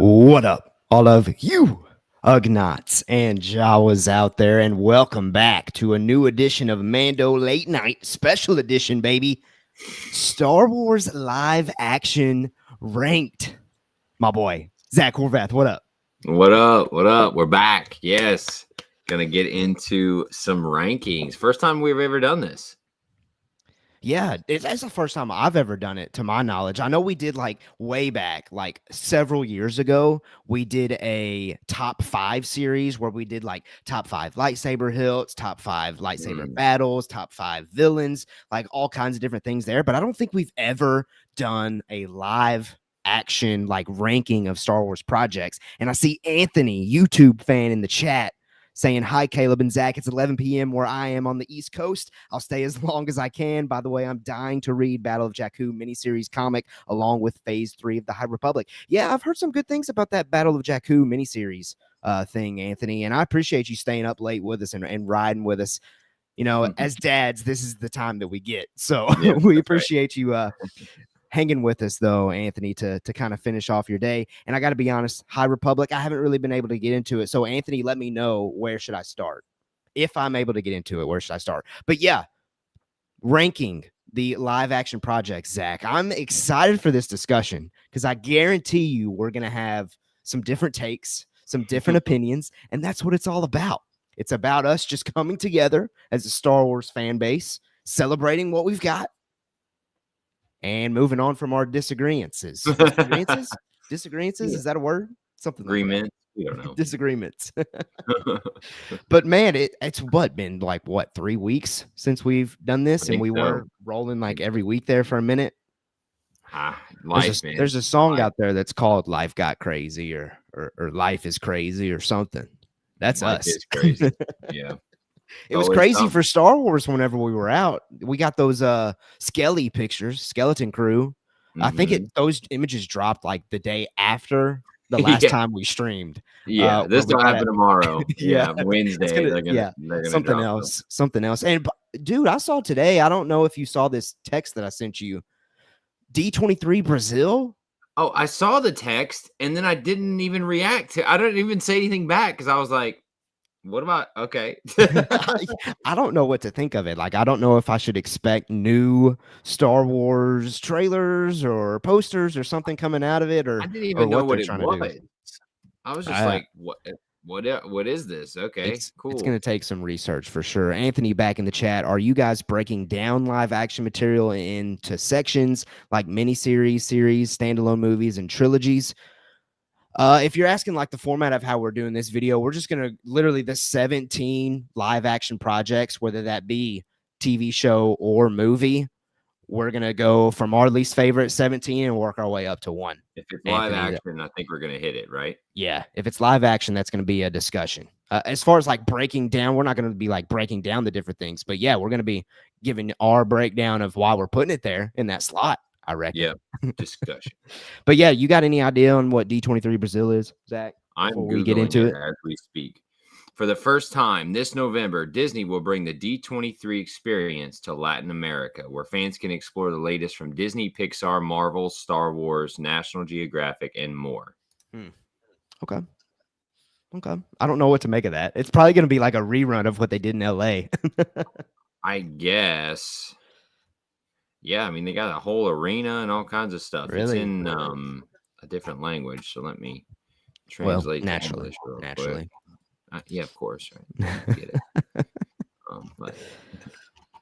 What up, all of you Ugnots and Jawas out there, and welcome back to a new edition of Mando Late Night Special Edition, baby. Star Wars live action ranked. My boy, Zach Horvath, what up? What up? What up? We're back. Yes. Gonna get into some rankings. First time we've ever done this. Yeah, that's the first time I've ever done it, to my knowledge. I know we did like way back, like several years ago. We did a top 5 series where we did like top 5 lightsaber hilts, top 5 lightsaber battles, top 5 villains, like all kinds of different things there. But I don't think we've ever done a live action like ranking of Star Wars projects. And I see Anthony, YouTube fan, in the chat saying, hi, Caleb and Zach. It's 11 p.m. where I am on the East Coast. I'll stay as long as I can. By the way, I'm dying to read Battle of Jakku miniseries comic along with Phase 3 of the High Republic. Yeah, I've heard some good things about that Battle of Jakku miniseries thing, Anthony, and I appreciate you staying up late with us and riding with us. You know, as dads, this is the time that we get. So yeah, we appreciate you hanging with us, though, Anthony, to kind of finish off your day. And I got to be honest, High Republic, I haven't really been able to get into it. So, Anthony, let me know, where should I start? If I'm able to get into it, where should I start? But yeah, ranking the live action projects, Zach. I'm excited for this discussion because I guarantee you we're going to have some different takes, some different opinions, and that's what it's all about. It's about us just coming together as a Star Wars fan base, celebrating what we've got, and moving on from our disagreements. Disagreements? Is that a word? Something agreement. Like we don't know. Disagreements. But man, it's been like 3 weeks since we've done this, and we were rolling like every week there for a minute. There's a song out there that's called "Life Got Crazy" or "Life is Crazy" or something. That's Life us. Is crazy. Yeah. It was crazy for Star Wars whenever we were out. We got those Skelly pictures, Skeleton Crew. I think those images dropped like the day after the last time we streamed. Yeah, this will happen tomorrow. Yeah, Wednesday. They're gonna something else. Something else. And dude, I saw today, I don't know if you saw this text that I sent you. D23 Brazil. Oh, I saw the text and then I didn't even react to. I didn't even say anything back because I was like, what about okay? I don't know what to think of it. Like, I don't know if I should expect new Star Wars trailers or posters or something coming out of it, or I didn't even know what it was. I was just like, what is this? Okay, cool. It's going to take some research for sure. Anthony, back in the chat, are you guys breaking down live action material into sections like miniseries, series, standalone movies, and trilogies? If you're asking like the format of how we're doing this video, we're just going to literally the 17 live action projects, whether that be TV show or movie, we're going to go from our least favorite 17 and work our way up to 1. If it's live action, I think we're going to hit it, right? Yeah. If it's live action, that's going to be a discussion. As far as like breaking down, we're not going to be like breaking down the different things, but yeah, we're going to be giving our breakdown of why we're putting it there in that slot, I reckon. Yeah, discussion. But yeah, you got any idea on what D23 Brazil is, Zach? I'm Googling get into it as we speak. For the first time this November, Disney will bring the D23 experience to Latin America, where fans can explore the latest from Disney, Pixar, Marvel, Star Wars, National Geographic, and more. Okay. I don't know what to make of that. It's probably going to be like a rerun of what they did in LA. I guess. Yeah, I mean, they got a whole arena and all kinds of stuff. Really? It's in a different language, so let me translate. Naturally. Yeah, of course. Right. Get it. But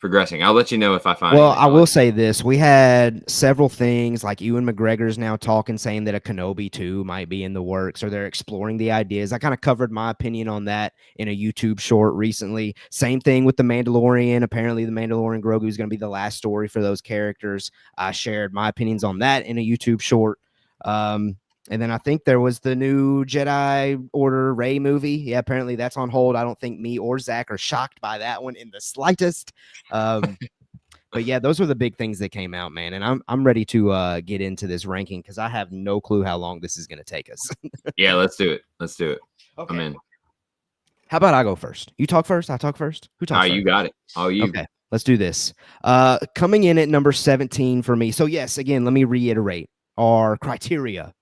progressing. I'll let you know if I find. Well, I will say this: we had several things like Ewan McGregor's now talking, saying that a Kenobi 2 might be in the works, or they're exploring the ideas. I kind of covered my opinion on that in a YouTube short recently. Same thing with the Mandalorian. Apparently, the Mandalorian Grogu is going to be the last story for those characters. I shared my opinions on that in a YouTube short. And then I think there was the new Jedi Order Rey movie. Yeah, apparently that's on hold. I don't think me or Zach are shocked by that one in the slightest. But yeah, those were the big things that came out, man. And I'm ready to get into this ranking because I have no clue how long this is going to take us. Yeah, let's do it. Okay. I'm in. How about I go first? You talk first. I talk first. Who talks first? You got it. You. Okay, let's do this. Coming in at number 17 for me. So yes, again, let me reiterate our criteria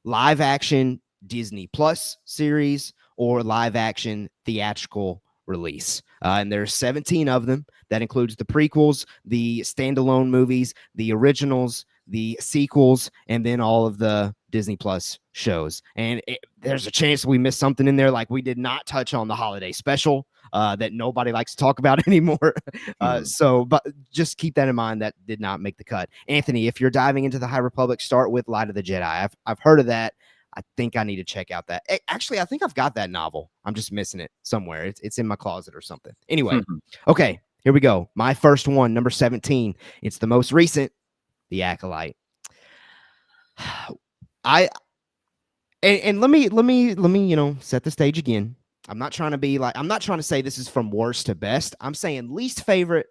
live action Disney Plus series or live action theatrical release. And there's 17 of them. That includes the prequels, the standalone movies, the originals, the sequels, and then all of the Disney Plus shows. And there's a chance we missed something in there, like we did not touch on the holiday special that nobody likes to talk about anymore. But just keep that in mind. That did not make the cut. Anthony, if you're diving into the High Republic, start with Light of the Jedi. I've heard of that. I think I need to check out that. Actually, I think I've got that novel. I'm just missing it somewhere. It's in my closet or something. Anyway, okay, here we go. My first one, number 17. It's the most recent, The Acolyte. And let me set the stage again. I'm not trying to say this is from worst to best. I'm saying least favorite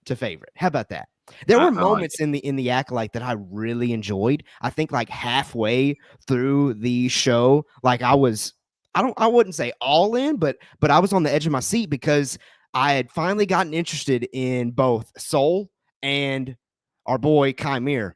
to favorite. How about that? There were moments in the Acolyte that I really enjoyed. I think like halfway through the show, like I wouldn't say all in, but I was on the edge of my seat because I had finally gotten interested in both Soul and our boy Chimere.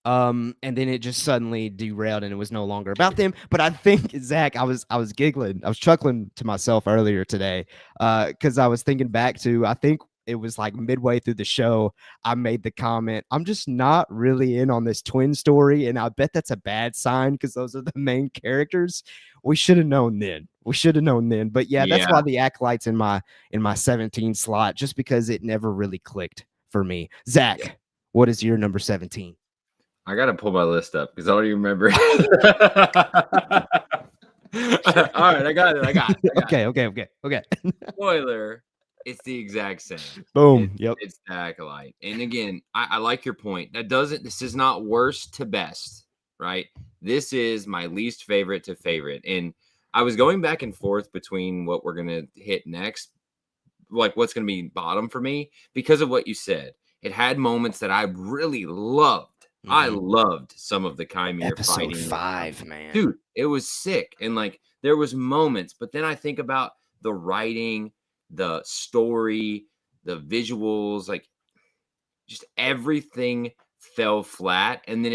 And then it just suddenly derailed and it was no longer about them. But I think, Zach, I was giggling. I was chuckling to myself earlier today because I was thinking back to, I think it was like midway through the show, I made the comment, I'm just not really in on this twin story. And I bet that's a bad sign because those are the main characters. We should have known then. But yeah, that's why the Acolyte's in my 17 slot, just because it never really clicked for me. Zach, what is your number 17? I gotta pull my list up because I don't even remember. All right, I got it. Okay. Spoiler, it's the exact same. Boom. It's the Acolyte. And again, I like your point. This is not worst to best, right? This is my least favorite to favorite. And I was going back and forth between what we're gonna hit next, like what's gonna be bottom for me, because of what you said. It had moments that I really loved. I loved some of the Chimere Episode fighting. 5, man. Dude, it was sick. And like there was moments, but then I think about the writing, the story, the visuals, like just everything fell flat. And then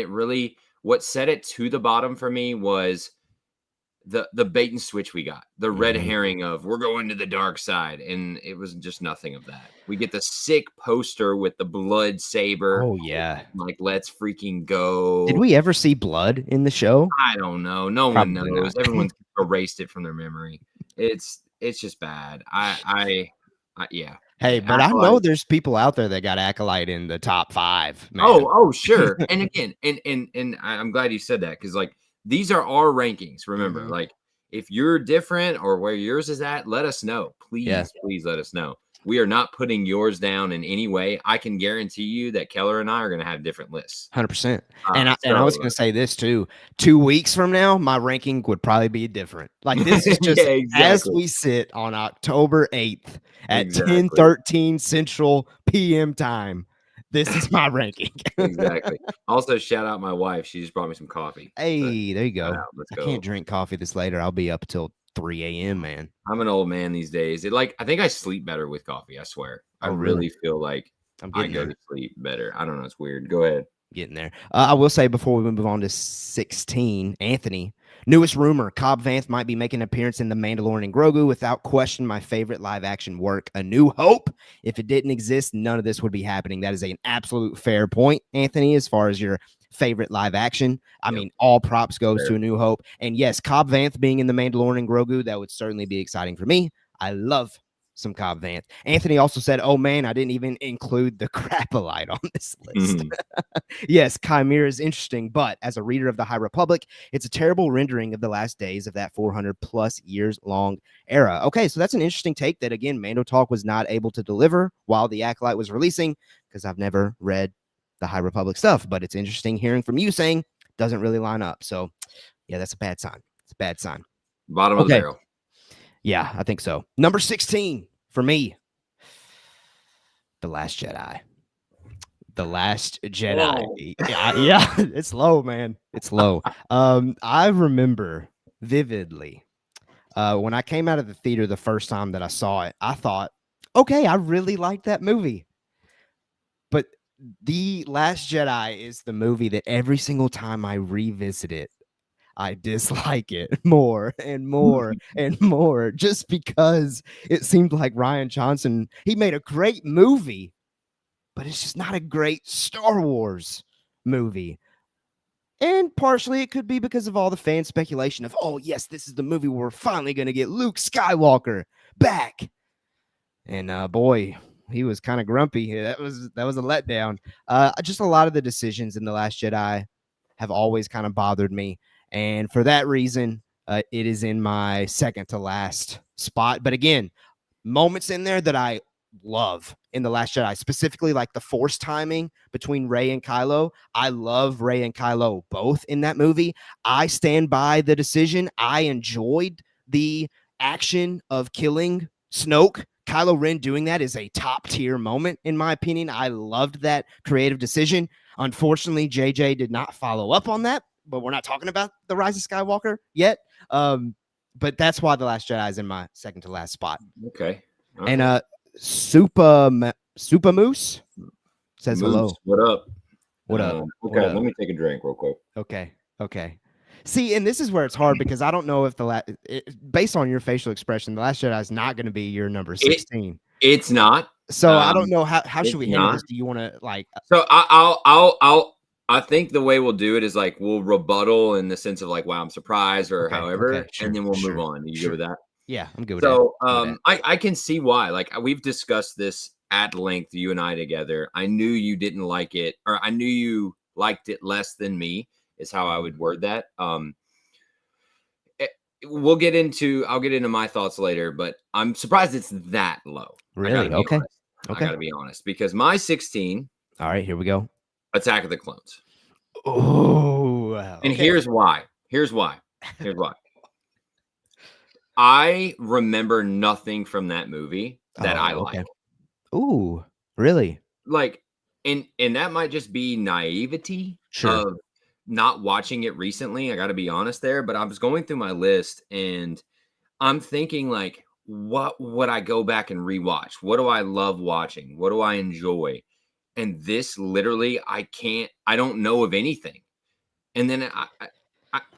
what set it to the bottom for me was the bait and switch we got, the red herring of we're going to the dark side, and it was just nothing of that. We get the sick poster with the blood saber. Oh yeah, like let's freaking go. Did we ever see blood in the show? I don't know. No one knows. Everyone's erased it from their memory. It's just bad. Yeah. Hey, but Acolyte. I know there's people out there that got Acolyte in the top 5. Man. Oh, sure. And again, and I'm glad you said that because like these are our rankings. Remember, like if you're different or where yours is at, let us know. Please let us know. We are not putting yours down in any way. I can guarantee you that Keller and I are going to have different lists. 100%. And I was going to say this too. 2 weeks from now, my ranking would probably be different. Like this is just as we sit on October 8th at 10:13 Central PM time. This is my ranking. Exactly. Also, shout out my wife. She just brought me some coffee. Hey, there you go. Let's go. I can't drink coffee this later. I'll be up till 3 a.m., man. I'm an old man these days. I think I sleep better with coffee. I swear. I really feel like I go to sleep better. I don't know. It's weird. Go ahead. Getting there. I will say before we move on to 16, Anthony, newest rumor, Cobb Vanth might be making an appearance in The Mandalorian and Grogu. Without question, my favorite live action work, A New Hope. If it didn't exist, none of this would be happening. That is an absolute fair point, Anthony, as far as your favorite live action. I mean, all props goes to A New Hope. And yes, Cobb Vanth being in The Mandalorian and Grogu, that would certainly be exciting for me. I love some Cobb Vanth. Anthony also said, oh man, I didn't even include the Crapolite on this list. Yes, Chimera is interesting, but as a reader of the High Republic, it's a terrible rendering of the last days of that 400 plus years long era. Okay, so that's an interesting take that, again, Mando Talk was not able to deliver while the Acolyte was releasing, because I've never read the High Republic stuff, but it's interesting hearing from you saying doesn't really line up. So yeah, that's a bad sign. It's a bad sign. Bottom of the barrel. Yeah, I think so. Number 16 for me, The Last Jedi. The Last Jedi. Yeah, it's low, man. It's low. I remember vividly when I came out of the theater the first time that I saw it, I thought, okay, I really like that movie. But The Last Jedi is the movie that every single time I revisit it, I dislike it more and more and more just because it seemed like Ryan Johnson, he made a great movie, but it's just not a great Star Wars movie. And partially it could be because of all the fan speculation of, oh, yes, this is the movie where we're finally going to get Luke Skywalker back. And boy, he was kind of grumpy. That was a letdown. Just a lot of the decisions in The Last Jedi have always kind of bothered me. And for that reason, it is in my second to last spot. But again, moments in there that I love in The Last Jedi, specifically like the force timing between Rey and Kylo. I love Rey and Kylo both in that movie. I stand by the decision. I enjoyed the action of killing Snoke. Kylo Ren doing that is a top tier moment, in my opinion. I loved that creative decision. Unfortunately, JJ did not follow up on that, but we're not talking about The Rise of Skywalker yet. But that's why The Last Jedi is in my second to last spot. Okay. And Super Moose says Moose, hello. what up? What up? Okay, What up? let me take a drink real quick. Okay. See, and this is where it's hard because I don't know if based on your facial expression, The Last Jedi is not going to be your number 16. It's not. So I don't know how should we handle not. this? Do you want to like? So I think the way we'll do it is like we'll rebuttal in the sense of like, wow, I'm surprised or however, sure, and then we'll sure, move on. Are you sure. good with that? Yeah, I'm good with that. So I can see why. Like we've discussed this at length, you and I together. I knew you didn't like it, or I knew you liked it less than me, is how I would word that. I'll get into my thoughts later, but I'm surprised it's that low. Really? Okay. I gotta be honest, because my 16. All right, here we go. Attack of the Clones. Oh, and here's why. I remember nothing from that movie that I like. Ooh, really? Like, and that might just be naivety of not watching it recently. I got to be honest there, but I was going through my list and I'm thinking like, what would I go back and rewatch? What do I love watching? What do I enjoy? And this literally, I don't know of anything. And then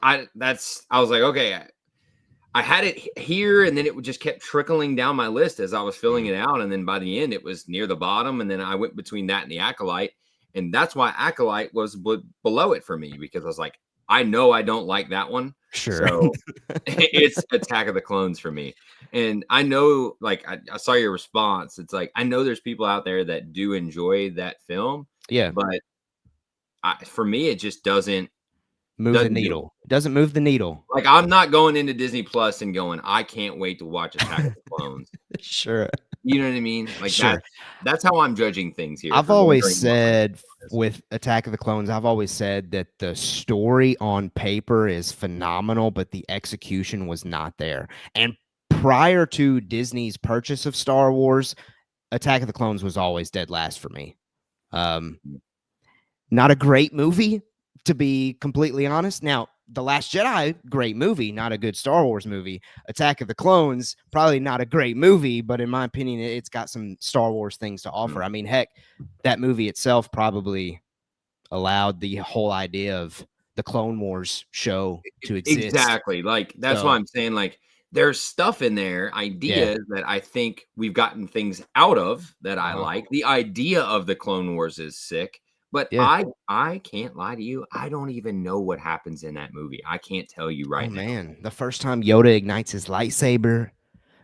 I was like, okay, I had it here, and then it just kept trickling down my list as I was filling it out. And then by the end, it was near the bottom. And then I went between that and the Acolyte. And that's why Acolyte was below it for me, because I was like, I know I don't like that one. Sure. So it's Attack of the Clones for me. And I know, like, I saw your response. It's like, I know there's people out there that do enjoy that film. Yeah. But for me, it just doesn't move the needle. Doesn't move the needle. Like, I'm not going into Disney Plus and going, I can't wait to watch Attack of the Clones. Sure. You know what I mean? Like, sure. That's how I'm judging things here. I've always said with Attack of the Clones, I've always said that the story on paper is phenomenal, but the execution was not there. And prior to Disney's purchase of Star Wars, Attack of the Clones was always dead last for me. Not a great movie, to be completely honest. Now, The Last Jedi, great movie, not a good Star Wars movie. Attack of the Clones, probably not a great movie, but in my opinion, it's got some Star Wars things to offer. I mean, heck, that movie itself probably allowed the whole idea of the Clone Wars show to exist. Exactly. Like, that's why I'm saying, like, there's stuff in there, ideas that I think we've gotten things out of that I like. The idea of the Clone Wars is sick. But I can't lie to you. I don't even know what happens in that movie. I can't tell you right now. Man, the first time Yoda ignites his lightsaber,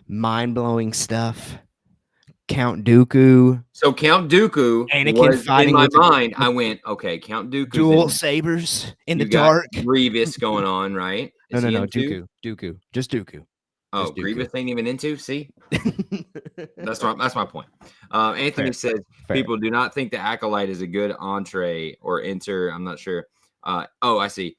mind-blowing stuff. Count Dooku. So Count Dooku was in my mind. I went, okay, Count Dooku. Dual sabers in the dark. Grievous going on, right? No, Dooku. Just Dooku. Oh, Grievous ain't even into. See, that's my point. Anthony says people do not think the Acolyte is a good entree or enter. I'm not sure. I see.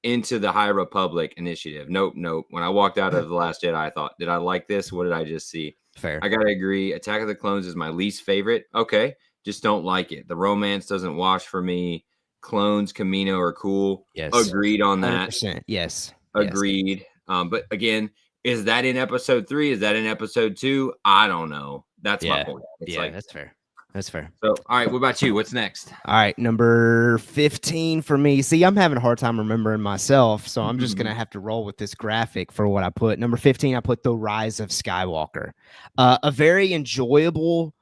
Into the High Republic initiative. Nope. When I walked out of The Last Jedi, I thought, did I like this? What did I just see? Fair. I gotta agree. Attack of the Clones is my least favorite. Okay, just don't like it. The romance doesn't wash for me. Clones, Camino are cool. Yes, agreed on that. 100%. Yes, agreed. Yes. But again, is that in episode 3? Is that in episode 2? I don't know. That's my point. It's like, that's fair. That's fair. So, all right, what about you? What's next? All right, number 15 for me. See, I'm having a hard time remembering myself, so I'm just gonna have to roll with this graphic for what I put. Number 15, I put The Rise of Skywalker. A very enjoyable,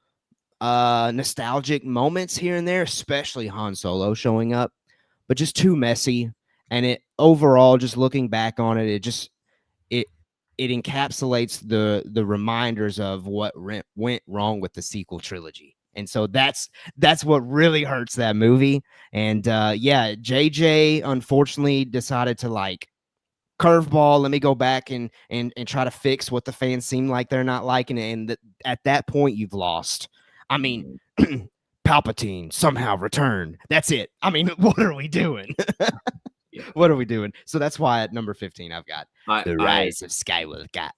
nostalgic moments here and there, especially Han Solo showing up, but just too messy. And it overall, just looking back on it, it it encapsulates the reminders of what went wrong with the sequel trilogy. And so that's what really hurts that movie. And yeah, JJ unfortunately decided to like curveball. Let me go back and try to fix what the fans seem like they're not liking. And at that point, you've lost. I mean, Palpatine somehow returned. That's it. I mean, what are we doing? Yeah. What are we doing? So that's why at number 15, I've got The Rise of Skywalker.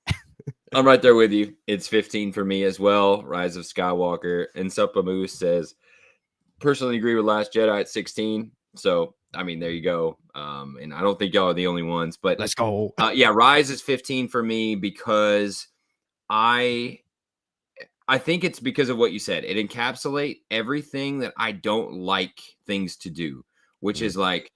I'm right there with you. It's 15 for me as well. Rise of Skywalker. And Suppa Moose says, personally agree with Last Jedi at 16. So, I mean, there you go. And I don't think y'all are the only ones, but let's go. Yeah, Rise is 15 for me because I think it's because of what you said. It encapsulates everything that I don't like things to do, which is like,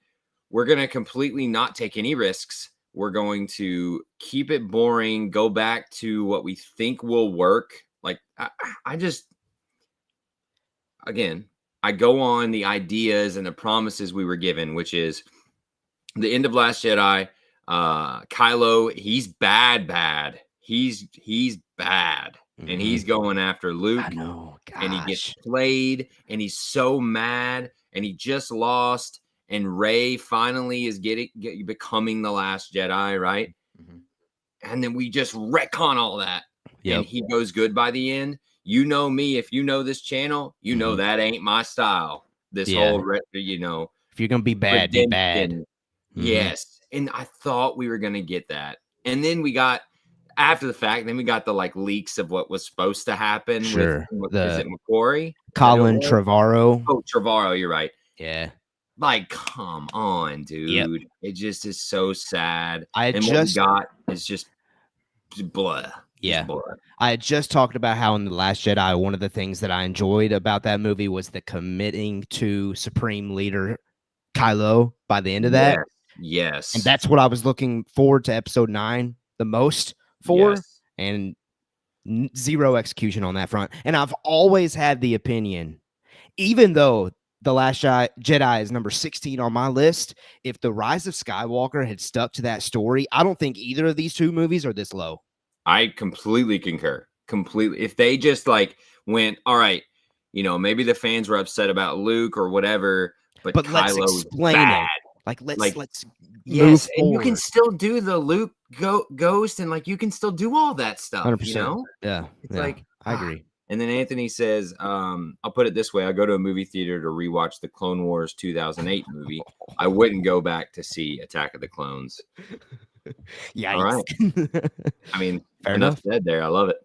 we're going to completely not take any risks. We're going to keep it boring, go back to what we think will work. Like, I just, again, I go on the ideas and the promises we were given, which is the end of Last Jedi. Kylo, he's bad. He's bad. And he's going after Luke. I know. Gosh. And he gets played, and he's so mad, and he just lost. And Rey finally is becoming the last Jedi, right? And then we just retcon all that. Yep. And he goes good by the end. You know me. If you know this channel, you know that ain't my style. This whole, you know. If you're going to be bad, be bad. Yes. And I thought we were going to get that. And then we got, after the fact, then we got the like leaks of what was supposed to happen. Sure. Is it McQuarrie? Colin Trevorrow. Oh, Trevorrow. You're right. Yeah. Like, come on, dude. Yep. It just is so sad. What we got is just blah. Yeah. Just blah. I had just talked about how in The Last Jedi, one of the things that I enjoyed about that movie was the committing to Supreme Leader Kylo by the end of that. Yes. And that's what I was looking forward to episode 9 the most for. Yes. And zero execution on that front. And I've always had the opinion, even though The Last Jedi is number 16 on my list, if The Rise of Skywalker had stuck to that story, I don't think either of these two movies are this low. I completely concur. Completely. If they just like went, all right, you know, maybe the fans were upset about Luke or whatever, but let's explain bad. It. Like let's yes, and you can still do the Luke ghost, and like you can still do all that stuff. 100%. You know? Yeah. It's like I agree. And then Anthony says, I'll put it this way. I go to a movie theater to rewatch the Clone Wars 2008 movie. I wouldn't go back to see Attack of the Clones. Yeah. All right. I mean, fair enough said there. I love it.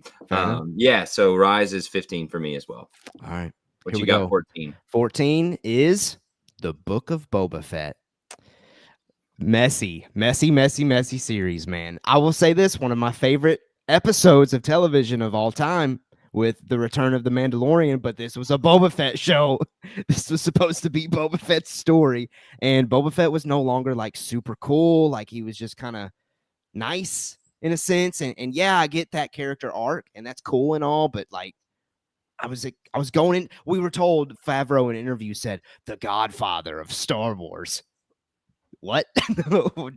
Yeah. So Rise is 15 for me as well. All right. What you got? 14. 14 is The Book of Boba Fett. Messy series, man. I will say this, one of my favorite episodes of television of all time with the return of the Mandalorian, but this was a Boba Fett show. This was supposed to be Boba Fett's story, and Boba Fett was no longer like super cool. Like he was just kind of nice in a sense. And yeah, I get that character arc, and that's cool and all, but like I was going in. We were told, Favreau in an interview said, the Godfather of Star Wars. What?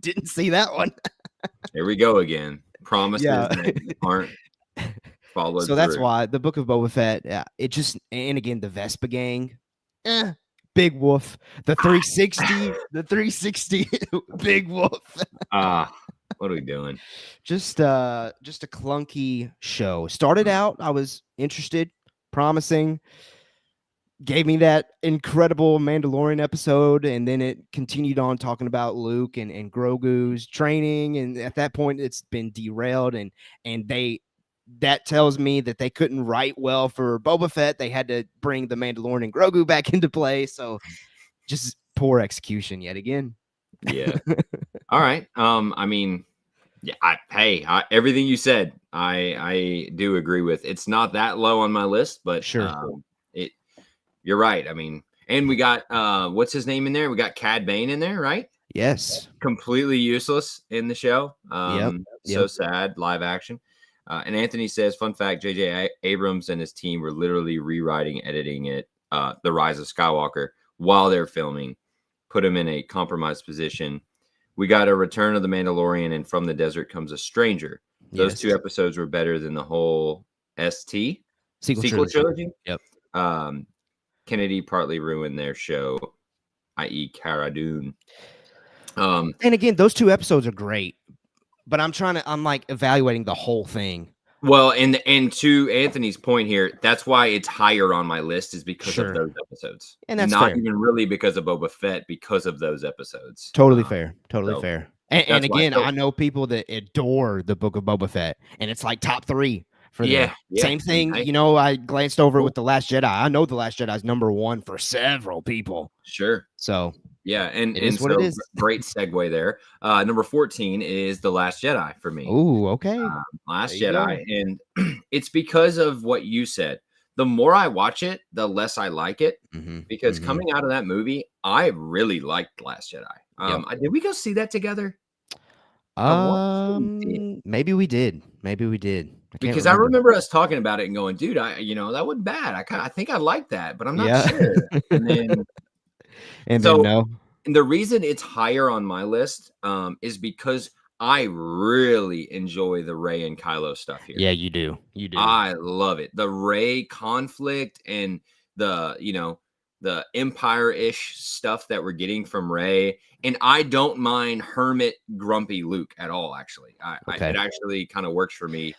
Didn't see that one. Here we go again. Promises that aren't followed so that's why the Book of Boba Fett, it just, and again, the Vespa gang, Big Wolf, the 360 Big Wolf. What are we doing? Just a clunky show. Started out, I was interested, promising, gave me that incredible Mandalorian episode, and then it continued on talking about Luke and Grogu's training, and at that point it's been derailed, and that tells me that they couldn't write well for Boba Fett. They had to bring the Mandalorian and Grogu back into play, so just poor execution yet again. Yeah. All right. I mean, yeah, everything you said, I do agree with. It's not that low on my list, but sure. You're right. I mean, and we got what's his name in there? We got Cad Bane in there, right? Yes. Completely useless in the show. Yep. So Yep. sad, live action. And Anthony says, fun fact, J.J. Abrams and his team were literally rewriting, editing it, The Rise of Skywalker, while they're filming, put him in a compromised position. We got a Return of the Mandalorian and From the Desert Comes a Stranger. Those Yes. two episodes were better than the whole ST Sequel trilogy. Yep. Kennedy partly ruined their show, i.e. Cara Dune. And again, those 2 episodes are great, but I'm like evaluating the whole thing. Well, and to Anthony's point here, that's why it's higher on my list is because of Sure. those episodes. And that's not fair. even really because of Boba Fett, because of those episodes. Totally fair. Totally so fair. And that's why. again, So- I know people that adore the Book of Boba Fett, and it's like top 3 for them. Yeah. Same thing. Hey, You know, I glanced over cool. with The Last Jedi. I know The Last Jedi is number 1 for several people. Sure. So Yeah, and it is what so it is. great segue there. Number 14 is The Last Jedi for me. Ooh, okay. Last There you Jedi, and it's because of what you said. The more I watch it, the less I like it. Because coming out of that movie, I really liked Last Jedi. Did we go see that together? Maybe we did. Maybe we did. Because I remember us talking about it and going, dude, that wasn't bad. I think I like that, but I'm not sure. And then no. And the reason it's higher on my list is because I really enjoy the Rey and Kylo stuff here. Yeah, you do. You do. I love it. The Rey conflict and the Empire-ish stuff that we're getting from Rey. And I don't mind hermit grumpy Luke at all, actually. It actually kind of works for me.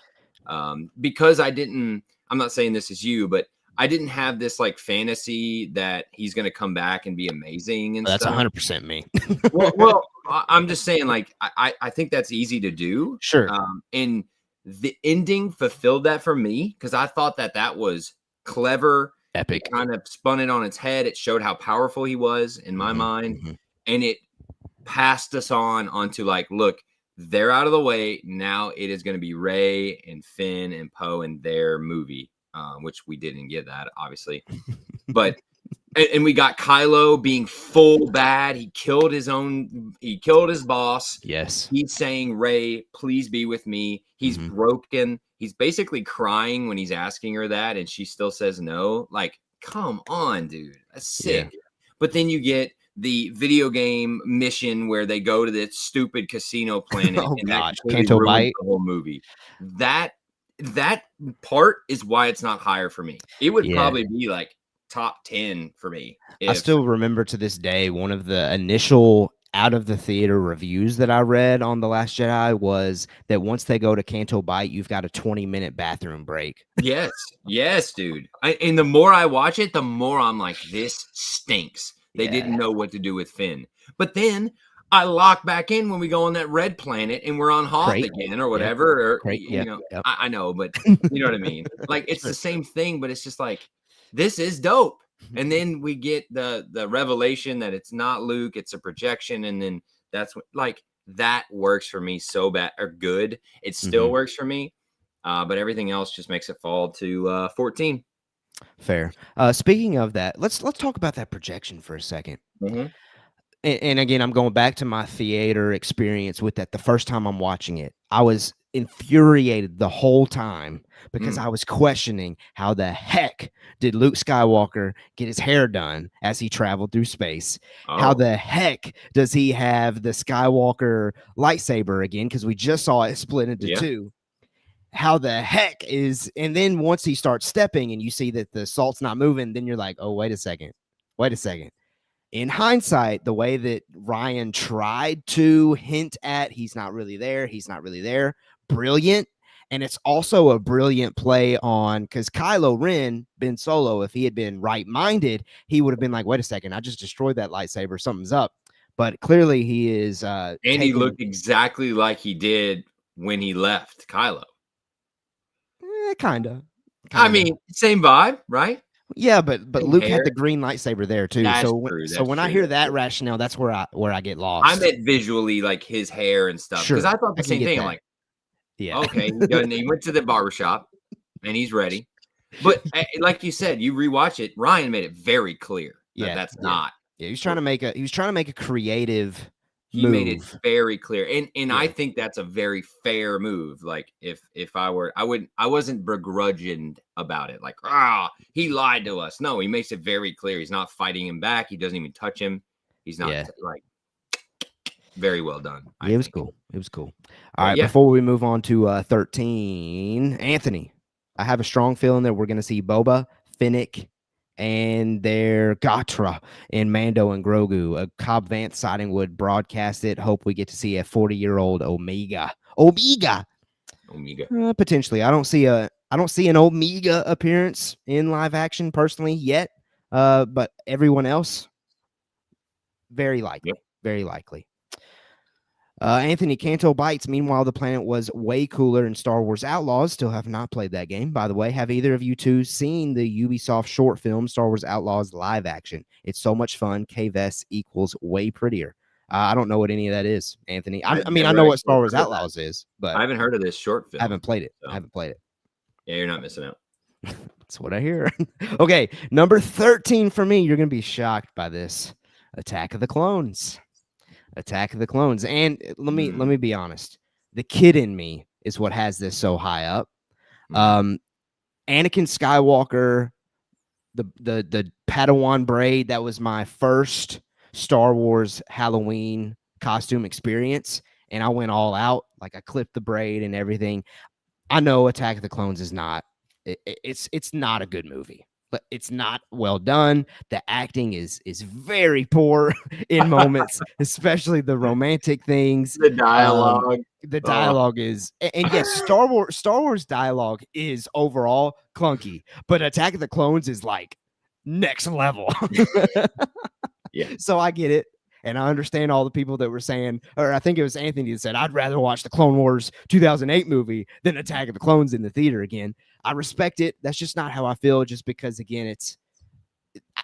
Because I'm not saying this is you, but I didn't have this like fantasy that he's going to come back and be amazing and That's stuff. 100% me. well, I'm just saying, like, I think that's easy to do. Sure. And the ending fulfilled that for me because I thought that was clever. Epic. It kind of spun it on its head. It showed how powerful he was in my mind. And it passed us onto like, look, they're out of the way. Now it is going to be Rey and Finn and Poe and their movie. Which we didn't get that, obviously. But and we got Kylo being full bad. He killed his boss. Yes. He's saying, Rey, please be with me. He's broken. He's basically crying when he's asking her that, and she still says no. Like, come on, dude. That's sick. Yeah. But then you get the video game mission where they go to this stupid casino planet. And gosh, Canto Bight. The whole movie. That part is why it's not higher for me. It would probably be like top 10 for me. I still remember to this day one of the initial out of the theater reviews that I read on The Last Jedi was that once they go to Canto Bight, you've got a 20-minute bathroom break. Yes, dude. And the more I watch it, the more I'm like, this stinks. They didn't know what to do with Finn. But then I lock back in when we go on that red planet and we're on Hoth again or whatever. I know, but you know what I mean? Like, it's the same thing, but it's just like, this is dope. And then we get the revelation that it's not Luke, it's a projection. And then that's what, like, that works for me so bad or good. It still works for me. But everything else just makes it fall to 14. Fair. Speaking of that, let's talk about that projection for a second. And again, I'm going back to my theater experience with that. The first time I'm watching it, I was infuriated the whole time because I was questioning how the heck did Luke Skywalker get his hair done as he traveled through space? How the heck does he have the Skywalker lightsaber again? Because we just saw it split into two. How the heck is, and then once he starts stepping and you see that the salt's not moving, then you're like, oh, wait a second. In hindsight, the way that Ryan tried to hint at he's not really there, brilliant. And it's also a brilliant play on, because Kylo Ren, Ben Solo, if he had been right-minded, he would have been like, wait a second, I just destroyed that lightsaber, something's up. But clearly he is and he looked exactly like he did when he left Kylo. Kinda. I mean, same vibe, right? Yeah, but Luke had the green lightsaber there too. That's so true, so when I hear that rationale, that's where I get lost. I meant visually, like his hair and stuff, because I thought the same thing. I'm like, okay, he went to the barbershop and he's ready. But like you said, you rewatch it. Ryan made it very clear that Yeah, that's yeah, not. yeah. He was trying to make a creative He made it move. very clear, and I Yeah, think that's a very fair move. Like if I were, I wasn't begrudging about it. Like he lied to us. No, he makes it very clear. He's not fighting him back. He doesn't even touch him. He's not yeah, like very well done. I yeah. It was think. cool. It was cool. All But right, yeah, before we move on to 13, Anthony, I have a strong feeling that we're going to see Boba, Finnick, and their Gatra in Mando and Grogu. A Cobb Vanth sighting would broadcast it. Hope we get to see a 40-year-old Omega. Omega. Omega. Potentially. I don't see an Omega appearance in live action personally yet. But everyone else, very likely. Yep. Very likely. Anthony Canto bites. Meanwhile, the planet was way cooler in Star Wars Outlaws. Still have not played that game, by the way. Have either of you two seen the Ubisoft short film Star Wars Outlaws live action? It's so much fun. KVS equals way prettier. I don't know what any of that is, Anthony. I I've mean, I never know what actually Star Wars heard of that. Outlaws is, but I haven't heard of this short I haven't film. played it. So I haven't played it. yeah, you're not missing out. That's what I hear. Okay, number 13 for me. You're going to be shocked by this. Attack of the Clones. Attack of the Clones. And let me be honest. The kid in me is what has this so high up. Mm. Anakin Skywalker, the Padawan braid, that was my first Star Wars Halloween costume experience, and I went all out. Like I clipped the braid and everything. I know Attack of the Clones is not it's not a good movie. But it's not well done. The acting is very poor in moments, especially the romantic things. The dialogue. The Oh, dialogue is, and yes, Star Wars dialogue is overall clunky, but Attack of the Clones is like next level. yeah. So I get it. And I understand all the people that were saying, or I think it was Anthony that said, I'd rather watch the Clone Wars 2008 movie than Attack of the Clones in the theater again. I respect it. That's just not how I feel, just because, again,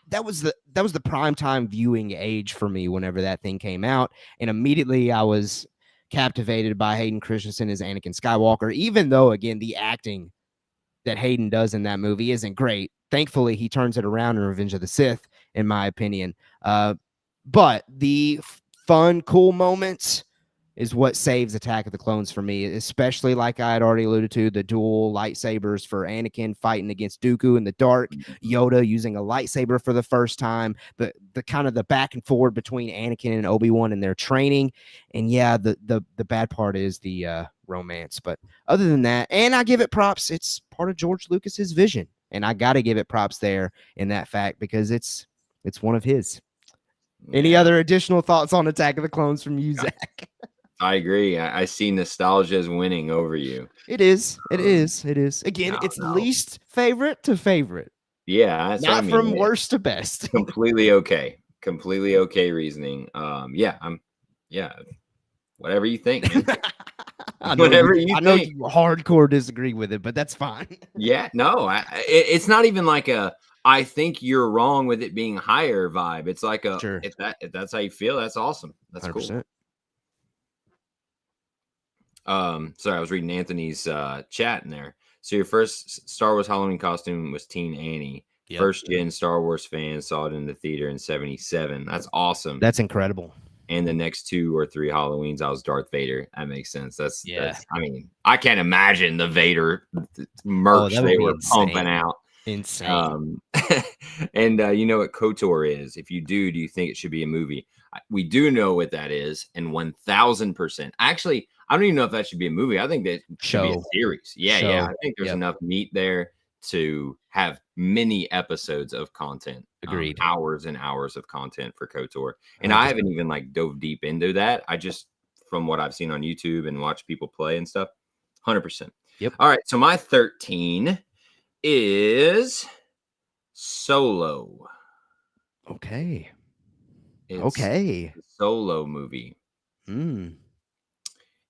that was the prime time viewing age for me whenever that thing came out. And immediately I was captivated by Hayden Christensen as Anakin Skywalker, even though, again, the acting that Hayden does in that movie isn't great. Thankfully, he turns it around in Revenge of the Sith, in my opinion. But the fun, cool moments is what saves Attack of the Clones for me, especially like I had already alluded to, the dual lightsabers for Anakin fighting against Dooku in the dark, Yoda using a lightsaber for the first time, the kind of the back and forward between Anakin and Obi-Wan and their training. And yeah, the bad part is the romance. But other than that, and I give it props, it's part of George Lucas's vision. And I got to give it props there in that fact, because it's one of his. Any Yeah. other additional thoughts on Attack of the Clones from you, Zach? I agree. I see nostalgia is winning over you. It is. It Um, is. It is. Again, it's no. least favorite to favorite, Yeah, that's what I not mean. from worst to best. Completely okay. Completely okay reasoning. Yeah, whatever you think, man. I know Whatever you I know think. you hardcore disagree with it, but that's fine. Yeah, no, it's not even like a I think you're wrong with it being higher vibe. It's like a Sure. if that's how you feel, that's awesome. That's cool. 100%. Sorry, I was reading Anthony's chat in there. So your first Star Wars Halloween costume was Teen Annie. Yep. First gen Star Wars fans saw it in the theater in 77. That's awesome. That's incredible. And the next 2 or 3 Halloweens, I was Darth Vader. That makes sense. That's Yeah. I mean, I can't imagine the Vader merch that would they be were insane. pumping out. Insane. And you know what KOTOR is? If you do you think it should be a movie? We do know what that is, and 1000%. Actually, I don't even know if that should be a movie. I think that should be a series. Yeah, yeah. I think there's enough meat there to have many episodes of content. Agreed. Hours and hours of content for KOTOR. And 100%. I haven't even like dove deep into that. I just, from what I've seen on YouTube and watch people play and stuff, 100%. Yep. All right. So my 13 is Solo. Okay. It's Okay. a Solo movie. Mm.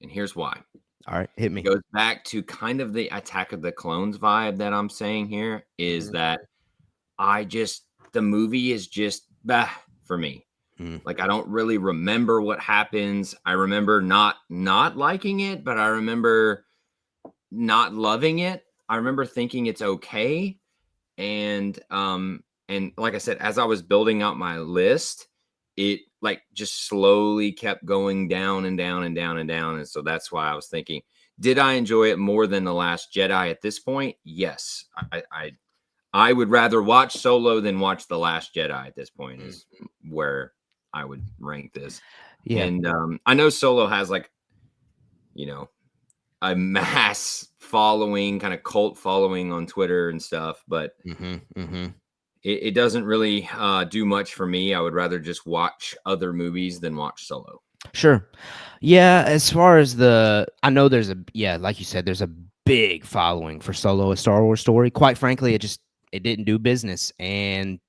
And here's why. All right, hit me. It goes back to kind of the Attack of the Clones vibe that I'm saying here is that the movie is just bah for me. Like I don't really remember what happens. I remember not liking it, but I remember not loving it. I remember thinking it's okay. And like I said, as I was building out my list, it like just slowly kept going down and down and down and down. And so that's why I was thinking, did I enjoy it more than The Last Jedi at this point? Yes. I would rather watch Solo than watch The Last Jedi at this point, is Mhm. where I would rank this. Yeah. And I know Solo has like, you know, a mass following, kind of cult following on Twitter and stuff, but it doesn't really do much for me. I would rather just watch other movies than watch Solo. Sure. Yeah, as far as I know there's like you said, there's a big following for Solo: A Star Wars Story. Quite frankly, it didn't do business, and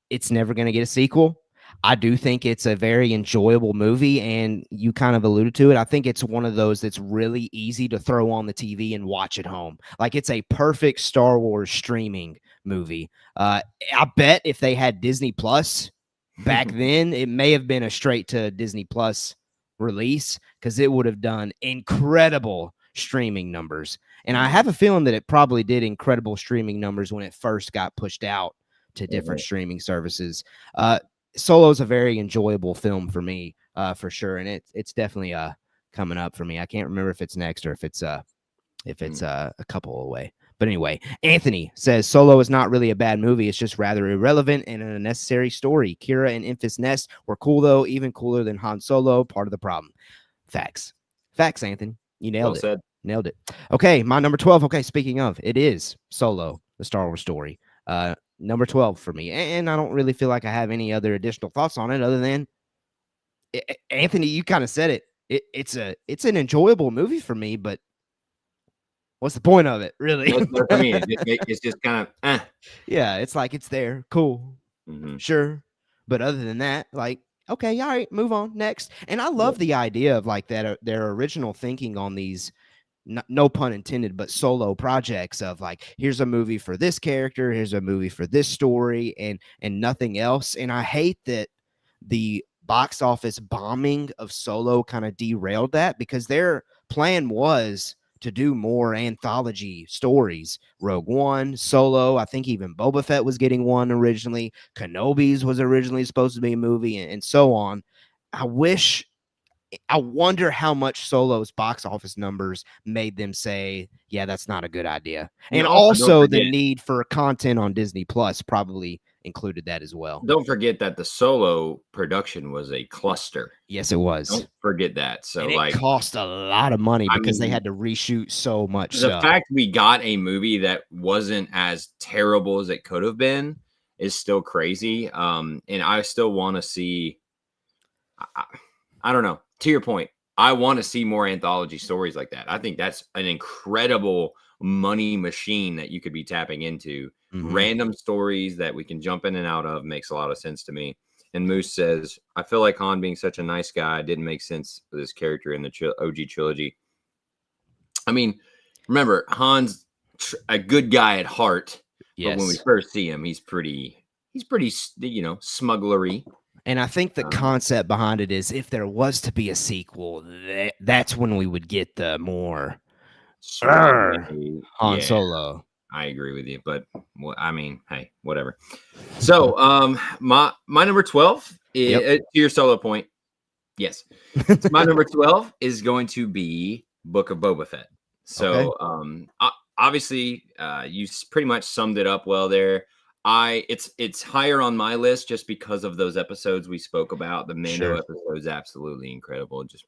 it's never going to get a sequel. I do think it's a very enjoyable movie, and you kind of alluded to it. I think it's one of those that's really easy to throw on the TV and watch at home. Like, it's a perfect Star Wars streaming movie. I bet if they had Disney Plus back then, it may have been a straight to Disney Plus release, because it would have done incredible streaming numbers. And I have a feeling that it probably did incredible streaming numbers when it first got pushed out to different streaming services. Solo's a very enjoyable film for me, for sure, and it's definitely coming up for me. I can't remember if it's next or if it's a couple away. But anyway, Anthony says Solo is not really a bad movie. It's just rather irrelevant and an unnecessary story. Kira and Enfys Nest were cool, though, even cooler than Han Solo. Part of the problem. Facts, Anthony. You nailed Well it. said. Nailed it. Okay, my number 12. Okay, speaking of, it is Solo, the Star Wars story. Number 12 for me. And I don't really feel like I have any other additional thoughts on it other than Anthony, you kind of said it. It's an enjoyable movie for me, but what's the point of it, really? That's what I mean. It's just kind of Yeah, it's like it's there. Cool. Mm-hmm. Sure. But other than that, like, okay, all right, move on next. And I Yep. love the idea of like that their original thinking on these, no pun intended, but solo projects of like, here's a movie for this character, here's a movie for this story, and nothing else. And I hate that the box office bombing of Solo kind of derailed that, because their plan was to do more anthology stories. Rogue One, Solo, I think even Boba Fett was getting one originally. Kenobi's was originally supposed to be a movie, and so on. I wonder how much Solo's box office numbers made them say, yeah, that's not a good idea. And Also, also the need for content on Disney Plus probably included that as well. don't forget that the Solo production was a cluster. Yes, it was. Don't forget that. So, And it like, cost a lot of money I because they mean, had to reshoot so much the stuff. fact we got a movie that wasn't as terrible as it could have been is still crazy. And I still want to see. I don't know. To your point, I want to see more anthology stories like that. I think that's an incredible money machine that you could be tapping into. Random stories that we can jump in and out of makes a lot of sense to me. And Moose says, I feel like Han being such a nice guy didn't make sense for this character in the OG trilogy. I mean, remember, Han's a good guy at heart. Yes. But when we first see him, he's pretty, smugglery. And I think the concept behind it is, if there was to be a sequel, that's when we would get the more Han Solo. I agree with you, but I mean, hey, whatever. So, my number 12 is, to your Solo point. Yes, my number 12 is going to be Book of Boba Fett. So, obviously, you pretty much summed it up well there. It's higher on my list just because of those episodes we spoke about. The Mando episodes, absolutely incredible, just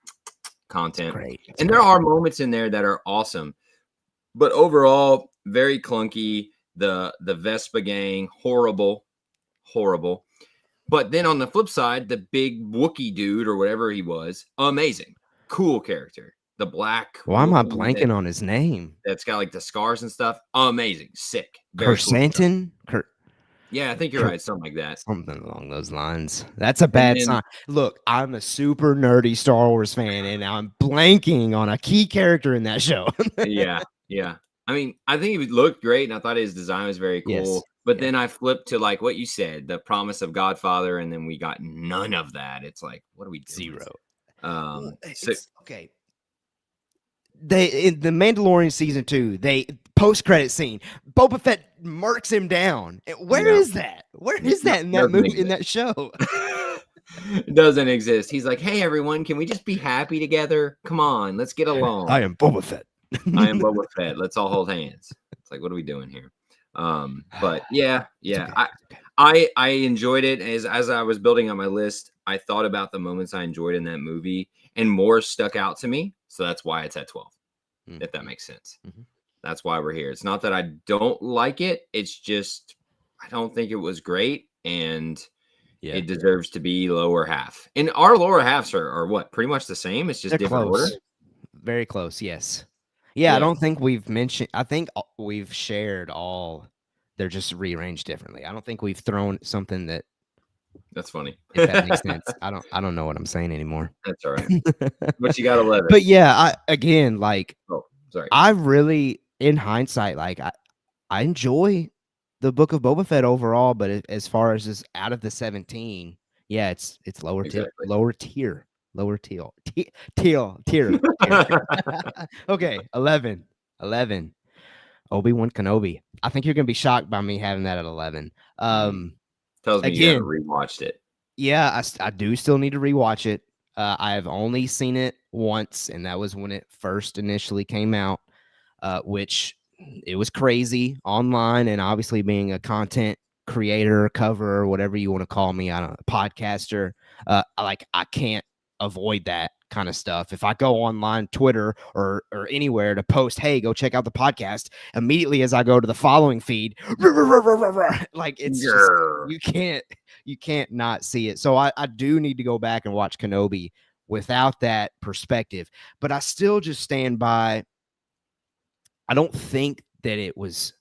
content. Great. And there are moments in there that are awesome, but overall, very clunky. The Vespa gang, horrible. But then on the flip side, the big Wookiee dude or whatever he was, amazing, cool character. The black. Why am I blanking on his name? That's got like the scars and stuff. Amazing, sick. Kersantin? Yeah, I think you're right. Something like that. Something along those lines. That's a bad sign. Look, I'm a super nerdy Star Wars fan, and I'm blanking on a key character in that show. Yeah. I mean, I think he looked great, and I thought his design was very cool. Yes. But then I flipped to like what you said, the promise of Godfather, and then we got none of that. It's like, what are we doing? Zero. Okay. they in the Mandalorian season 2, they post credit scene, Boba Fett murks him down. Where Yeah, is that? Where is no, that in that doesn't movie, in exist. that show? Doesn't exist. He's like, hey everyone, can we just be happy together? Come on, let's get I along. am Boba Fett. I am Boba Fett. Let's all hold hands. It's like, what are we doing here? But yeah, It's yeah. okay. It's okay. I enjoyed it. As I was building on my list, I thought about the moments I enjoyed in that movie, and more stuck out to me. So that's why it's at 12, if that Mhm, makes sense. mhm. That's why we're here. It's not that I don't like it. It's just I don't think it was great, and Yeah, it deserves to be lower half. And our lower halves are what? Pretty much the same. It's just they're different order. close. Very close, yes. Yeah, I Yeah, don't think we've mentioned I think we've shared all they're just rearranged differently. I don't think we've thrown something that that's funny. if that makes sense. I don't know what I'm saying anymore. That's all right. But you got 11. But yeah, I again, like, Oh, sorry. I really in hindsight, like, I enjoy the Book of Boba Fett overall, but as far as just out of the 17, yeah, it's Exactly. lower tier. Okay, 11, 11. Obi-Wan Kenobi. I think you're gonna be shocked by me having that at 11. Mm. Tells me you haven't Again, rewatched it. yeah, I do still need to rewatch it. I have only seen it once, and that was when it first initially came out, which it was crazy online. And obviously, being a content creator, coverer, whatever you want to call me, I don't podcaster, I can't avoid that kind of stuff. If I go online, Twitter or anywhere to post, hey, go check out the podcast, immediately as I go to the following feed, like it's just Grr. you can't not see it. So I do need to go back and watch Kenobi without that perspective. But I still just stand by. I don't think that it was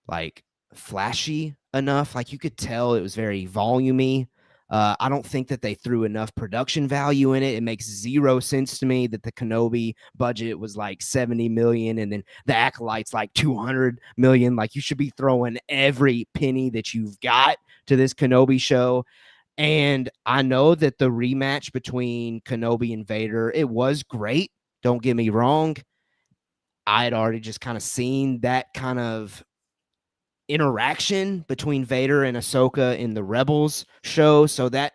like flashy enough. Like you could tell it was very volumey. I don't think that they threw enough production value in it. It makes zero sense to me that the Kenobi budget was like 70 million and then the Acolyte's like 200 million. Like you should be throwing every penny that you've got to this Kenobi show. And I know that the rematch between Kenobi and Vader, it was great. Don't get me wrong. I had already just kind of seen that kind of interaction between Vader and Ahsoka in the Rebels show, so that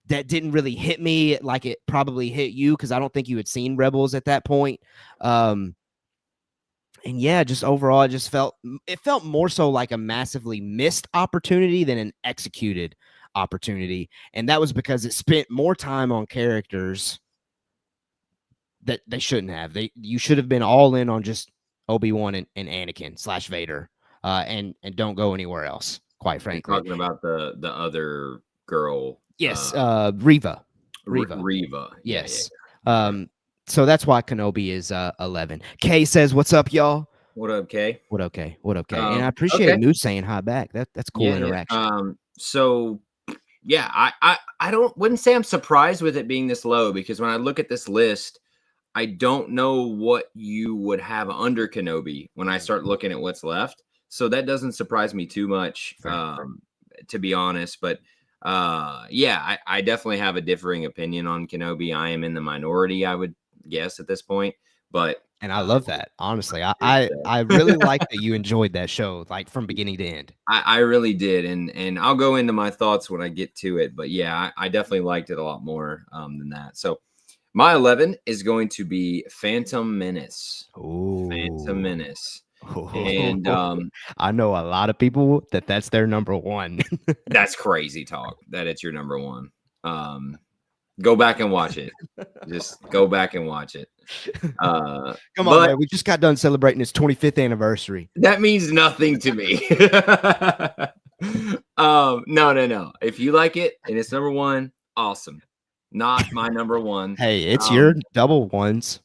didn't really hit me like it probably hit you because I don't think you had seen Rebels at that point. Um, and yeah, just overall, it felt more so like a massively missed opportunity than an executed opportunity, and that was because it spent more time on characters that they shouldn't have. You should have been all in on just Obi-Wan and Anakin / Vader, and don't go anywhere else. Quite You're frankly, talking about the other girl, yes, Riva, Riva, Reva. Yeah, yeah, yes. yeah. That's right. So that's why Kenobi is 11. Kay says, "What's up, y'all? What up, Kay? What okay? What okay?" And I Okay. appreciate Moose saying hi back. That's cool Yeah, yeah. interaction. So yeah, I don't wouldn't say I'm surprised with it being this low because when I look at this list, I don't know what you would have under Kenobi when I start looking at what's left. So that doesn't surprise me too much, Fair. to be honest. But yeah, I definitely have a differing opinion on Kenobi. I am in the minority, I would guess at this point. But And I love that. Honestly, I it's I, I really like that you enjoyed that show, like from beginning to end. I really did, and I'll go into my thoughts when I get to it. But yeah, I definitely liked it a lot more than that. So my 11 is going to be Phantom Menace. Phantom Ooh. Menace. And I know a lot of people that's their number one. that's crazy talk that it's your number one. Um, go back and watch it. Just go back and watch it. Come on, But man. We just got done celebrating its 25th anniversary. that means nothing to me. No. If you like it and it's number one, awesome. Not my number one. Hey, it's your Um, double ones.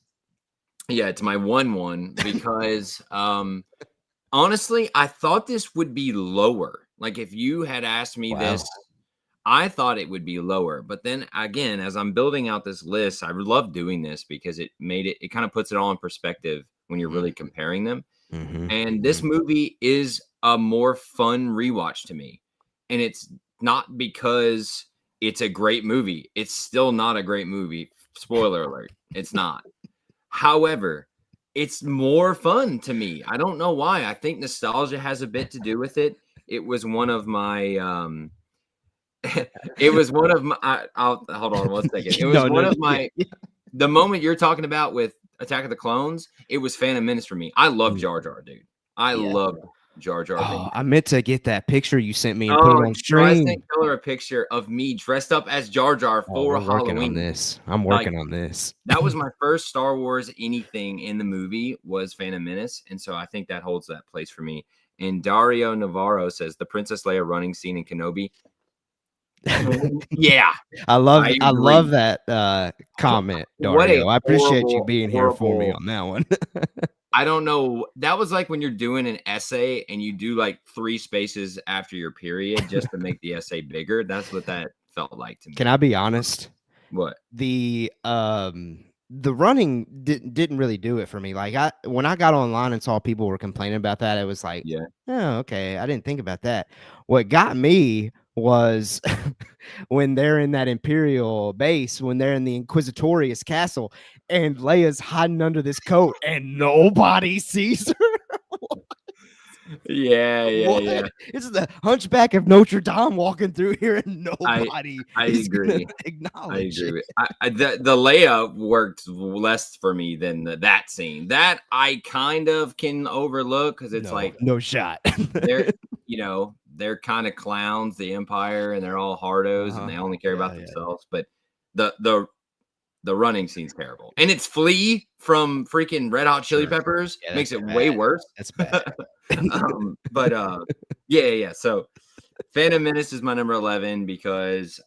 yeah, it's my one because honestly, I thought this would be lower. Like if you had asked me this, Wow. I thought it would be lower. But then again, as I'm building out this list, I love doing this because it kind of puts it all in perspective when you're really comparing them. And this movie is a more fun rewatch to me. And it's not because it's a great movie. It's still not a great movie. Spoiler alert. It's not. However, it's more fun to me. I don't know why. I think nostalgia has a bit to do with it. It was one of my it was one of my I'll hold on one second. It was No, one no, of yeah, my yeah. the moment you're talking about with Attack of the Clones, it was Phantom Menace for me. I love Mm, Jar Jar, dude. I yeah. love Jar Jar Oh, Binks. I meant to get that picture you sent me and put it Oh, on bro, I sent stream. Keller a picture of me dressed up as Jar Jar Oh, for we're working on Halloween. this. I'm Like, working on this. that was my first Star Wars anything in the movie was Phantom Menace, and so I think that holds that place for me. And Dario Navarro says the Princess Leia running scene in Kenobi. Yeah, I I love agree. that comment, What a Dario. I appreciate you horrible, being here for me horrible. on that one. I don't know. That was like when you're doing an essay and you do like 3 spaces after your period just to make the essay bigger. That's what that felt like to Can me. I be honest? What? The running didn't really do it for me. Like when I got online and saw people were complaining about that, it was like, Yeah. oh, okay. I didn't think about that. What got me was when they're in that Imperial base, when they're in the Inquisitorius castle, and Leia's hiding under this coat and nobody sees her. Yeah, yeah, What? yeah. It's the Hunchback of Notre Dame walking through here, and I nobody I is gonna agree. I acknowledge agree it. with the Leia worked less for me than that scene. That I kind of can overlook because it's No, like no shot. they're they're kind of clowns, the Empire, and they're all hardos and Uh-huh. they only care Yeah, about yeah. themselves. But the the the running scene's terrible, and it's Flea from freaking Red Hot Chili Sure. Peppers Yeah, makes that's it way bad. worse. That's bad. But yeah, yeah, yeah. So Phantom Menace is my number 11 because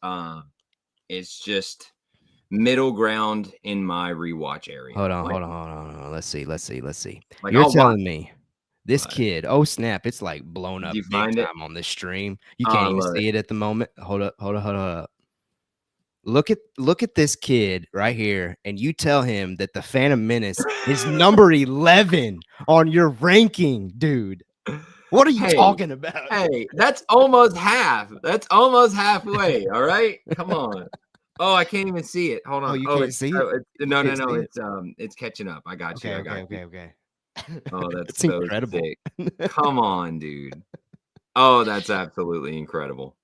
it's just middle ground in my rewatch area. Hold on, hold on, hold on, hold on. Let's see. Like You're I'll watch. telling me this kid, oh snap, it's like blown Did up you big find it? time on this stream. You Oh, can't I even love it. see it at the moment. Hold up. Look at this kid right here, and you tell him that the Phantom Menace is number 11 on your ranking, dude. What are you Hey, talking about? hey, that's almost half. That's almost halfway. All right, come on. Oh, I can't even see it. Hold Oh, on. you can't see it? It's You no, no, can't no. see it? It's catching up. I got you. Okay, I got okay, you. okay, okay. Oh, that's It's so incredible. sick. Come on, dude. Oh, that's absolutely incredible.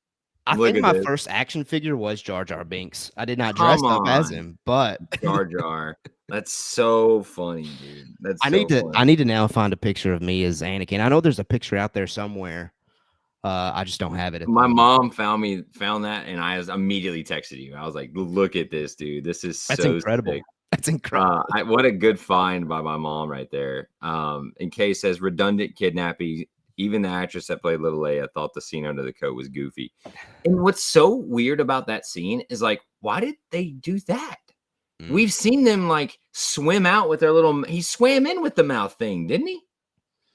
I Look think at my this. first action figure was Jar Jar Binks. I did not dress Come up as on, him, but Jar Jar. That's so funny, dude. That's so I funny. need to now find a picture of me as Anakin. I know there's a picture out there somewhere. I just don't have it at the My moment. mom found that, and I immediately texted you. I was like, "Look at this, dude. This is That's so sick." incredible. That's incredible. What a good find by my mom right there. And Kay says redundant kidnapping. Even the actress that played Little Leia thought the scene under the coat was goofy. And what's so weird about that scene is like, why did they do that? Mm. We've seen them like swim out with their little. He swam in with the mouth thing, didn't he?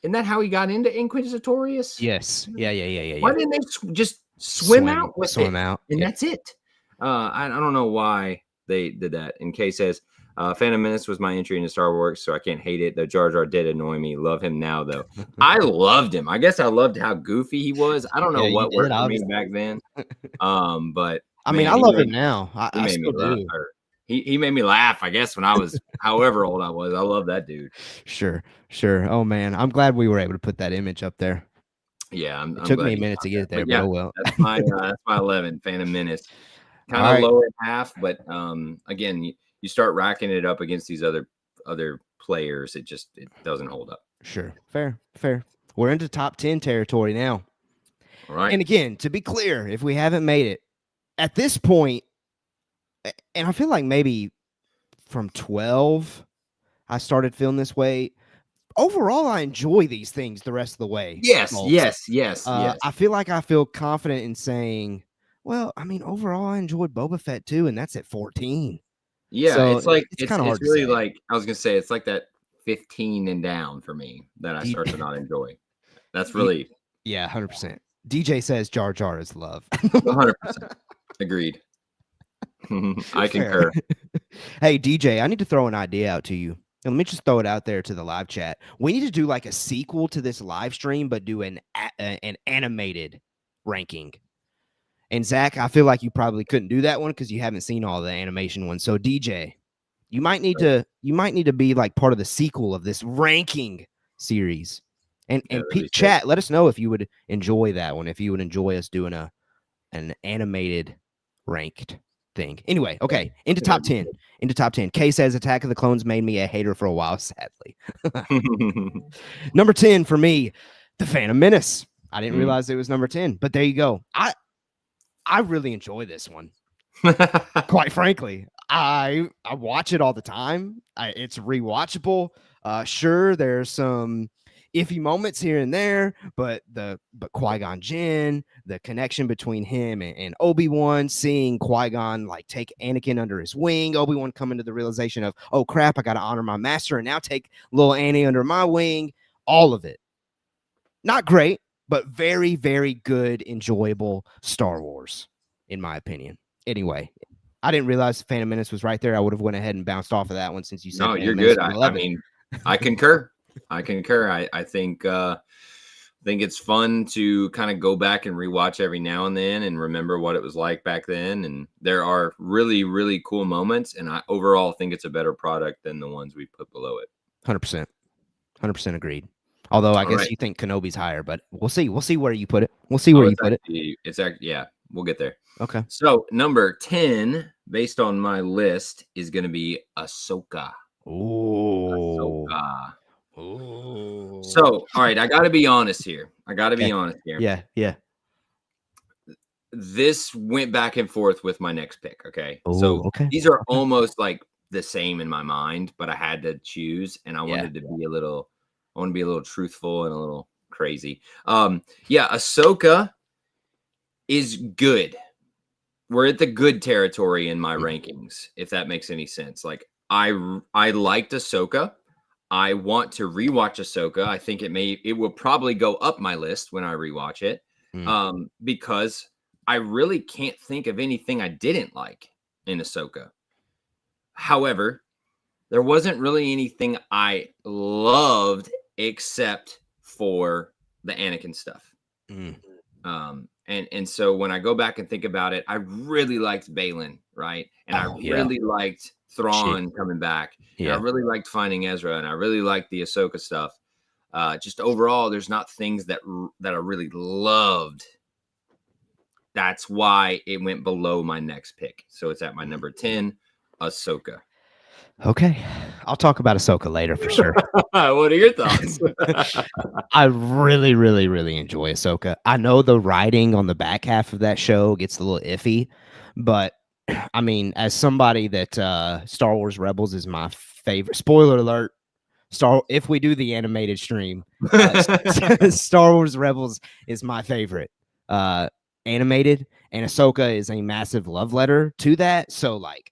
Isn't that how he got into Inquisitorius? Yes. Yeah, yeah, yeah, yeah, Why yeah. didn't they just swim out with Swim it out. and Yeah. that's it? I don't know why they did that. And Kay says, Phantom Menace was my entry into Star Wars, so I can't hate it. Though Jar Jar did annoy me. Love him now, though. I loved him. I guess I loved how goofy he was. I don't know Yeah, you what did, worked for me back obviously. then. But I mean, I man, love him now. he I made me still laugh. do. Or he made me laugh, I guess, when I was however old I was. I love that dude. Sure, sure. Oh man, I'm glad we were able to put that image up there. Yeah, It I'm took me glad a you minute got to get that. it there, But but yeah, oh well. that's my 11, Phantom Menace. All Kind of right. low in half, but again, you start racking it up against these other players, it doesn't hold up. Sure. Fair, fair. We're into top 10 territory now. All right. And again, to be clear, if we haven't made it at this point, and I feel like maybe from 12, I started feeling this way. Overall, I enjoy these things the rest of the way, Yes, folks. yes, yes, yes. I feel like I feel confident in saying, well, I mean, overall, I enjoyed Boba Fett too, and that's at 14. Yeah, So it's like it's kind of it's hard to really say. like I was gonna say it's like that 15 and down for me that I D- start to not enjoy. That's D- really yeah, 100%. DJ says Jar Jar is love. 100% agreed. I Fair. concur. Hey, DJ, I need to throw an idea out to you. And let me just throw it out there to the live chat. We need to do like a sequel to this live stream, but do an animated ranking. And Zach, I feel like you probably couldn't do that one because you haven't seen all the animation ones. So DJ, You might need to be like part of the sequel of this ranking series. And Yeah, that'd be sick. chat, let us know if you would enjoy that one, if you would enjoy us doing an animated ranked thing. Anyway, okay, into top 10. Into top 10. Kay says Attack of the Clones made me a hater for a while, sadly. Number 10 for me, The Phantom Menace. I didn't realize it was number 10, but there you go. I really enjoy this one. Quite frankly, I watch it all the time. It's rewatchable. Sure, there's some iffy moments here and there, but Qui-Gon Jinn, the connection between him and Obi-Wan, seeing Qui-Gon like take Anakin under his wing, Obi-Wan coming to the realization of, oh crap, I got to honor my master and now take little Annie under my wing. All of it. Not great, but very, very good, enjoyable Star Wars, in my opinion. Anyway, I didn't realize Phantom Menace was right there. I would have went ahead and bounced off of that one since you said No, Phantom you're Menace good. was I 11. mean, I concur. I concur. I think it's fun to kind of go back and rewatch every now and then and remember what it was like back then. And there are really, really cool moments. And I overall think it's a better product than the ones we put below it. 100%. 100% agreed. Although I guess right. you think Kenobi's higher, but we'll see. We'll see where you put it. We'll see where you put it. It's actually, yeah, we'll get there. Okay. So number 10, based on my list, is going to be Ahsoka. Ooh. Ahsoka. Ooh. So, all right, I got to be honest here. Yeah. This went back and forth with my next pick. Okay. Ooh, so okay. These are almost like the same in my mind, but I had to choose, and I wanted to be I want to be a little truthful and a little crazy. Ahsoka is good. We're at the good territory in my rankings, if that makes any sense. Like I liked Ahsoka. I want to rewatch Ahsoka. I think it will probably go up my list when I rewatch it. Because I really can't think of anything I didn't like in Ahsoka. However, there wasn't really anything I loved except for the Anakin stuff. And so when I go back and think about it, I really liked Balin, right? And I really liked Thrawn coming back. Yeah. And I really liked finding Ezra, and I really liked the Ahsoka stuff. Just overall, there's not things that I really loved. That's why it went below my next pick. So it's at my number 10, Ahsoka. Okay. I'll talk about Ahsoka later for sure. What are your thoughts? I really, really, really enjoy Ahsoka. I know the writing on the back half of that show gets a little iffy, but I mean, as somebody that Star Wars Rebels is my favorite. Spoiler alert. If we do the animated stream, Star Wars Rebels is my favorite animated, and Ahsoka is a massive love letter to that. So like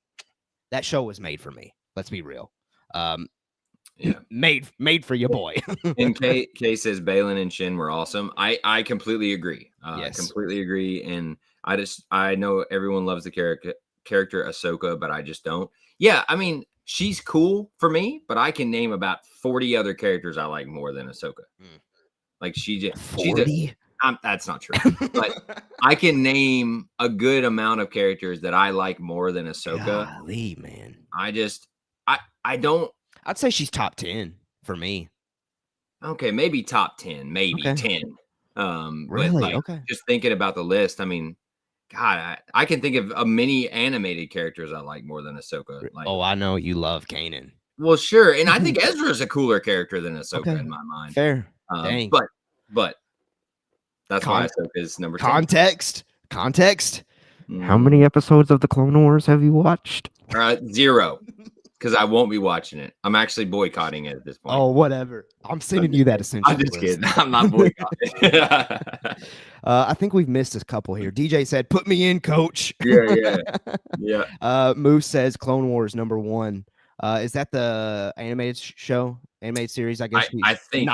that show was made for me. Let's be real. Made for your boy. And Kay says Balin and Shin were awesome. I completely agree. Yes. Completely agree. And I know everyone loves the character Ahsoka, but I just don't. Yeah, I mean, she's cool for me, but I can name about 40 other characters I like more than Ahsoka. Like she's 40? That's not true. But I can name a good amount of characters that I like more than Ahsoka. Golly, man. I don't. I'd say she's top 10 for me. Okay, maybe top 10, maybe 10. Really? But like, just thinking about the list, I mean, God, I can think of many animated characters I like more than Ahsoka. Like, I know you love Kanan. Well, sure, and I think Ezra is a cooler character than Ahsoka in my mind. Fair. But that's why Ahsoka is number 10. Context. How many episodes of the Clone Wars have you watched? 0. Because I won't be watching it. I'm actually boycotting it at this point. Oh, whatever. I'm sending you that essential. I'm just kidding. I'm not boycotting. I think we've missed a couple here. DJ said, "Put me in, coach." Yeah. Moose says, "Clone Wars number 1." Is that the animated show? Animated series, I guess. I think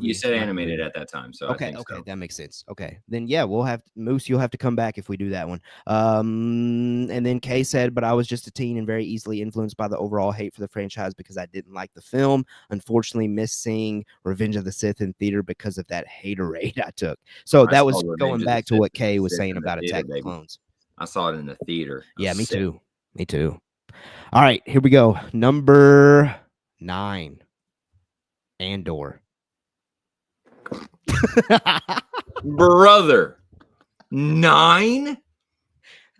you said animated at that time. So okay, that makes sense. Okay, then yeah, we'll have Moose. You'll have to come back if we do that one. And then Kay said, "But I was just a teen and very easily influenced by the overall hate for the franchise because I didn't like the film. Unfortunately, missed seeing Revenge of the Sith in theater because of that haterade I took." So that was going back to what Kay was saying about Attack of the Clones. I saw it in the theater. Yeah, me too. All right, here we go. Number 9, Andor. Brother, 9.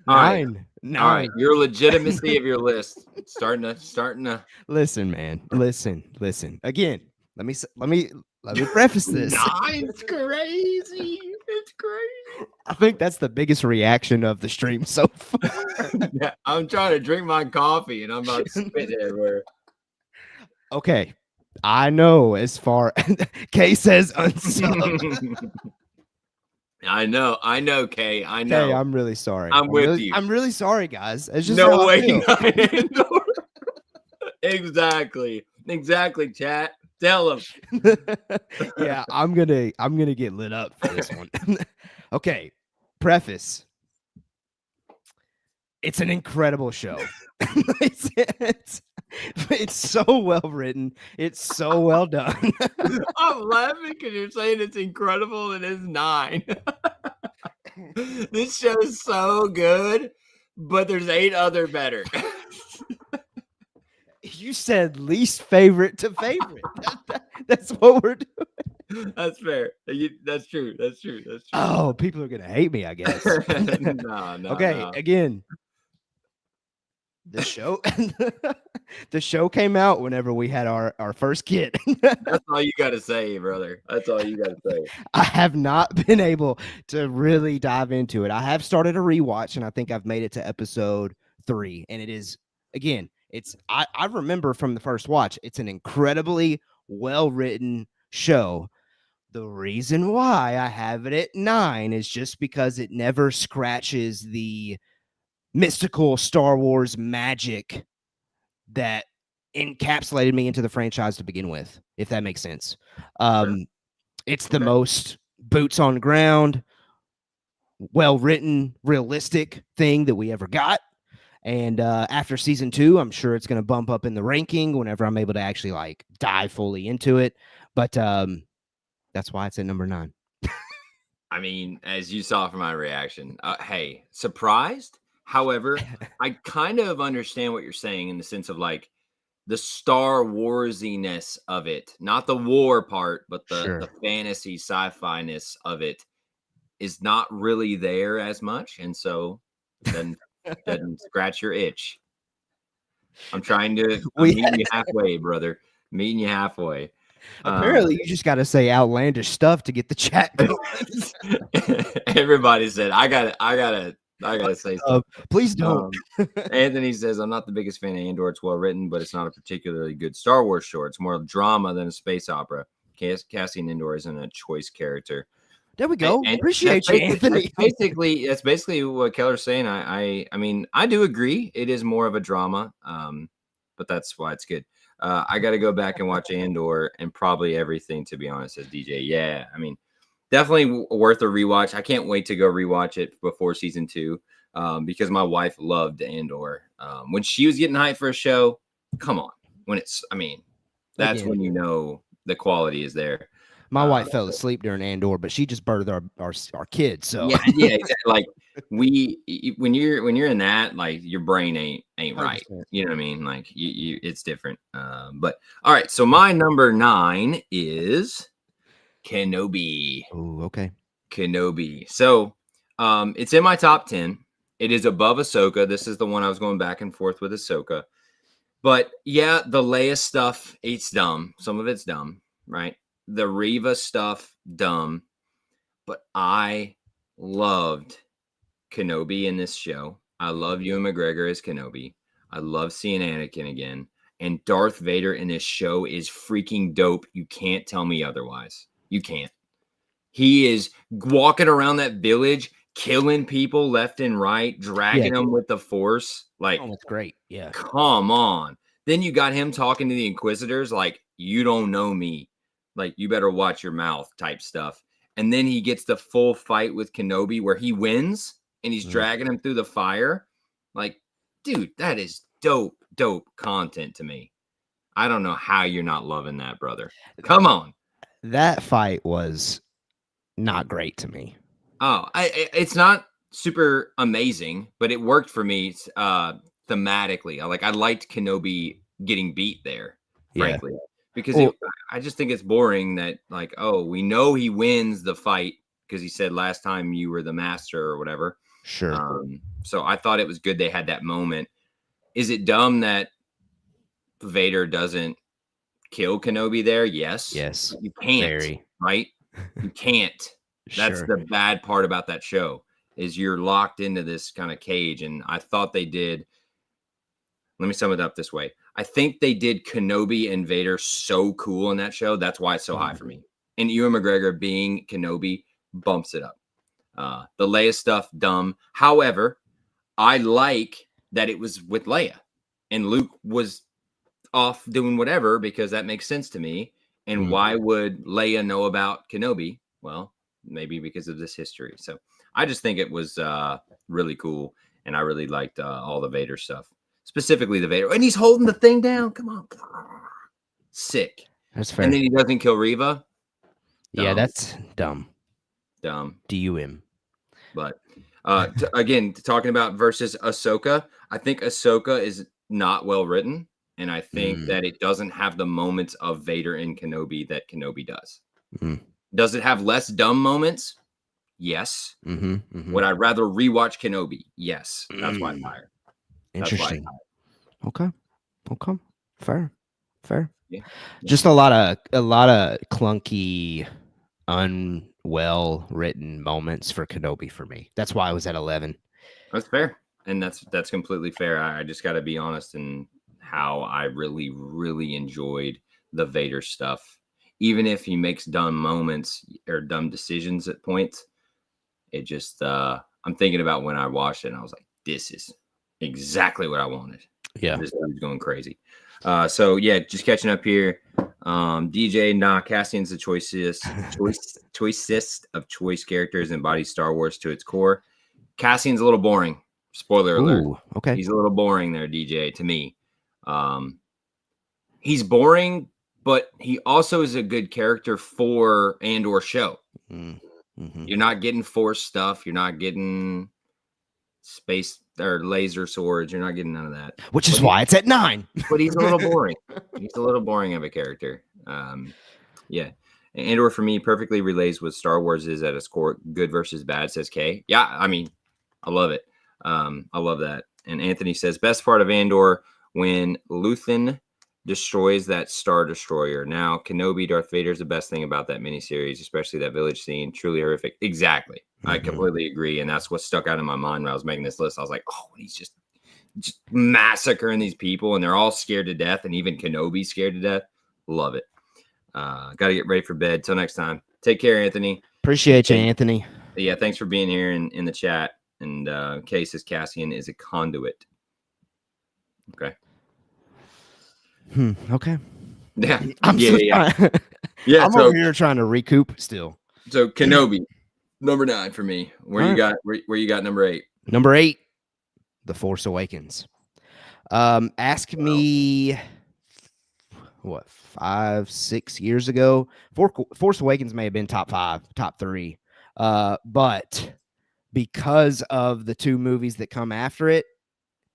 All right, Nine. all right. 9. Your legitimacy of your list starting to. Listen, man. Listen. Again, let me s- let me preface this. Nine's crazy. It's crazy. I think that's the biggest reaction of the stream so far. Yeah, I'm trying to drink my coffee and I'm about to spit it everywhere. Okay. I know as far Kay says unsub. I know, Kay. I Kay, know. I'm really sorry. I'm with you. I'm really sorry, guys. It's just No how I way, feel. Exactly, chat. Tell them. Yeah, I'm gonna get lit up for this one. Okay, preface. It's an incredible show. It's so well written. It's so well done. I'm laughing because you're saying it's incredible and it's 9. This show is so good, but there's 8 other better. You said least favorite to favorite. That's what we're doing. That's fair. That's true. Oh, people are gonna hate me, I guess. No. Okay, again, the show the show came out whenever we had our first kid. That's all you got to say, brother. That's all you got to say. I have not been able to really dive into it. I have started a rewatch, and I think I've made it to episode 3. And it is, again, I remember from the first watch, it's an incredibly well written show. The reason why I have it at 9 is just because it never scratches the mystical Star Wars magic that encapsulated me into the franchise to begin with, if that makes sense. It's the most boots on ground, well written, realistic thing that we ever got. And after season 2, I'm sure it's going to bump up in the ranking whenever I'm able to actually like dive fully into it. But that's why it's at number 9. I mean, as you saw from my reaction, hey, surprised. However, I kind of understand what you're saying in the sense of like the Star Warsiness of it, not the war part, but the fantasy sci-fi-ness of it is not really there as much, and so then doesn't scratch your itch. I'm meeting you halfway, brother. Meeting you halfway. Apparently, you just got to say outlandish stuff to get the chat going. Everybody said, I gotta say something. Please don't. Anthony says, I'm not the biggest fan of Andor. It's well written, but it's not a particularly good Star Wars show. It's more drama than a space opera. Cassian Andor isn't a choice character. There we go. And Appreciate you, Anthony. That's basically what Keller's saying. I mean, I do agree. It is more of a drama, but that's why it's good. I got to go back and watch Andor and probably everything, to be honest, says DJ. Yeah, I mean, definitely worth a rewatch. I can't wait to go rewatch it before season 2 because my wife loved Andor. When she was getting hyped for a show, come on. That's when you know the quality is there. My wife fell asleep during Andor, but she just birthed our kids. So yeah, exactly. Like when you're in that, like your brain ain't right. 100%. You know what I mean? Like you it's different. But all right. So my number 9 is Kenobi. Oh, okay. Kenobi. So it's in my top 10. It is above Ahsoka. This is the one I was going back and forth with Ahsoka. But yeah, the Leia stuff, it's dumb. Some of it's dumb, right? The Reva stuff, dumb. But I loved Kenobi in this show. I love Ewan McGregor as Kenobi. I love seeing Anakin again. And Darth Vader in this show is freaking dope. You can't tell me otherwise. You can't. He is walking around that village, killing people left and right, dragging them with the Force. Like, oh, that's great. Yeah. Come on. Then you got him talking to the Inquisitors like, you don't know me. Like, you better watch your mouth type stuff. And then he gets the full fight with Kenobi where he wins and he's dragging him through the fire. Like, dude, that is dope content to me. I don't know how you're not loving that, brother. Come on. That fight was not great to me. Oh, it's not super amazing, but it worked for me. thematically. I liked Kenobi getting beat there, Yeah. frankly, because Well, I just think it's boring that like, oh, we know he wins the fight because he said last time you were the master or whatever. sure. So I thought it was good they had that moment. Is it dumb that Vader doesn't kill Kenobi there? Yes. Yes. You can't, Very. right? You can't. That's Sure. the bad part about that show is you're locked into this kind of cage. And I thought they did. Let me sum it up this way. I think they did Kenobi and Vader so cool in that show. That's why it's so high for me. And Ewan McGregor being Kenobi bumps it up. The Leia stuff, dumb. However, I like that it was with Leia and Luke was off doing whatever because that makes sense to me. And why would Leia know about Kenobi? Well, maybe because of this history. So I just think it was really cool. And I really liked all the Vader stuff, specifically the Vader. And he's holding the thing down. Come on. Sick. That's fair. And then he doesn't kill Reva. Yeah, that's dumb. Dumb. DUM. But again, talking about versus Ahsoka, I think Ahsoka is not well written. And I think that it doesn't have the moments of Vader and Kenobi that Kenobi does. Does it have less dumb moments? Yes. Would I rather rewatch Kenobi? Yes. That's why I'm higher. Interesting. Okay. Fair. Yeah. Just a lot of clunky, unwell written moments for Kenobi for me. That's why I was at 11. That's fair. And that's completely fair. I just got to be honest in how I really, really enjoyed the Vader stuff. Even if he makes dumb moments or dumb decisions at points, it just, I'm thinking about when I watched it and I was like, this is exactly what I wanted. Yeah. This dude's going crazy. So yeah, just catching up here. DJ, Cassian's the choicest of choice characters and embodies Star Wars to its core. Cassian's a little boring. Spoiler alert. Okay. He's a little boring there, DJ, to me. He's boring, but he also is a good character for Andor show. You're not getting Force stuff. You're not getting space or laser swords. You're not getting none of that. Which is why it's at 9. But he's a little boring. He's a little boring of a character. Yeah. Andor for me perfectly relays what Star Wars is at its core. Good versus bad, says Kay. Yeah, I mean, I love it. I love that. And Anthony says, best part of Andor when Luthen destroys that Star Destroyer. Now, Kenobi, Darth Vader is the best thing about that miniseries, especially that village scene. Truly horrific. Exactly. I completely agree. And that's what stuck out in my mind when I was making this list. I was like, oh, he's just massacring these people and they're all scared to death. And even Kenobi's scared to death. Love it. Got to get ready for bed. Till next time. Take care, Anthony. Appreciate you, Anthony. Yeah, thanks for being here in the chat. And Kay says Cassian is a conduit. Okay. Okay. Yeah. I'm Yeah. I'm over here trying to recoup still. So Kenobi, number 9 for me. Where you got number 8? Number 8, The Force Awakens. Ask me what 5-6 years ago. Force Awakens may have been top 5, top 3. But because of the 2 movies that come after it,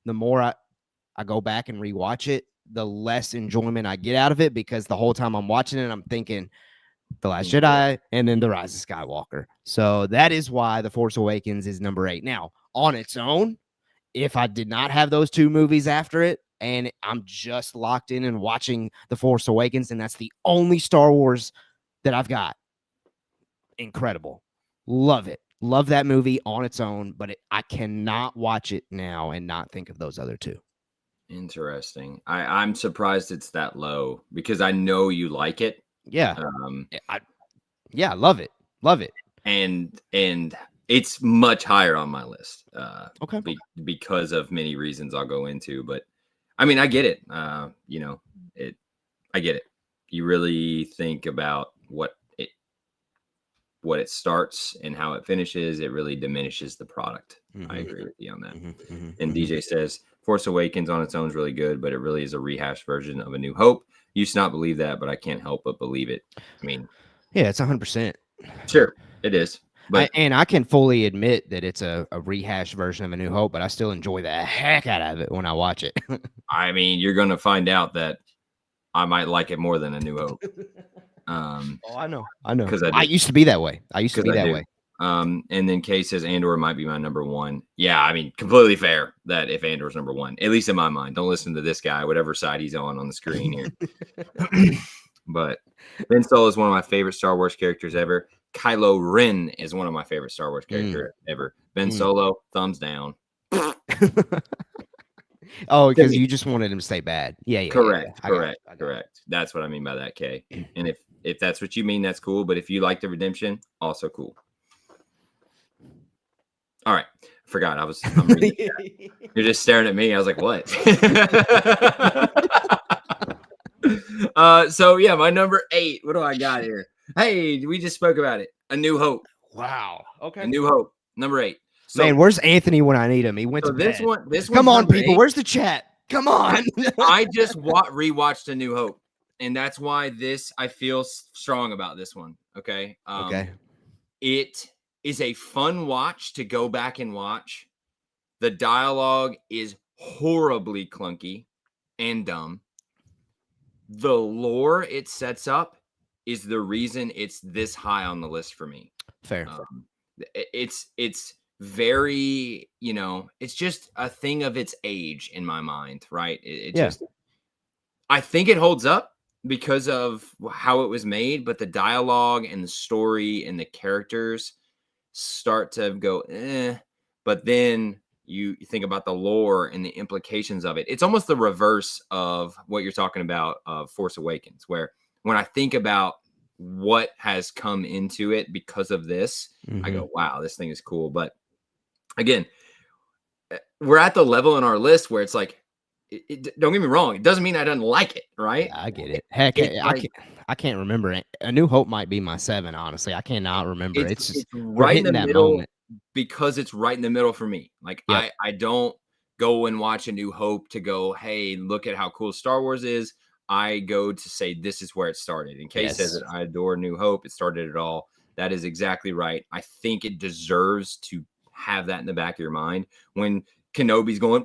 the more I go back and rewatch it, the less enjoyment I get out of it because the whole time I'm watching it, I'm thinking The Last Jedi and then The Rise of Skywalker. So that is why The Force Awakens is number 8. Now, on its own, if I did not have those 2 movies after it and I'm just locked in and watching The Force Awakens and that's the only Star Wars that I've got, incredible. Love it. Love that movie on its own, but I cannot watch it now and not think of those other 2. Interesting. I'm surprised it's that low because I know you like it. Yeah. I love it. Love it. And it's much higher on my list. Okay. Because of many reasons I'll go into, but I mean, I get it. I get it. You really think about what it starts and how it finishes, it really diminishes the product. I agree with you on that. And DJ says Force Awakens on its own is really good, but it really is a rehashed version of A New Hope. Used to not believe that, but I can't help but believe it. I mean, yeah, it's 100%. Sure, it is. But And I can fully admit that it's a rehashed version of A New Hope, but I still enjoy the heck out of it when I watch it. I mean, you're gonna find out that I might like it more than A New Hope. Oh, I know. I know. Because I I do. used to be that way. I used to Because be I that do. way. And then Kay says Andor might be my number one. Yeah, I mean, completely fair that if Andor's number one, at least in my mind. Don't listen to this guy, whatever side he's on the screen here. But Ben Solo is one of my favorite Star Wars characters ever. Kylo Ren is one of my favorite Star Wars characters ever. Ben Solo, thumbs down. Oh, To because me. you just wanted him to stay bad. Yeah. Correct, I got you. correct. That's what I mean by that, Kay. And if that's what you mean, that's cool. But if you like the redemption, also cool. All right. I forgot. I'm reading the chat. You're just staring at me. I was like, what? So yeah, my number 8. What do I got here? Hey, we just spoke about it. A New Hope. Wow. Okay. A New Hope. Number 8. So, man, where's Anthony when I need him? He went to this bed. one, this Come one's on, people. 8. Where's the chat? Come on. I just rewatched A New Hope, and that's why I feel strong about this one. Okay. Okay. It is a fun watch to go back and watch. The dialogue is horribly clunky and dumb. The lore it sets up is the reason it's this high on the list for me. Fair. It's very, it's just a thing of its age in my mind, right? Just, I think it holds up because of how it was made, but the dialogue and the story and the characters start to go, but then you think about the lore and the implications of it. It's almost the reverse of what you're talking about of Force Awakens, where when I think about what has come into it because of this, I go, wow, this thing is cool. But again, we're at the level in our list where it's like, don't get me wrong, it doesn't mean I don't like it, right? Yeah, I get it. Heck, I can't remember it. A New Hope might be my 7, honestly. I cannot remember. It's just right in the middle moment. because it's right in the middle for me. Like, I don't go and watch A New Hope to go, hey, look at how cool Star Wars is. I go to say this is where it started. And Kay says that I adore New Hope. It started it all. That is exactly right. I think it deserves to have that in the back of your mind when Kenobi's going,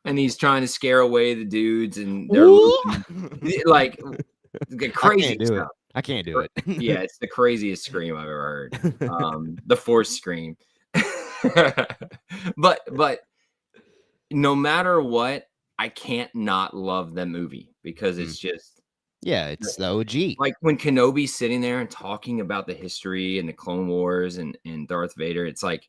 and he's trying to scare away the dudes, and they're like crazy stuff. I can't do it. Yeah, it's the craziest scream I've ever heard. The Force scream. but no matter what, I can't not love the movie because it's just it's the OG. Like when Kenobi's sitting there and talking about the history and the Clone Wars and Darth Vader, it's like,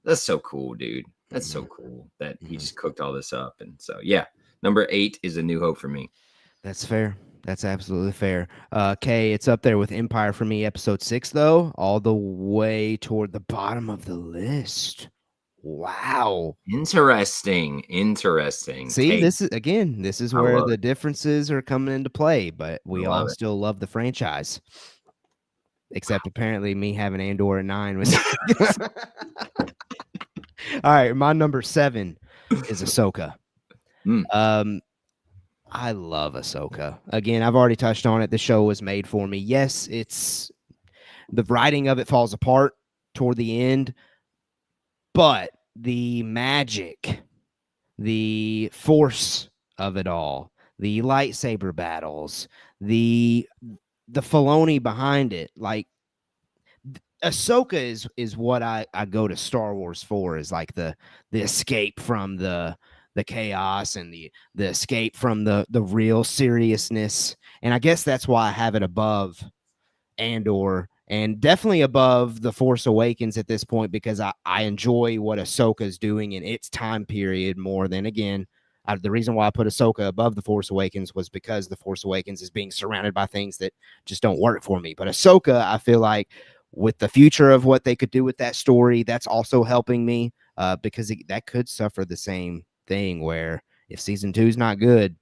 that's so cool, dude. That's so cool that he just cooked all this up. And so, yeah, number 8 is A New Hope for me. That's fair. That's absolutely fair. Kay, it's up there with Empire for me, episode 6, though, all the way toward the bottom of the list. Wow. Interesting. See, this is where the differences are coming into play, but we all still love the franchise. Except apparently me having Andor at 9 was all right. My number 7 is Ahsoka. I love Ahsoka. Again, I've already touched on it. The show was made for me. Yes, it's the writing of it falls apart toward the end, but the magic, the force of it all, the lightsaber battles, the Filoni behind it, like Ahsoka is what I go to Star Wars for, is like the escape from the chaos and the escape from the real seriousness. And I guess that's why I have it above Andor and definitely above The Force Awakens at this point, because I enjoy what Ahsoka is doing in its time period more than, again, the reason why I put Ahsoka above The Force Awakens was because The Force Awakens is being surrounded by things that just don't work for me. But Ahsoka, I feel like with the future of what they could do with that story, that's also helping me because that could suffer the same thing where if season 2 is not good,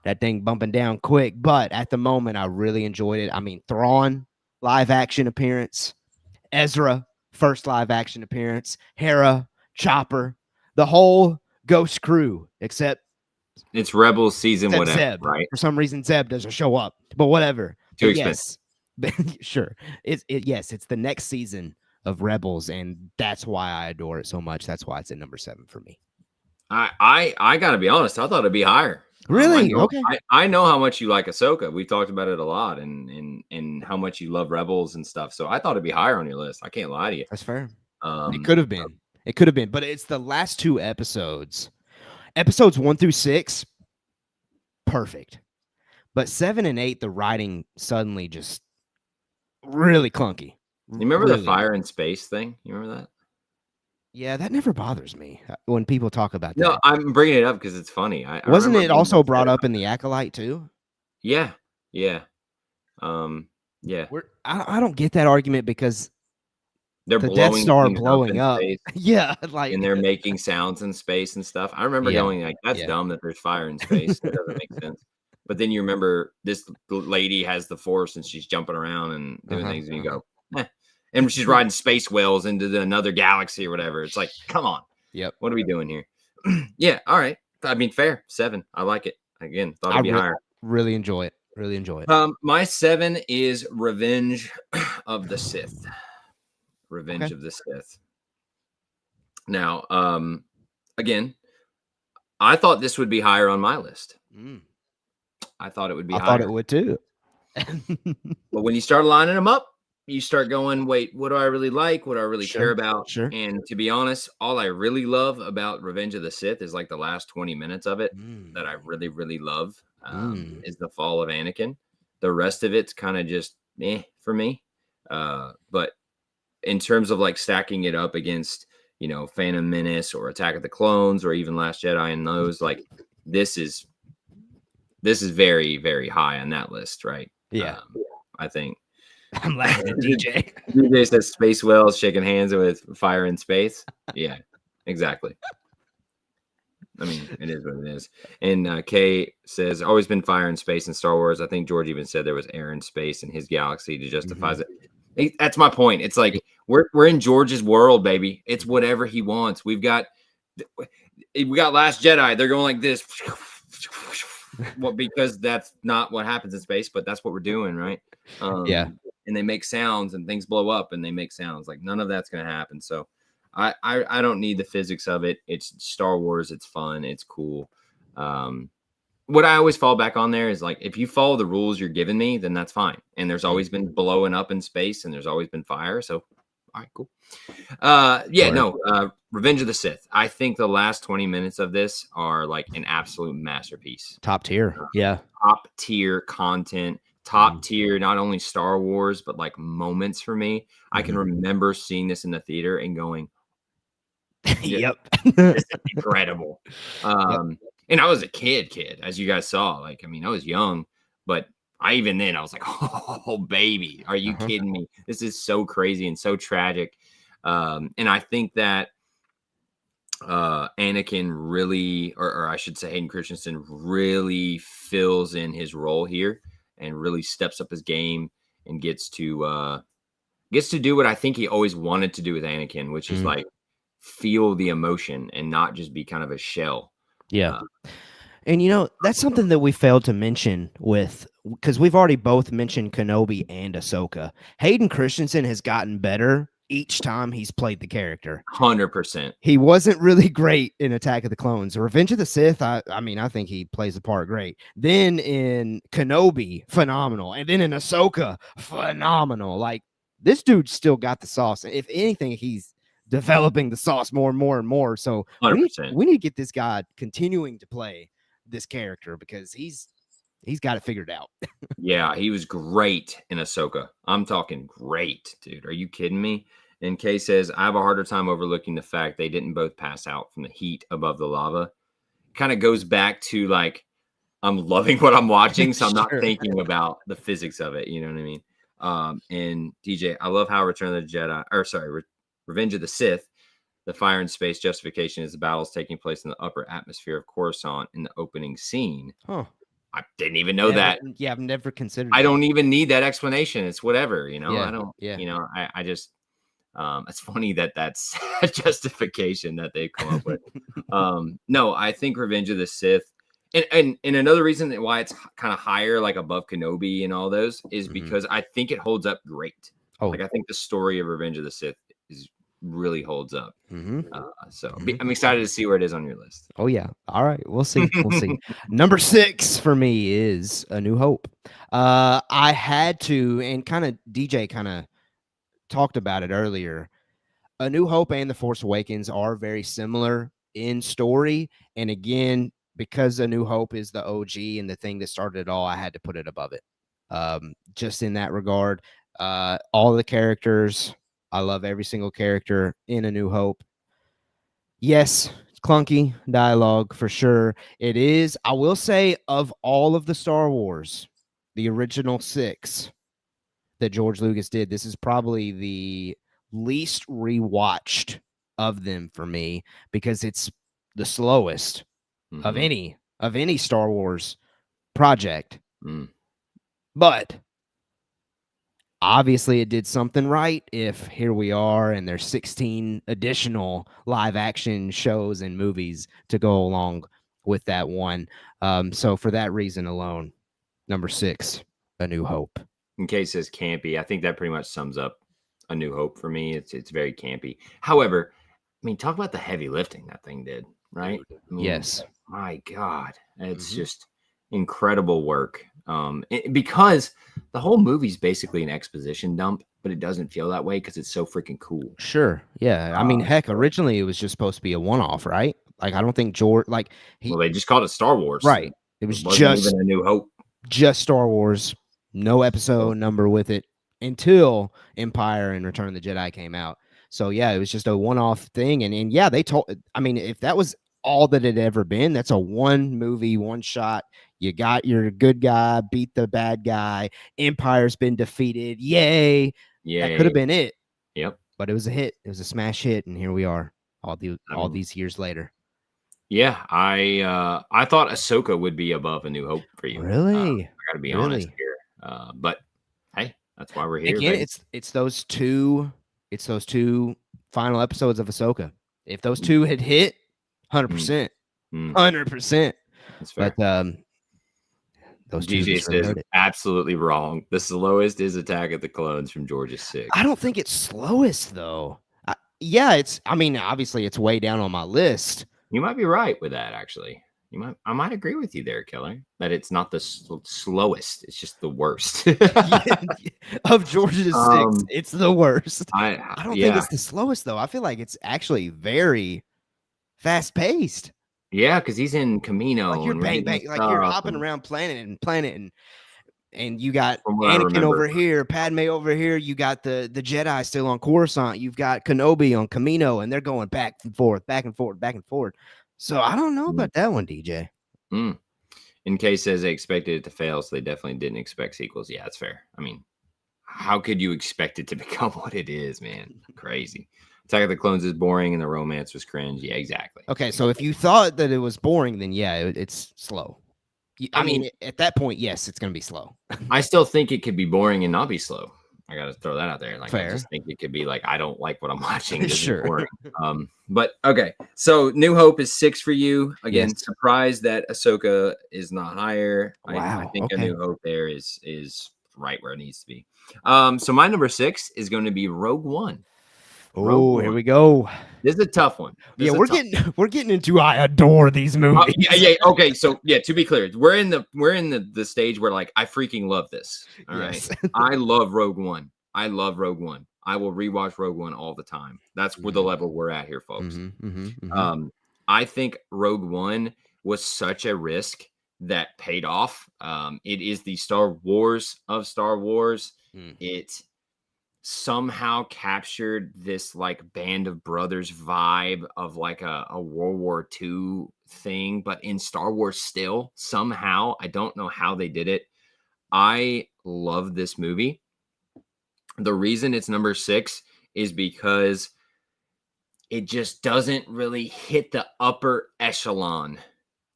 that thing bumping down quick. But at the moment, I really enjoyed it. I mean, Thrawn live action appearance, Ezra first live action appearance, Hera, Chopper, the whole Ghost crew, except it's Rebels season whatever, Zeb. right? For some reason, Zeb doesn't show up, but whatever. Too expensive. Sure. Yes, it's the next season of Rebels, and that's why I adore it so much. That's why it's at number 7 for me. I gotta be honest. I thought it'd be higher. Really? Okay. I know how much you like Ahsoka. We talked about it a lot, and how much you love Rebels and stuff. So I thought it'd be higher on your list. I can't lie to you. That's fair. It Um, could have been. It could have been, but it's the last 2 episodes. Episodes 1 through 6, perfect. But 7 and 8, the writing suddenly just really clunky. you remember the Really. fire in space thing? You remember that? Yeah, that never bothers me when people talk about No, that. I'm bringing it up because it's funny. I Wasn't remember it being also upset brought up about in the Acolyte too? Yeah, yeah, yeah. I don't get that argument because They're the Death blowing Star things up blowing in up. space, Yeah, and like they're making sounds in space and stuff. I remember yeah, going like, "That's yeah. dumb that there's fire in space. That doesn't make sense." But then you remember this lady has the Force and she's jumping around and doing Uh-huh, things, and you uh-huh. go, "Eh." And she's riding space whales into another galaxy or whatever. It's like, come on, Yep. what are we doing here? Yeah, all right. I mean, fair 7. I like it. Again, thought I it'd be higher. really enjoy it. Really enjoy it. My 7 is Revenge of the Sith. Revenge Okay. of the Sith. Now, again, I thought this would be higher on my list. Mm, I thought it would be I thought it higher. would too. But when you start lining them up, you start going, wait, what do I really like? What do I really care Sure, about? sure. And to be honest, all I really love about Revenge of the Sith is like the last 20 minutes of it that I Mm, really, really love mm. is the fall of Anakin. The rest of it's kind of just for me. But in terms of like stacking it up against, Phantom Menace or Attack of the Clones or even Last Jedi and those, like this is very, very high on that list, right? Yeah. Um, I think I'm laughing at DJ. DJ says space whales shaking hands with fire in space. Yeah, exactly. I mean, it is what it is. And Kay says, always been fire in space in Star Wars. I think George even said there was air in space in his galaxy to justify Mhm. it. That's my point. It's like we're in George's world, baby. It's whatever he wants. We got Last Jedi. They're going like this. Well, because that's not what happens in space, but that's what we're doing, right? Yeah. And they make sounds and things blow up and they make sounds. Like none of that's gonna happen. So I don't need the physics of it. It's Star Wars, it's fun, it's cool. What I always fall back on there is like if you follow the rules you're giving me, then that's fine. And there's always been blowing up in space and there's always been fire. So all right, cool. Sure. Revenge of the Sith. I think the last 20 minutes of this are like an absolute masterpiece. Top tier. Yeah. Top tier content, top tier, not only Star Wars, but like moments for me. I can remember seeing this in the theater and going, Yep. this is incredible. Yep. And I was a kid, as you guys saw. Like, I mean, I was young, but even then I was like, oh baby, are you kidding me? This is so crazy and so tragic. And I think that Anakin really, or I should say Hayden Christensen really fills in his role here and really steps up his game and gets to do what I think he always wanted to do with Anakin, which is like feel the emotion and not just be kind of a shell. Yeah. And that's something that we failed to mention because we've already both mentioned Kenobi and Ahsoka. Hayden Christensen has gotten better each time he's played the character. 100%. He wasn't really great in Attack of the Clones. Revenge of the Sith, I think he plays the part great. Then in Kenobi, phenomenal. And then in Ahsoka, phenomenal. Like, this dude's still got the sauce. If anything, he's developing the sauce more and more and more. So 100%. we need to get this guy continuing to play this character because he's got it figured out. Yeah, he was great in Ahsoka. I'm talking great, dude. Are you kidding me? And Kay says, I have a harder time overlooking the fact they didn't both pass out from the heat above the lava. Kind of goes back to like, I'm loving what I'm watching, so I'm not thinking about the physics of it. You know what I mean? And DJ, I love how Revenge of the Sith, the fire and space justification is the battles taking place in the upper atmosphere of Coruscant in the opening scene. Huh. I didn't even know that. Yeah, I've never considered I that. don't even need that explanation. It's whatever, Yeah, I don't, yeah. I just, it's funny that that's a justification that they've come up with. No, I think Revenge of the Sith And another reason that why it's kind of higher, like above Kenobi and all those, is Mhm. because I think it holds up great. Oh. Like I think the story of Revenge of the Sith is really holds up. Mhm. So Mhm. I'm excited to see where it is on your list. Oh yeah. All right. We'll see. We'll see. Number 6 for me is A New Hope. I had to, and kind of DJ kind of talked about it earlier. A New Hope and The Force Awakens are very similar in story, and again, because A New Hope is the OG and the thing that started it all, I had to put it above it. Just in that regard, all the characters, I love every single character in A New Hope. Yes, it's clunky dialogue for sure. It is. I will say, of all of the Star Wars, the original 6 that George Lucas did, this is probably the least rewatched of them for me because it's the slowest of Mm-hmm. any Star Wars project. Mm. But obviously it did something right if here we are and there's 16 additional live action shows and movies to go along with that one. So for that reason alone, number 6, A New Hope. In case it's campy, I think that pretty much sums up A New Hope for me. It's very campy. However, I mean, talk about the heavy lifting that thing did, right? Dude. I mean, Yes. my God, it's Mhm. just incredible work. Because the whole movie's basically an exposition dump, but it doesn't feel that way because it's so freaking cool. Sure. Yeah. I mean, heck, So, originally it was just supposed to be a one-off, right? Like I don't think George like well, he they just called it Star Wars. right. It It was wasn't even A New Hope. just Star Wars, no So, episode number with it until Empire and Return of the Jedi came out. So yeah, it was just a one-off thing and yeah, they told I mean, if that was all that it ever been, that's a one movie, one shot. You got your good guy, beat the bad guy, Empire's been defeated. Yay. That could have yay. been it. Yep. But it was a hit. It was a smash hit, and here we are, I all mean, these years later. yeah, I thought Ahsoka would be above A New Hope for you. I Really, got to be honest really. here, but hey, that's why we're here, Again, baby. it's those two final episodes of Ahsoka. If those Mm, two had hit, hundred mm, percent, mm, 100%. that's But fair. those two DJ just really says hurt it. absolutely wrong. The slowest is Attack of the Clones from Georgia I 6. don't think it's slowest though. Yeah, it's. I mean, obviously, it's way down on my list. You might be right with that, actually. I might agree with you there, Keller. That it's not the slowest; it's just the worst. Yeah, of Georgia's 6, um, it's the worst. I don't think yeah, it's the slowest though. I feel like it's actually very fast paced. yeah, because he's in Like Camino you're and bang raiding bang, like you're stuff, hopping and around planet and you got from what I Anakin remember, over here, Padme over here. You got the Jedi still on Coruscant. You've got Kenobi on Camino, and they're going back and forth, back and forth, back and forth. So I don't know mm, about that one, DJ. mm. In case says they expected it to fail, so they definitely didn't expect sequels. Yeah, that's fair. I mean, how could you expect it to become what it is, man? Crazy. Attack of the Clones is boring and the romance was cringe. Yeah, exactly. Okay, so if you thought that it was boring, then yeah, it's slow. I I mean, mean, at that point, yes, it's gonna be slow. I still think it could be boring and not be slow. I got to throw that out there. Like, I Fair, just think it could be like, I don't like what I'm watching. This is sure. boring. But okay. So New Hope is 6 for you. Yes. Again, surprised that Ahsoka is not higher. I Wow. think A Okay. New Hope there is right where it needs to be. So my number 6 is going to be Rogue One. Rogue Oh, here One. we go. This is a tough one. This Yeah, is a we're tough getting we're getting into I adore these movies. yeah. Okay. So yeah, to be clear, we're in the stage where like I freaking love this. All right. Yes. I love Rogue One. I love Rogue One. I will rewatch Rogue One all the time. That's where the Mhm, level we're at here, folks. mhm, mhm, mhm. Um, I think Rogue One was such a risk that paid off. It is the Star Wars of Star Wars. Mm. It somehow captured this like band of brothers vibe of like a World War II thing, but in Star Wars still somehow. I don't know how they did it. I love this movie. The reason it's number 6 is because it just doesn't really hit the upper echelon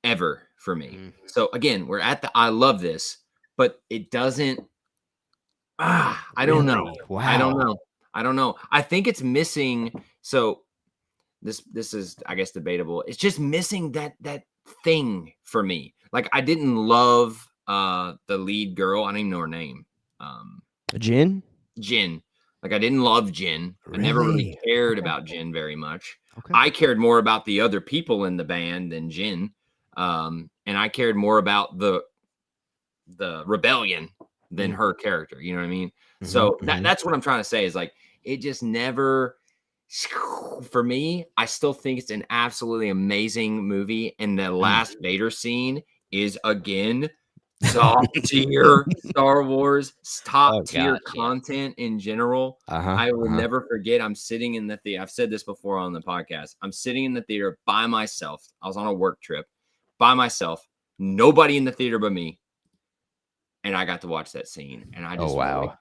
ever for me. Mm. So again, we're at the I love this, but it doesn't I don't know. Really? I don't Wow. know. I don't know. I think it's missing. So this is, I guess, debatable. It's just missing that thing for me. like I didn't love the lead girl. I don't even know her name. Um, Jin? Jin. Like I didn't love Jin. I never really Really? cared Okay. about Jin very much. Okay. I cared more about the other people in the band than Jin. And I cared more about the rebellion than Mhm. her character. You know what I mean? Mhm. So Mhm. that's what I'm trying to say is like it just never for me. I still think it's an absolutely amazing movie, and the Mm. last Vader scene is again top tier Star Wars, top Oh tier gosh, yeah. content in general. Uh-huh. I will Uh-huh. never forget. I'm sitting in the theater. I've said this before on the podcast. I'm sitting in the theater by myself. I was on a work trip by myself. Nobody in the theater but me. And I got to watch that scene. And I Oh just was like, wow.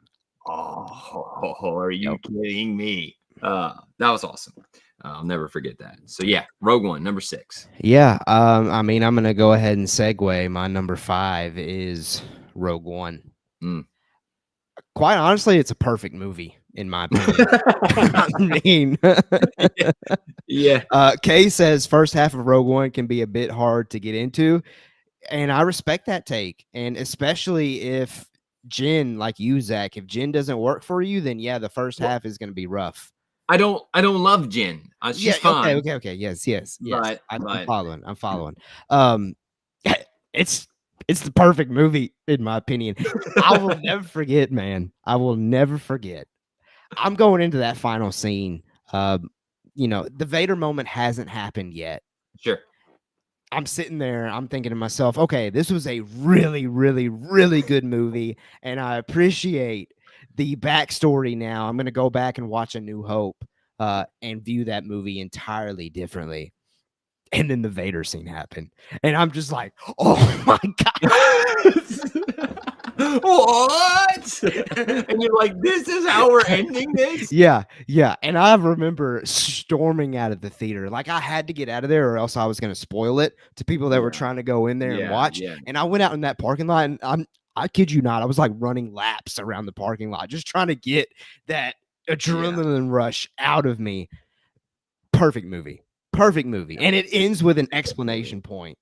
oh, are you Yep. kidding me? That was awesome. I'll never forget that. So yeah, Rogue One, number 6. Yeah, I mean, I'm gonna go ahead and segue. My number 5 is Rogue One. Mm. Quite honestly, it's a perfect movie, in my opinion. I mean, Yeah. Kay says first half of Rogue One can be a bit hard to get into, and I respect that take, and especially if Jin, like you, Zach, if Jin doesn't work for you, then yeah, the first Well, half is gonna be rough. I don't love Jin. Yeah, She's okay, fine, okay, okay. Yes, yes, yes. but I'm but following. I'm following. Um, it's it's the perfect movie in my opinion. I will never forget, man. I will never forget. I'm going into that final scene. The Vader moment hasn't happened yet. sure. I'm sitting there, I'm thinking to myself, okay, this was a really, really, really good movie, and I appreciate the backstory now. I'm gonna go back and watch A New Hope, and view that movie entirely differently. And then the Vader scene happened, and I'm just like, "Oh my god." What? And you're like, this is how we're ending this? Yeah, yeah, and I remember storming out of the theater, like, I had to get out of there or else I was gonna spoil it to people that were Yeah, trying to go in there and yeah, watch, yeah, and I went out in that parking lot, and I kid you not, I was, like, running laps around the parking lot, just trying to get that yeah, adrenaline rush out of me. Perfect movie, and it ends with an absolutely. exclamation point.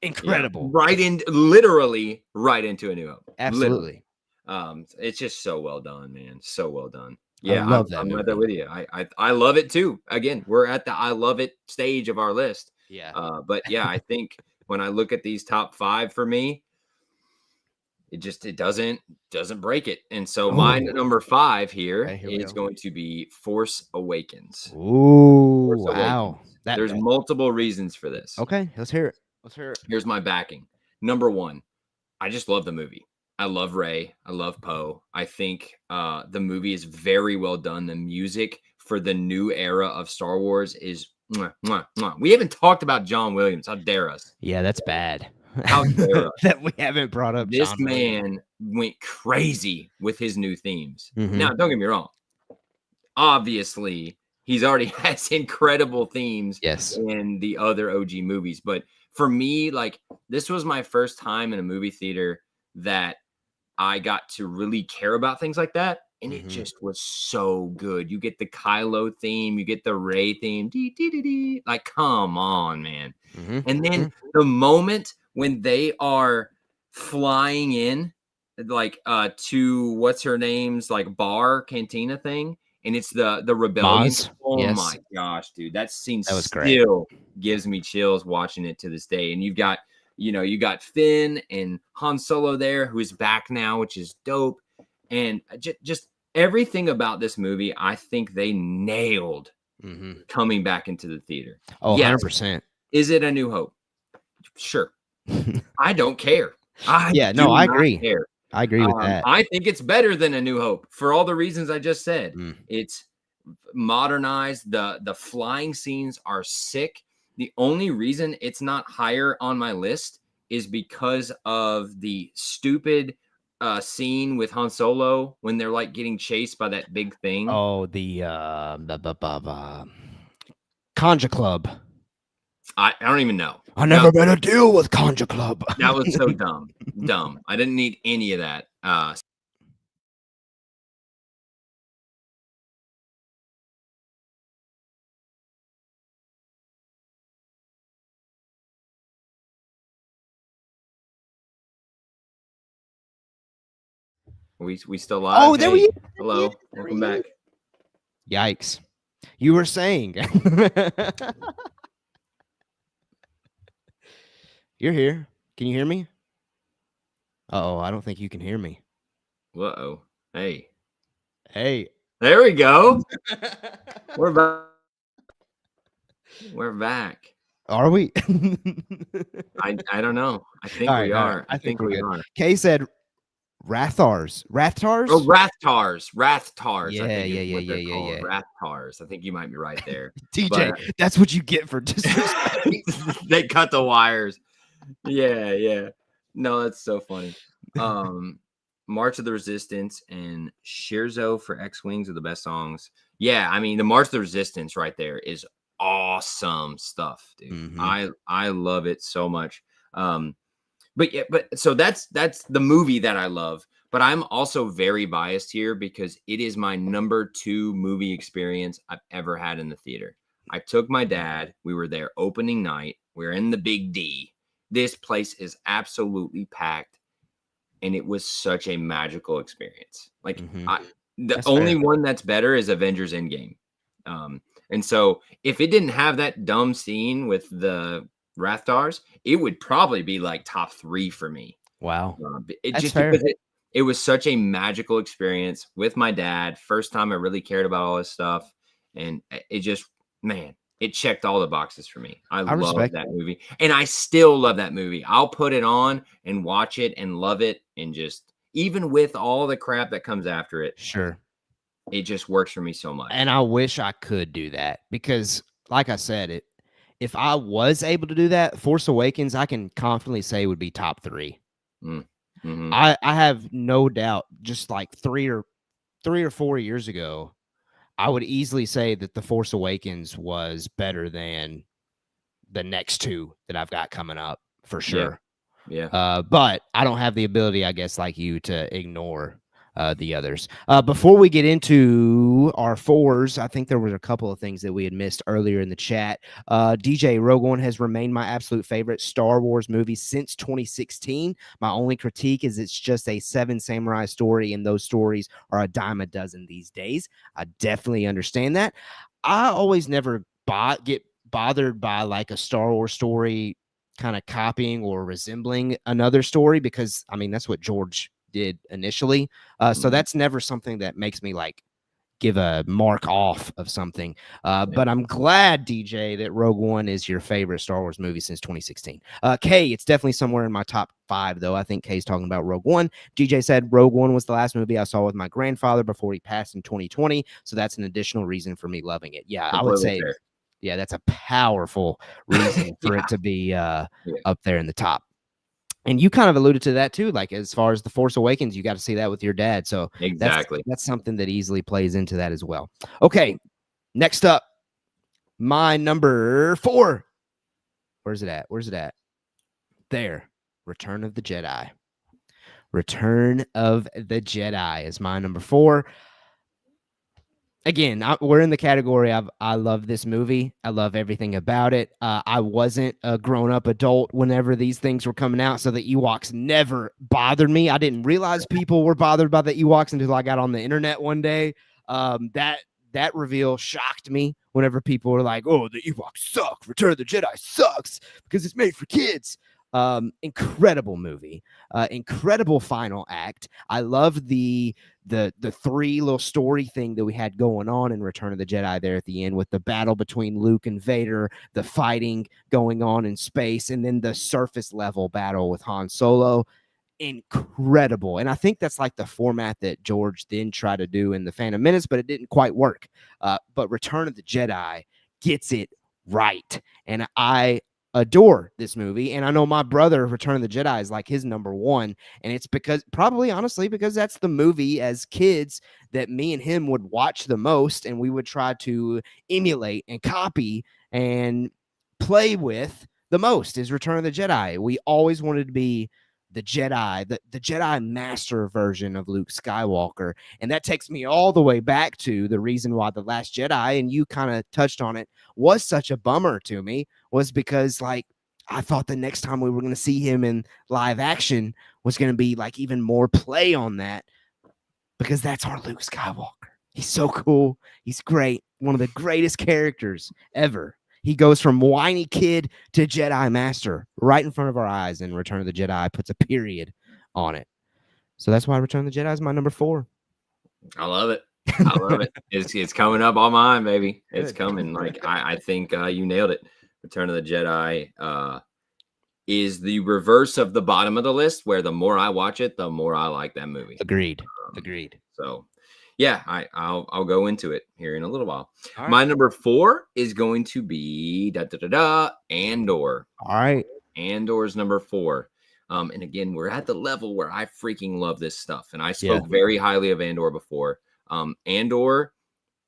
Yeah, Incredible. right in literally right into A New Hope, literally. Absolutely. It's just so well done, man, so well done. I Yeah, I'm love that I'm right there movie. with you. I love it too. Again, we're at the I love it stage of our list. Yeah. But yeah, I think when I look at these top 5 for me, it doesn't break it. And so my Oh, number 5 here okay, here we is go. going to be Force Awakens. Ooh, Force wow. Awakens. That There's multiple reasons for this. okay, let's hear it. Let's hear it. Here's my backing. Number 1, I just love the movie. I love Ray. I love Poe. I think the movie is very well done. The music for the new era of Star Wars is mwah, mwah, mwah. We haven't talked about John Williams. How dare us? Yeah, that's bad. How dare us? That we haven't brought up This John Williams. man went crazy with his new themes. Now, Mhm. don't get me wrong. Obviously, he's already has incredible themes Yes. in the other OG movies, but for me, like this was my first time in a movie theater that I got to really care about things like that. And it Mhm. just was so good. You get the Kylo theme, you get the Ray theme. Dee, dee, dee, dee. Like, come on, man. Mhm. And then Mhm. the moment when they are flying in, like to what's her name's like bar cantina thing, and it's the rebellion. Maz. Oh Yes. my gosh, dude. That scene That was great. still gives me chills watching it to this day. And you got Finn and Han Solo there, who's back now, which is dope. And just everything about this movie, I think they nailed Mhm. coming back into the theater. Oh, Yes. 100%. Is it A New Hope? Sure. I don't care. I Yeah, do no, I not agree. care. I agree with that. I think it's better than A New Hope for all the reasons I just said. Mm. It's modernized. The flying scenes are sick. The only reason it's not higher on my list is because of the stupid scene with Han Solo when they're like getting chased by that big thing. Oh, the, Conja Club. I don't even know. I That never made a deal with Conja Club. that was so dumb. Dumb. I didn't need any of that. We still live? Oh, there we Hey, is. There he is. hello, There welcome he is. back. Yikes. You were saying. You're here. Can you hear me? Oh, I don't think you can hear me. Uh-oh. Hey, Hey. there we go. We're back. We're back. Are we? I don't know. I All think right, we all right. are. I I think think we're we good. are. Kay said Rathars. Oh, Rathars? Rathtars, I Yeah, think yeah, is yeah, what yeah, they're yeah, called. yeah. Rathtars. I think you might be right there. TJ, But that's what you get for disrespect. they cut the wires. Yeah, yeah. No, that's so funny. Um, March of the Resistance and Scherzo for X-Wings are the best songs. Yeah, I mean the March of the Resistance right there is awesome stuff, dude. Hmm. I love it so much. Um, but yeah, but so that's the movie that I love. But I'm also very biased here because it is my number 2 movie experience I've ever had in the theater. I took my dad. We were there opening night. We're in the Big D. This place is absolutely packed, and it was such a magical experience. Like Hmm. the That's only fair. one that's better is Avengers Endgame. And so if it didn't have that dumb scene with the Rathtars, it would probably be like top 3 for me. Wow. It That's just fair. because it was such a magical experience with my dad. First time I really cared about all this stuff, and it just, man, it checked all the boxes for me. I I love respect that that. movie, and I still love that movie. I'll put it on and watch it and love it, and just even with all the crap that comes after it, Sure. it just works for me so And much. I wish I could do that because, like I said, if I was able to do that, Force Awakens, I can confidently say would be top 3. Mm. Hmm. I have no doubt. Just like 3 or 4 years ago, I would easily say that the Force Awakens was better than the next 2 that I've got coming up for Yeah, sure. yeah. But I don't have the ability, I guess, like you, to ignore the others. Before we get into our 4s, I think there was a couple of things that we had missed earlier in the chat. DJ, Rogue One has remained my absolute favorite Star Wars movie since 2016. My only critique is it's just a 7 samurai story, and those stories are a dime a dozen these days. I definitely understand that. I always never get bothered by like a Star Wars story kind of copying or resembling another story because I mean that's what George did initially. So Mhm. that's never something that makes me like give a mark off of something. Yeah. But I'm glad, DJ, that Rogue One is your favorite Star Wars movie since 2016. Kay, it's definitely somewhere in my top 5, though. I think Kay's talking about Rogue One. DJ said Rogue One was the last movie I saw with my grandfather before he passed in 2020. So that's an additional reason for me loving it. Yeah, I would Completely say, fair. yeah, that's a powerful reason for it Yeah, to be yeah, up there in the top. And you kind of alluded to that too, like as far as the Force Awakens, you got to see that with your dad. So that's exactly. that's something that easily plays into that as well. Okay, next up, my number 4. Where's it at? Where's it at? There. Return of the Jedi. Return of the Jedi is my number 4. Again, we're in the category of I love this movie. I love everything about it. I wasn't a grown up adult whenever these things were coming out, so the Ewoks never bothered me. I didn't realize people were bothered by the Ewoks until I got on the internet one day. That reveal shocked me whenever people were like, "Oh, the Ewoks suck. Return of the Jedi sucks because it's made for kids." Incredible movie, incredible final act. I love the 3 little story thing that we had going on in Return of the Jedi there at the end with the battle between Luke and Vader, the fighting going on in space, and then the surface level battle with Han Solo. Incredible. And I think that's like the format that George then tried to do in the Phantom Menace, but it didn't quite work. But Return of the Jedi gets it right. And I adore this movie. And I know my brother, Return of the Jedi, is like his number 1. And it's because, probably honestly, because that's the movie as kids that me and him would watch the most. And we would try to emulate and copy and play with the most is Return of the Jedi. We always wanted to be the Jedi, the Jedi Master version of Luke Skywalker. And that takes me all the way back to the reason why The Last Jedi, and you kind of touched on it, was such a bummer to me, was because like I thought the next time we were going to see him in live action was going to be like even more play on that. because that's our Luke Skywalker. He's so cool. He's great. One of the greatest characters ever. He goes from whiny kid to Jedi Master right in front of our eyes, and Return of the Jedi puts a period on it. So that's why Return of the Jedi is my number 4. I love it. I love it. It's coming up on mine, baby. It's Good. coming. Like I think you nailed it. Return of the Jedi is the reverse of the bottom of the list, where the more I watch it, the more I like that movie. Agreed. Agreed. So, yeah, I'll go into it here in a little while. All right. My number 4 is going to be Andor. All right. Andor's number 4. And again, we're at the level where I freaking love this stuff, and I spoke very highly of Andor before. Andor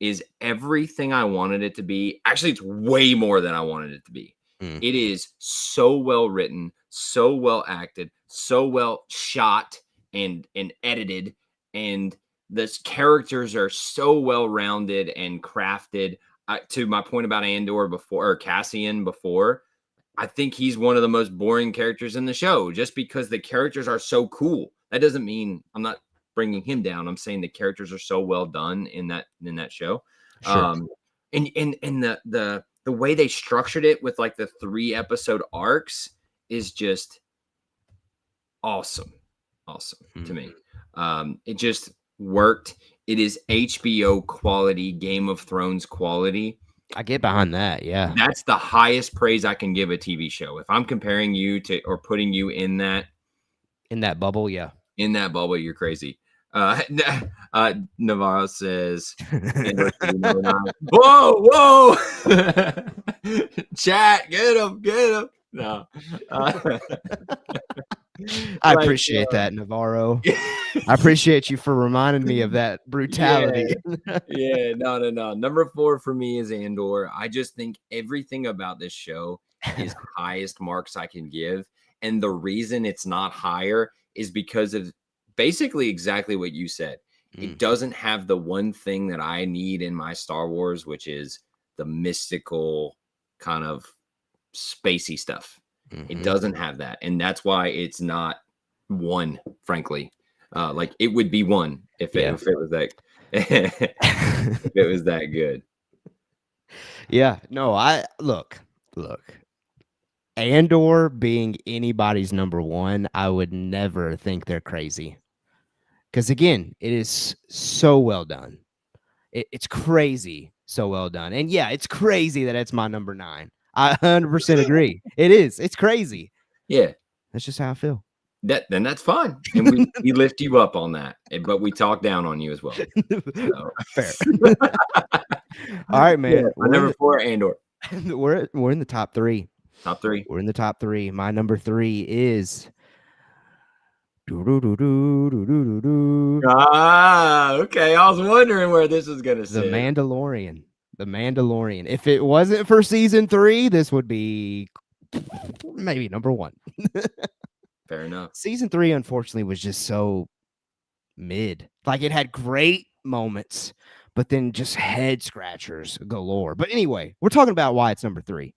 is everything I wanted it to be. Actually, it's way more than I wanted it to be. It is so well written, so well acted, so well shot and edited, and the characters are so well rounded and crafted. To my point about Andor before, or Cassian before, I think he's one of the most boring characters in the show, just because the characters are so cool. That doesn't mean I'm not bringing him down. I'm saying the characters are so well done in that show. Sure. And the way they structured it with like the 3 episode arcs is just awesome to me. It just worked. It is HBO quality, Game of Thrones quality. I get behind that. Yeah. That's the highest praise I can give a TV show. If I'm comparing you to, or putting you in that bubble. Yeah. In that bubble, you're crazy. Navarro says, whoa, chat, get him. No. I appreciate that, Navarro. I appreciate you for reminding me of that brutality. Yeah, no. Number 4 for me is Andor. I just think everything about this show is highest marks I can give. And the reason it's not higher is because of basically exactly what you said. It doesn't have the one thing that I need in my Star Wars, which is the mystical kind of spacey stuff. It doesn't have that. And that's why it's not 1, frankly. Like it would be 1 if it was that if it was that good. Yeah. No, look. Andor being anybody's number 1, I would never think they're crazy. Because again, it is so well done. It's crazy so well done. And yeah, it's crazy that it's my number 9. I 100% agree. It is. It's crazy. Yeah. That's just how I feel. Then that's fine. And we lift you up on that. But we talk down on you as well. So. Fair. All right, man. Yeah, my number 4, Andor. We're in the top 3. Top 3. We're in the top 3. My number 3 is okay. I was wondering where this was gonna sit. The Mandalorian. If it wasn't for season 3, this would be maybe number 1. Fair enough. Season 3, unfortunately, was just so mid. Like it had great moments, but then just head scratchers galore. But anyway, we're talking about why it's number 3.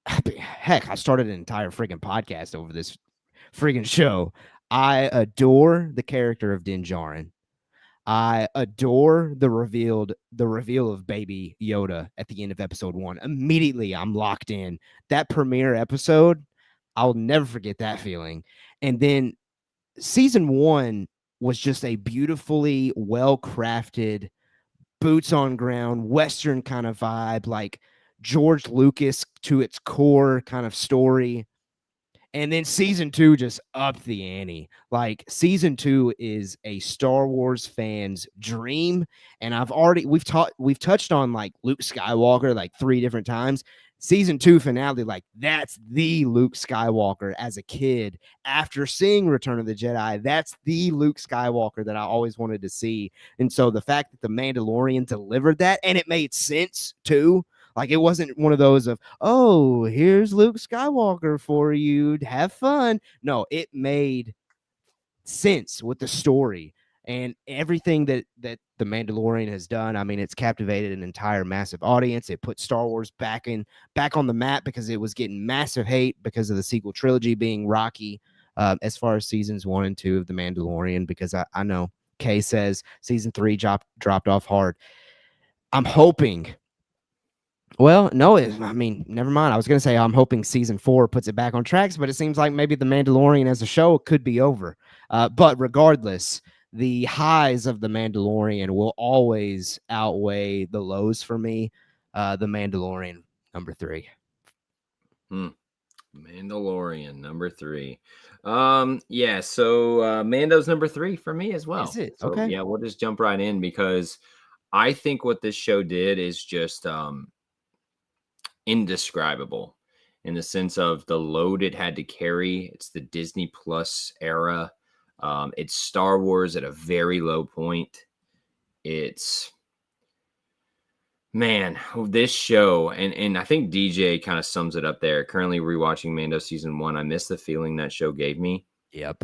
Heck, I started an entire freaking podcast over this freaking show. I adore the character of Din Djarin. I adore the reveal of Baby Yoda at the end of episode 1. Immediately, I'm locked in. That premiere episode, I'll never forget that feeling. And then season 1 was just a beautifully well-crafted, boots on ground, Western kind of vibe, like George Lucas to its core kind of story. And then season 2 just upped the ante. Like season 2 is a Star Wars fan's dream. And we've touched on like Luke Skywalker like 3 different times. Season 2 finale, like that's the Luke Skywalker as a kid. After seeing Return of the Jedi, that's the Luke Skywalker that I always wanted to see. And so the fact that the Mandalorian delivered that, and it made sense too. Like it wasn't one of those of, oh, here's Luke Skywalker for you. Have fun. No, it made sense with the story and everything that the Mandalorian has done. I mean, it's captivated an entire massive audience. It put Star Wars back on the map because it was getting massive hate because of the sequel trilogy being rocky. as far as seasons 1 and 2 of The Mandalorian, because I know Kay says season 3 dropped off hard. I'm hoping. Well, no, I mean, never mind. I was going to say I'm hoping season 4 puts it back on tracks, but it seems like maybe The Mandalorian as a show could be over. But regardless, the highs of The Mandalorian will always outweigh the lows for me. The Mandalorian, number 3. Mandalorian, number 3. Yeah, so Mando's number 3 for me as well. Is it? So Okay. yeah, we'll just jump right in because I think what this show did is just indescribable in the sense of the load it had to carry. It's the Disney Plus era. It's Star Wars at a very low point. It's man, this show, and I think DJ kind of sums it up there. Currently rewatching Mando season 1. I miss the feeling that show gave me. Yep.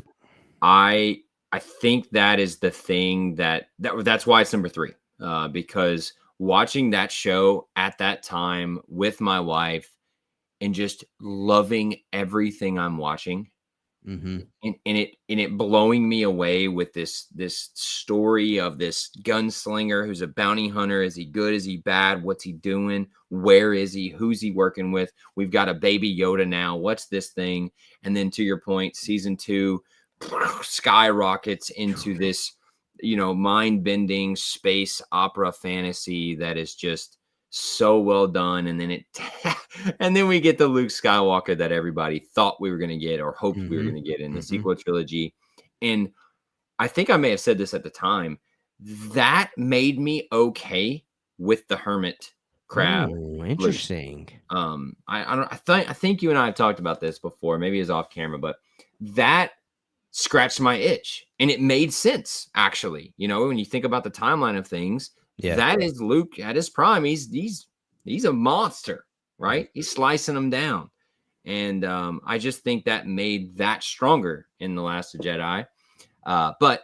I think that is the thing that's why it's number 3. Because watching that show at that time with my wife and just loving everything I'm watching, Mm-hmm. and it blowing me away with this story of this gunslinger who's a bounty hunter. Is he good? Is he bad? What's he doing? Where is he? Who's he working with? We've got a baby Yoda now. What's this thing? And then to your point, season 2 skyrockets into this, mind-bending space opera fantasy that is just so well done. And then and then we get the Luke Skywalker that everybody thought we were going to get or hoped we were going to get in the sequel trilogy. And I think I may have said this at the time, that made me okay with the hermit crab. Oh, interesting. I think you and I have talked about this before, maybe it's off camera, but that scratched my itch and it made sense. Actually, when you think about the timeline of things, that is Luke at his prime. He's a monster, right? He's slicing them down. And I just think that made that stronger in The Last Jedi. But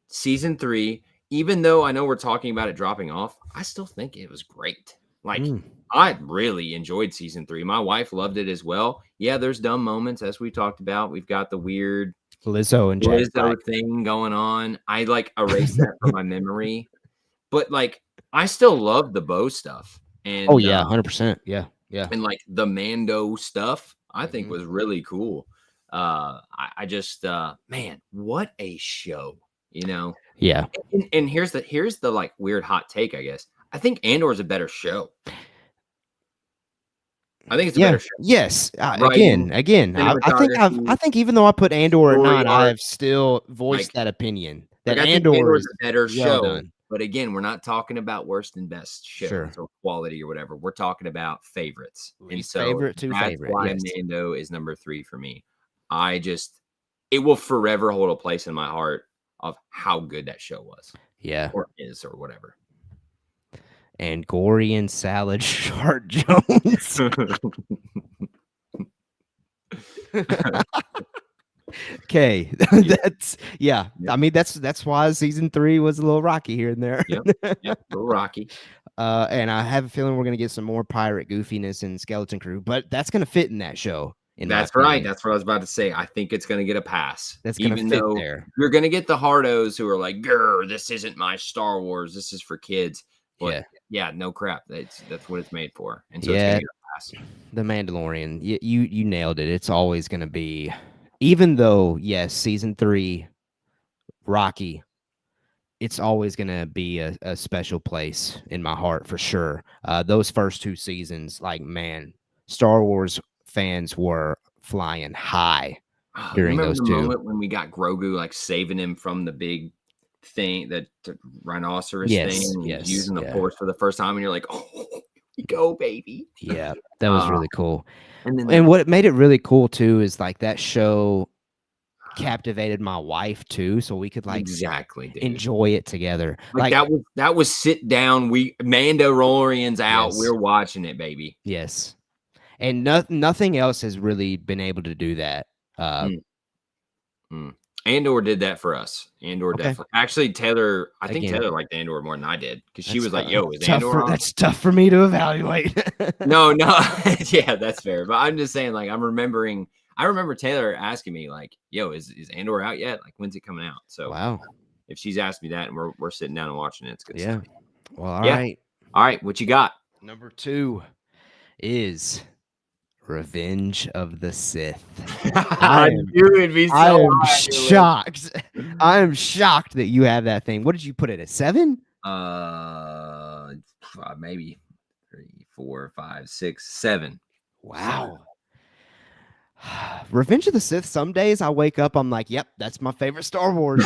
season 3, even though I know we're talking about it dropping off, I still think it was great. Like, I really enjoyed season 3. My wife loved it as well. Yeah, there's dumb moments, as we talked about. We've got the weird Lizzo thing going on. I erased that from my memory. But I still love the Bo stuff. And 100%. Yeah. And the Mando stuff, I think was really cool. I just man, what a show, Yeah. And here's the weird hot take, I guess. I think Andor is a better show. I think it's a better show. Yes. Again, I think even though I put Andor at 9, I've still voiced that opinion that Andor is a better show. Done. But again, we're not talking about worst and best shows or quality or whatever. We're talking about favorites. And so favorite to that's favorite. why Mando is number 3 for me. It will forever hold a place in my heart of how good that show was. Yeah. Or is or whatever. And Gorian Salad Shart Jones. Okay, that's I mean, that's why season 3 was a little rocky here and there. Yep, a little rocky. And I have a feeling we're gonna get some more pirate goofiness in Skeleton Crew, but that's gonna fit in that show. That's right. That's what I was about to say. I think it's gonna get a pass. That's gonna fit there. You're gonna get the hardos who are like, "Grr, this isn't my Star Wars. This is for kids." But yeah, no crap. That's what it's made for. And so it's gonna get a pass. The Mandalorian, you nailed it. It's always gonna be. Even though, yes, season 3, Rocky, it's always going to be a special place in my heart for sure. Those first 2 seasons, man, Star Wars fans were flying high during those 2. Moment when we got Grogu saving him from the big thing, the rhinoceros thing, and he's using the Force for the first time, and you're like, "Oh, go baby!" Yeah, that was really cool. And what made it really cool too is that show captivated my wife too, so we could exactly enjoy it together. That was sit down. Mandalorian's out. We're watching it, baby. Yes, and nothing else has really been able to do that. Andor did that for us. Andor definitely. Actually, Taylor, I think Taylor liked Andor more than I did because she was like, "Yo, is Andor on?" That's tough for me to evaluate. No, yeah, that's fair. But I'm just saying, I'm remembering. I remember Taylor asking me like, "Yo, is Andor out yet? Like, when's it coming out?" So Wow. if she's asked me that, and we're sitting down and watching it, it's good Yeah. stuff. Well, all Yeah. right. All right, what you got? Number 2 is Revenge of the Sith. I knew it'd be I so am high on your list. shocked. I am shocked that you have that thing. What did you put it at 7? Maybe 3, 4, 5, 6, 7. Wow. Revenge of the Sith, some days I wake up, I'm like, yep, that's my favorite Star Wars.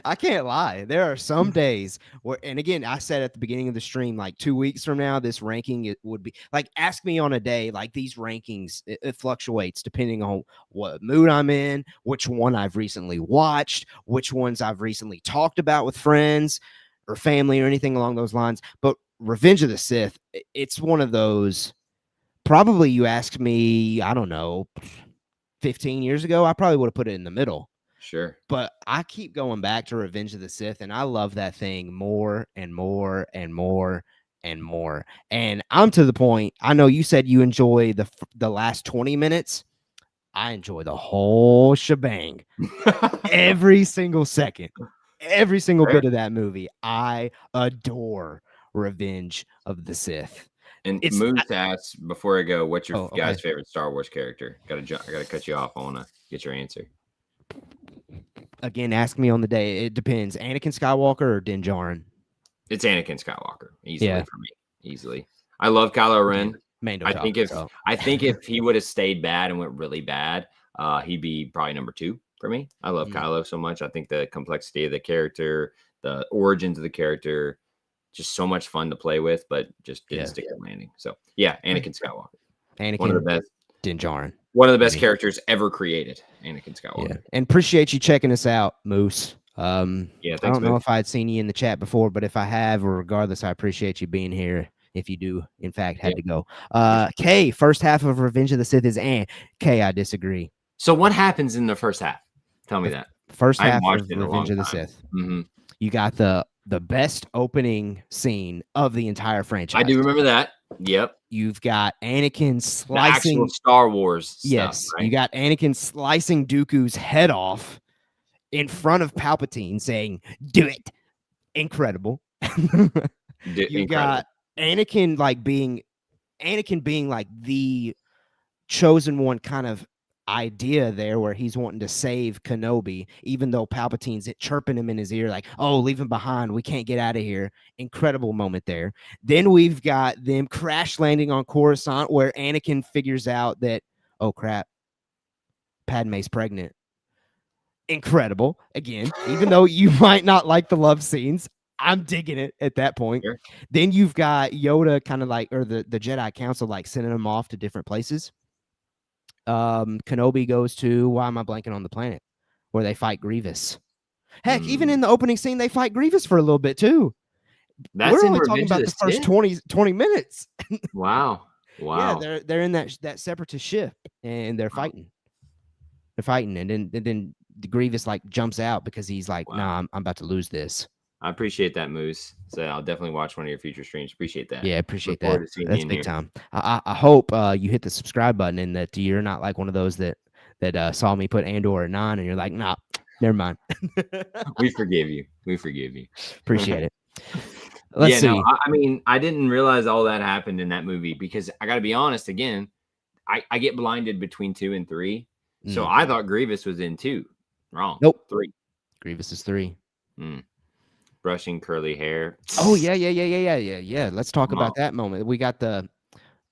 I can't lie. There are some days where, and again, I said at the beginning of the stream, like 2 weeks from now, this ranking it would be like, ask me on a day, like these rankings, it fluctuates depending on what mood I'm in, which one I've recently watched, which ones I've recently talked about with friends or family or anything along those lines. But Revenge of the Sith, it's one of those. Probably you asked me, I don't know, 15 years ago, I probably would have put it in the middle. Sure. But I keep going back to Revenge of the Sith, and I love that thing more and more and more and more. And I'm to the point. I know you said you enjoy the last 20 minutes. I enjoy the whole shebang, every single second, every single Fair. bit of that movie. I adore Revenge of the Sith. And It's Moose asked before I go, what's your okay. guy's favorite Star Wars character? I gotta cut you off. I want to get your answer. Again, ask me on the day. It depends. Anakin Skywalker or Din Djarin? It's Anakin Skywalker, easily Yeah. for me. Easily. I love Kylo Ren. Mando I think if he would have stayed bad and went really bad, he'd be probably number 2 for me. I love Kylo so much. I think the complexity of the character, the origins of the character, just so much fun to play with, but just didn't stick the landing. So yeah, Anakin Skywalker. Anakin, one of the best. Din Djarin. One of the best characters ever created, Anakin Skywalker. Yeah, and appreciate you checking us out, Moose. Yeah, thanks, I don't know Moose. if I had seen you in the chat before, but if I have, or regardless, I appreciate you being here. If you do, in fact, had to go. Kay, first half of Revenge of the Sith is Kay, I disagree. So what happens in the first half? Tell me that. First half of Revenge of the Sith. Mm-hmm. You got the best opening scene of the entire franchise. I do remember that. Yep. You've got Anakin slicing the actual Star Wars. Yes, stuff, right? You got Anakin slicing Dooku's head off in front of Palpatine, saying, "Do it." Incredible. You got Anakin being like the chosen one kind of idea there, where he's wanting to save Kenobi, even though Palpatine's chirping him in his ear like, "Oh, leave him behind, we can't get out of here." Incredible moment there. Then we've got them crash landing on Coruscant, where Anakin figures out that, oh crap, Padme's pregnant. Incredible. Again, even though you might not like the love scenes, I'm digging it at that point. Sure. Then you've got Yoda kind of like, or the Jedi Council like sending them off to different places. Kenobi goes to, why am I blanking on the planet, where they fight Grievous. Heck, even in the opening scene, they fight Grievous for a little bit too. We're only talking about the first 20 minutes. Wow. Yeah, they're in that separatist ship, and they're fighting. They're fighting, and then the Grievous like jumps out because he's like, "Nah, I'm about to lose this." I appreciate that, Moose. So I'll definitely watch one of your future streams. Appreciate that. Yeah, appreciate that. That's big time. I hope you hit the subscribe button, and that you're not like one of those that saw me put Andor at 9, and you're like, "Nah, never mind." We forgive you. We forgive you. Appreciate it. Let's see. No, I mean, I didn't realize all that happened in that movie, because I got to be honest. Again, I get blinded between 2 and 3, so I thought Grievous was in 2. Wrong. Nope. 3. Grievous is 3. Brushing curly hair. Oh yeah. Let's talk about that moment. We got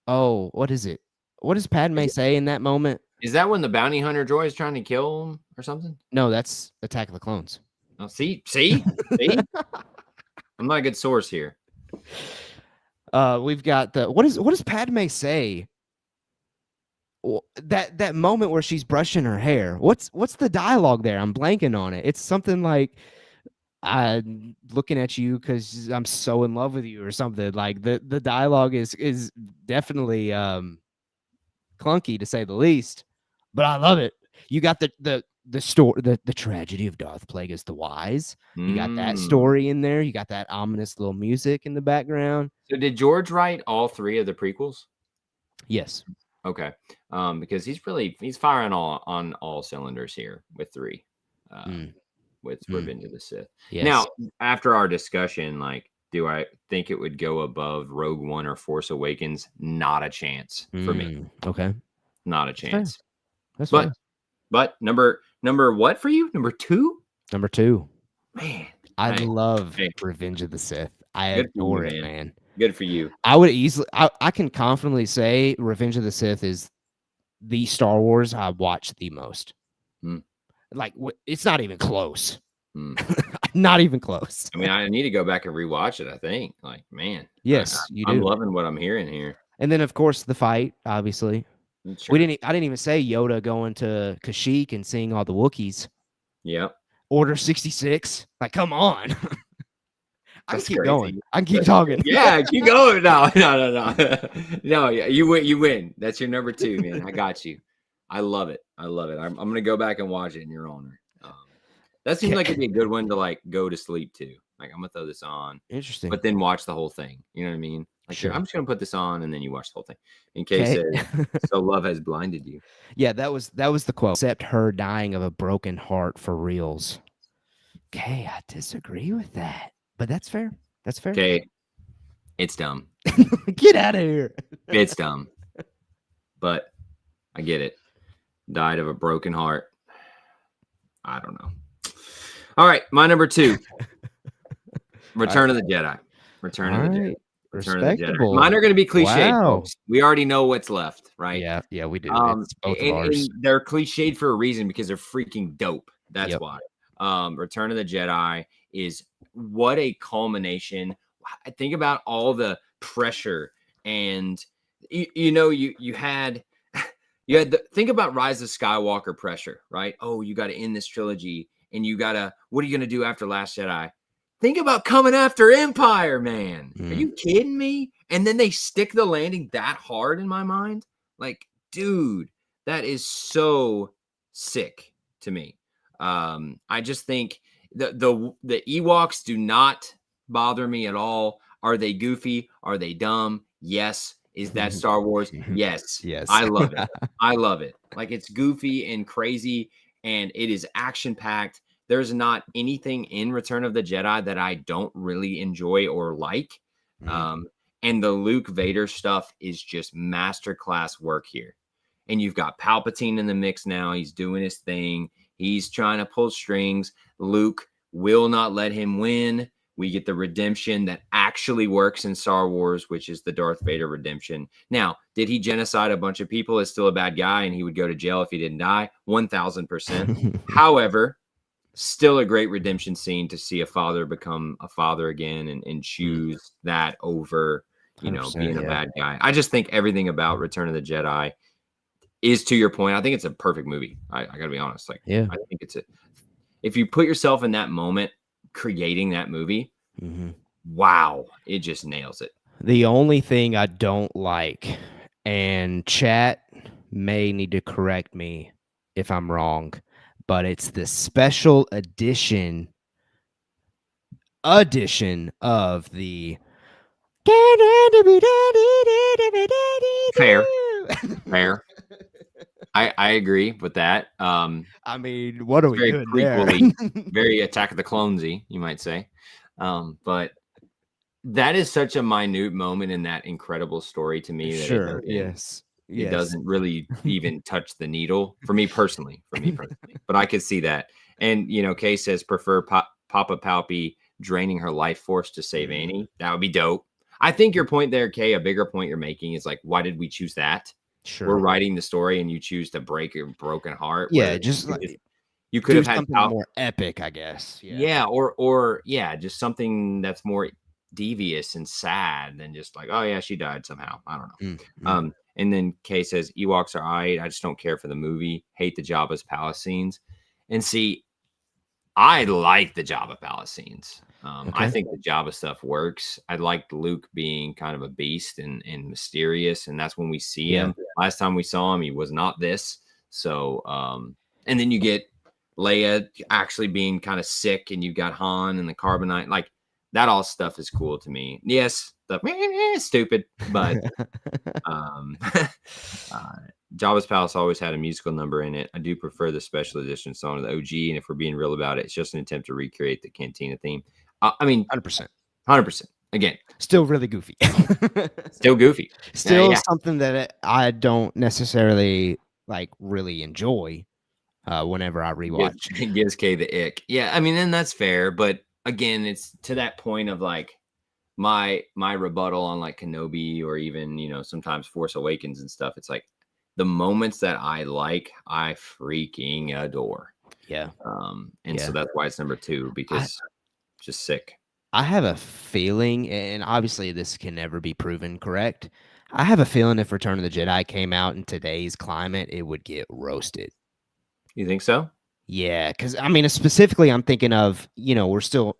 what is it? What does Padme say in that moment? Is that when the bounty hunter droid is trying to kill him or something? No, that's Attack of the Clones. Oh, see. I'm not a good source here. We've got what does Padme say? That moment where she's brushing her hair. What's the dialogue there? I'm blanking on it. It's something like, "I'm looking at you because I'm so in love with you," or something. Like the dialogue is definitely clunky, to say the least, but I love it. You got the story, the tragedy of Darth Plagueis the Wise. You got that story in there. You got that ominous little music in the background. So did George write all 3 of the prequels? Yes. Okay. Because he's firing on all cylinders here with 3. Mm, With mm, Revenge of the Sith. yes. Now, after our discussion, like, do I think it would go above Rogue One or Force Awakens? Not a chance for me. Okay. Not a That's fair. chance. That's But fair. number what for you? Number 2? Number 2. Man, I hey, love hey, Revenge of the Sith. I good for you, adore it, man. man. Good for you. I would easily I can confidently say Revenge of the Sith is the Star Wars I watched the most. Mm, Like, it's not even close. mm. Not even close. I mean, I need to go back and rewatch it, I think. Like, man, Yes, you I'm do. loving what I'm hearing here. And then, of course, the fight, obviously. Sure. I didn't even say Yoda going to Kashyyyk and seeing all the Wookiees. Yep. Order 66. Like, come on. I can That's keep going. crazy. I can keep That's talking. yeah, keep going. No, no, no, no. No, yeah, you win. You win. That's your number 2, man. I got you. I love it. I love it. I'm gonna go back and watch it in your honor. That seems like it'd be a good one to like go to sleep to. Like I'm gonna throw this on, Interesting. but then watch the whole thing. You know what I mean? Like Sure. I'm just gonna put this on and then you watch the whole thing. In case Okay. so love has blinded you. Yeah, that was the quote. Except her dying of a broken heart for reals. Okay, I disagree with that. But that's fair. That's fair. Okay, it's dumb. Get out of here. It's dumb. But I get it. Died of a broken heart. I don't know. All right, my number 2. Return of the Jedi. Return of the Jedi. Return of the Jedi. Mine are going to be cliched, Wow. folks. We already know what's left, right? Yeah, we do. It's both of And ours. they're cliched for a reason because they're freaking dope. That's Yep. why. Return of the Jedi is what a culmination. I think about all the pressure and you had think about Rise of Skywalker pressure, right? Oh, you got to end this trilogy and what are you going to do after Last Jedi? Think about coming after Empire, man. Are you kidding me? And then they stick the landing that hard in my mind. Like, dude, that is so sick to me. I just think the Ewoks do not bother me at all. Are they goofy? Are they dumb? Yes. Is that Star Wars? Yes. Yes. I love it. I love it. Like it's goofy and crazy and it is action packed. There's not anything in Return of the Jedi that I don't really enjoy or like. And the Luke Vader stuff is just masterclass work here. And you've got Palpatine in the mix now. He's doing his thing. He's trying to pull strings. Luke will not let him win. We get the redemption that actually works in Star Wars, which is the Darth Vader redemption. Now, did he genocide a bunch of people? Is still a bad guy and he would go to jail if he didn't die? 1000%. However, still a great redemption scene to see a father become a father again and choose that over, being a bad guy. I just think everything about Return of the Jedi is to your point. I think it's a perfect movie. I got to be honest. Like, yeah. I think if you put yourself in that moment, creating that movie, wow, it just nails it. The only thing I don't like, and chat may need to correct me if I'm wrong, but it's the special edition of the Fair. I agree with that. I mean, what are we very doing prequel-y, there? very Attack of the Clones-y, you might say. But that is such a minute moment in that incredible story to me that Sure. it doesn't really even touch the needle for me personally. But I could see that. And Kay says prefer Papa Palpy draining her life force to save Annie. That would be dope. I think your point there, Kay, a bigger point you're making is like, why did we choose that? Sure. We're writing the story and you choose to break a broken heart. Yeah, just like you could have had something more epic, I guess. Yeah, or just something that's more devious and sad than just like, oh yeah, she died somehow. I don't know. And then Kay says Ewoks are alright. I just don't care for the movie. Hate the Jabba's palace scenes. And see, I like the Jabba palace scenes. I think the Jabba stuff works. I liked Luke being kind of a beast and mysterious, and that's when we see him. Last time we saw him, he was not this. So, and then you get Leia actually being kind of sick, and you've got Han and the carbonite. Like that all stuff is cool to me. Yes, the stupid, but Jabba's Palace always had a musical number in it. I do prefer the special edition song of the OG, and if we're being real about it, it's just an attempt to recreate the Cantina theme. I mean, 100%. 100%. Again, Still really goofy. still goofy. Still Yeah, something that I don't necessarily like really enjoy whenever I gives rewatch. gives Kay the ick. Yeah, I mean, and that's fair, but again, it's to that point of like my rebuttal on like Kenobi or even sometimes Force Awakens and stuff. It's like the moments that I like, I freaking adore. Yeah. And so Yeah. that's why it's number 2 I because just sick. I have a feeling, and obviously this can never be proven correct. I have a feeling if Return of the Jedi came out in today's climate, it would get roasted. You think so? Yeah, because I mean, specifically, I'm thinking of we're still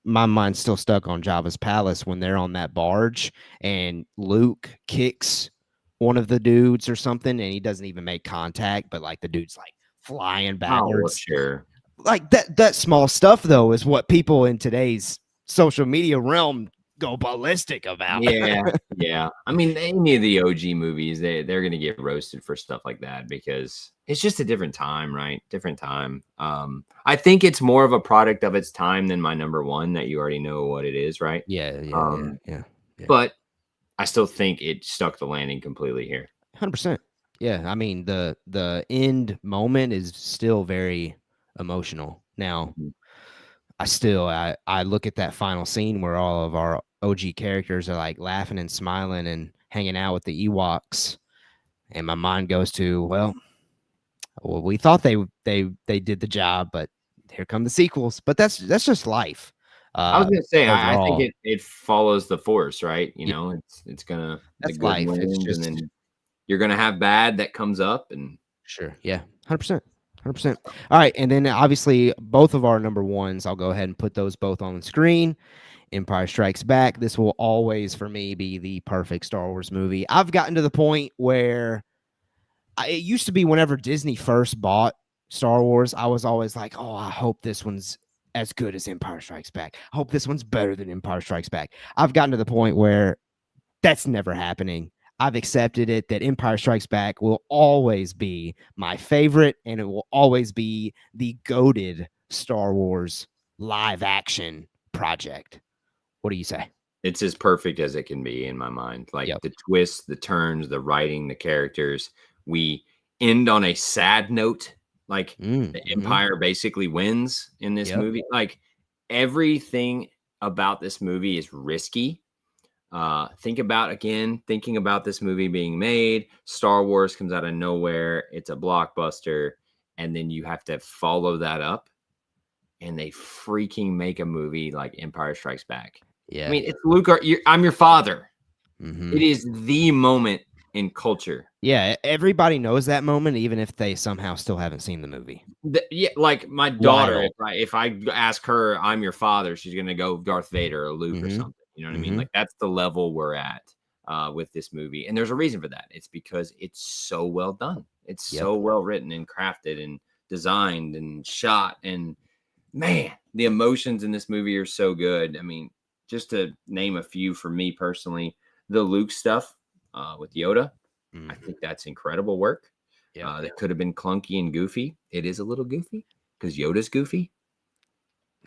my mind's still stuck on Jabba's palace when they're on that barge and Luke kicks one of the dudes or something, and he doesn't even make contact, but like the dude's like flying Oh, well, backwards. sure. Like that small stuff though is what people in today's social media realm go ballistic about. Yeah, yeah. I mean, any of the OG movies, they're gonna get roasted for stuff like that because it's just a different time, right? Different time. I think it's more of a product of its time than my number 1 that you already know what it is, right? Yeah. But I still think it stuck the landing completely here. 100%. Yeah, I mean the end moment is still very emotional. Now, Mhm. I look at that final scene where all of our OG characters are like laughing and smiling and hanging out with the Ewoks, and my mind goes to, well, we thought they did the job, but here come the sequels. But that's just life. I was gonna say, I think Overall, it follows the force, right? yeah, It's gonna the that's good life. It's wins, and just then you're gonna have bad that comes up, and sure, yeah, 100%. 100%. All right. And then obviously, both of our number ones, I'll go ahead and put those both on the screen. Empire Strikes Back. This will always, for me, be the perfect Star Wars movie. I've gotten to the point where it used to be whenever Disney first bought Star Wars, I was always like, oh, I hope this one's as good as Empire Strikes Back. I hope this one's better than Empire Strikes Back. I've gotten to the point where that's never happening. I've accepted it that Empire Strikes Back will always be my favorite, and it will always be the goated Star Wars live action project. What do you say? it's as perfect as it can be in my mind. Like Yep. the twists, the turns, the writing, the characters. We end on a sad note, like the Mm-hmm. Empire basically wins in this Yep. movie. Like everything about this movie is risky. Thinking about this movie being made. Star Wars comes out of nowhere. It's a blockbuster. And then you have to follow that up. And they freaking make a movie like Empire Strikes Back. I Yeah. mean, it's Luke. I'm your father. Mm-hmm. It is the moment in culture. Yeah. Everybody knows that moment, even if they somehow still haven't seen the movie. Yeah, like my daughter. Wild. If I ask her, I'm your father, she's gonna go Darth Vader or Luke or Mm-hmm. something. You know what I mean? Mm-hmm. Like that's the level we're at with this movie, and there's a reason for that. It's because it's so well done. It's Yep. so well written and crafted and designed and shot, and man, the emotions in this movie are so good. I mean, just to name a few for me personally, the Luke stuff with Yoda, I Mm-hmm. think that's incredible work. Yep. That could have been clunky and goofy. It is a little goofy because Yoda's goofy,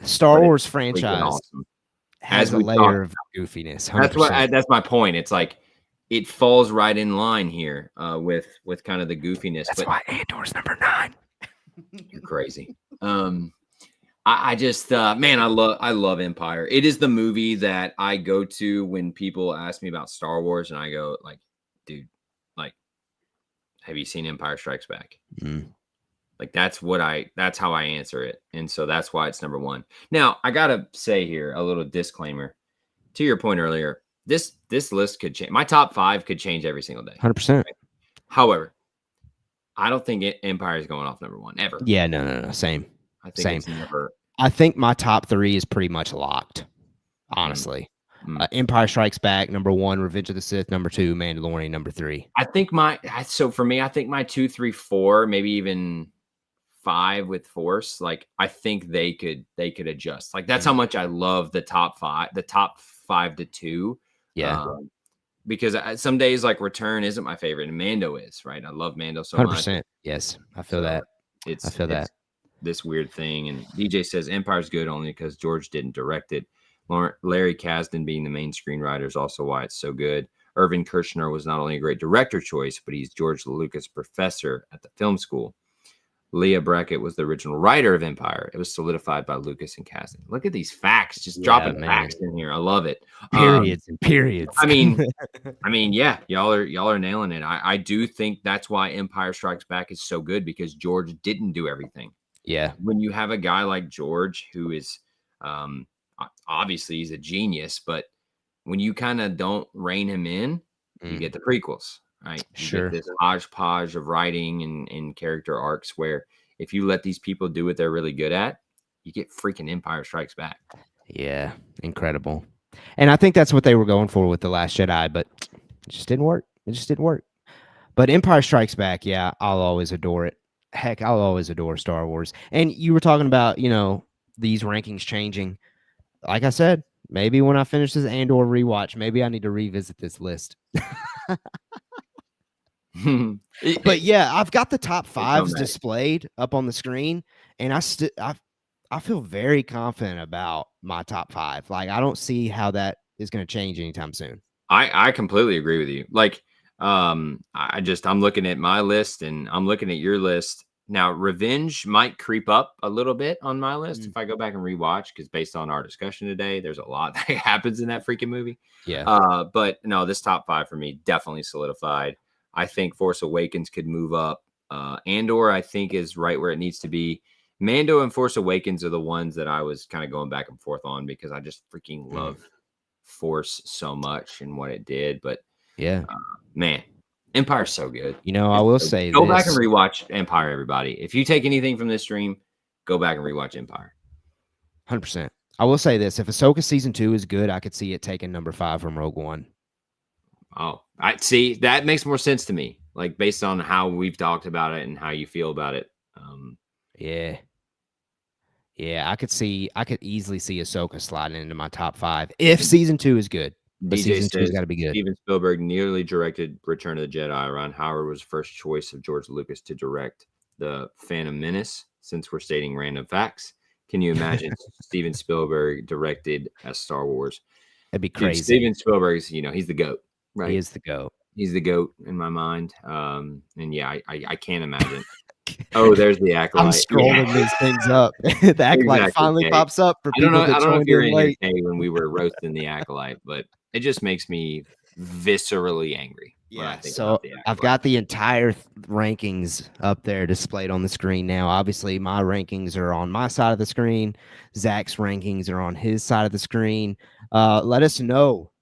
Star but it's Wars freaking franchise awesome. has As a we talked, layer of goofiness. 100%. that's my point. It's like it falls right in line here with kind of the goofiness. That's But why Andor's number 9. you're crazy. I just man, I love Empire. It is the movie that I go to when people ask me about Star Wars, and I go like, dude, like, have you seen Empire Strikes Back? Mm. Like that's how I answer it. And so that's why it's number 1. Now, I got to say here a little disclaimer. To your point earlier, this list could change. My top 5 could change every single day. 100%. However, I don't think Empire is going off number 1 ever. Yeah, no. Same. I think Same. it's never. I think my top 3 is pretty much locked, honestly. Empire Strikes Back, number 1, Revenge of the Sith, number 2, Mandalorian, number 3. I think for me, I think my 2, 3, 4, maybe even 5 with Force, like I think they could adjust. Like that's how much I love the top 5 to 2. Yeah. because some days like Return isn't my favorite, and Mando is, right? I love Mando so much. 100%. Yes, I feel So that. I it's feel that. this weird thing. And DJ says Empire's good only because George didn't direct it. Larry Kasdan being the main screenwriter is also why it's so good. Irvin Kershner was not only a great director choice, but he's George Lucas professor at the film school. Leah Brackett was the original writer of Empire. It was solidified by Lucas and Kasdan. Look at these facts, just Yeah, dropping man. facts in here. I love it. Periods and periods. I mean, yeah, y'all are nailing it. I do think that's why Empire Strikes Back is so good because George didn't do everything. Yeah. When you have a guy like George, who is obviously he's a genius, but when you kind of don't rein him in, you get the prequels, right? You Sure. get this hodgepodge of writing and character arcs where if you let these people do what they're really good at, you get freaking Empire Strikes Back. Yeah, incredible. And I think that's what they were going for with The Last Jedi, but it just didn't work. It just didn't work. But Empire Strikes Back, yeah, I'll always adore it. Heck, I'll always adore Star Wars. And you were talking about, these rankings changing. Like I said, maybe when I finish this Andor rewatch, maybe I need to revisit this list. But yeah, I've got the top fives displayed up on the screen, and I feel very confident about my top five. Like, I don't see how that is going to change anytime soon. I completely agree with you. Like, I'm looking at my list and I'm looking at your list. Now, Revenge might creep up a little bit on my list if I go back and rewatch, because based on our discussion today, there's a lot that happens in that freaking movie. Yeah. But no, this top five for me definitely solidified. I think Force Awakens could move up. Andor, I think, is right where it needs to be. Mando and Force Awakens are the ones that I was kind of going back and forth on because I just freaking love Force so much and what it did. But yeah, man, Empire's so good. I will say go back and rewatch Empire, everybody. If you take anything from this stream, go back and rewatch Empire. 100%. I will say this: if Ahsoka season 2 is good, I could see it taking number 5 from Rogue One. Oh, I see. That makes more sense to me. Like, based on how we've talked about it and how you feel about it. Yeah, I could easily see Ahsoka sliding into my top 5 if season 2 is good. But season 2's got to be good. Steven Spielberg nearly directed Return of the Jedi. Ron Howard was first choice of George Lucas to direct The Phantom Menace. Since we're stating random facts, can you imagine Steven Spielberg directed a Star Wars? That'd be crazy. Steven Spielberg's, he's the GOAT, right? He is the GOAT. He's the GOAT in my mind. And yeah, I can't imagine. Oh, there's the Acolyte. I'm scrolling these things up. The Acolyte finally pops up for people that joined in late. When we were roasting the Acolyte, but it just makes me viscerally angry. Yeah, so I've got the entire rankings up there displayed on the screen now. Obviously, my rankings are on my side of the screen. Zach's rankings are on his side of the screen. Let us know,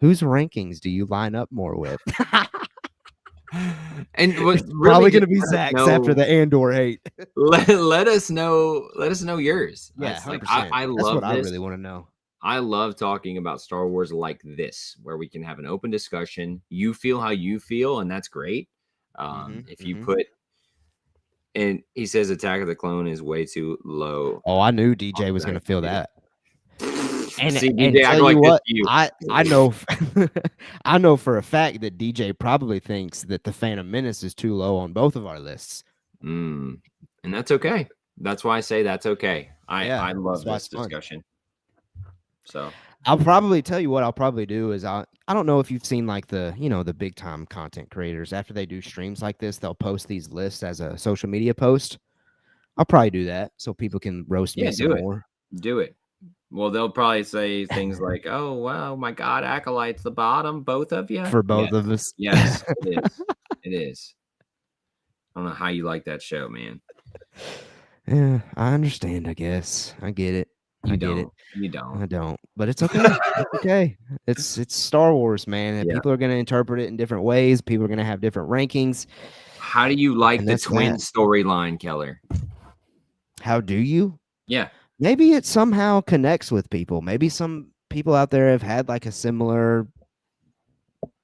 whose rankings do you line up more with? And what's really probably going to be Zach's after the Andor hate. let us know yours. Yeah, 100%. I love That's what I really want to know. I love talking about Star Wars like this, where we can have an open discussion. You feel how you feel, and that's great. If you put, and he says Attack of the Clone is way too low. Oh, I knew DJ was going to feel that. And, see, and DJ, tell you what, I know I know for a fact that DJ probably thinks that the Phantom Menace is too low on both of our lists. And that's okay. That's why I say that's okay. I love this discussion. So I'll probably tell you what I'll probably do is I don't know if you've seen like the big time content creators after they do streams like this, they'll post these lists as a social media post. I'll probably do that so people can roast me some more. Do it. Well, they'll probably say things like, "Oh, wow, my God, Acolyte's the bottom, both of you." For both of us. Yes, it is. It is. I don't know how you like that show, man. Yeah, I understand, I guess. I get it. You don't. I don't. But it's okay. It's okay. It's Star Wars, man. And people are going to interpret it in different ways. People are going to have different rankings. How do you like the twin storyline, Keller? How do you? Yeah. Maybe it somehow connects with people. Maybe some people out there have had like a similar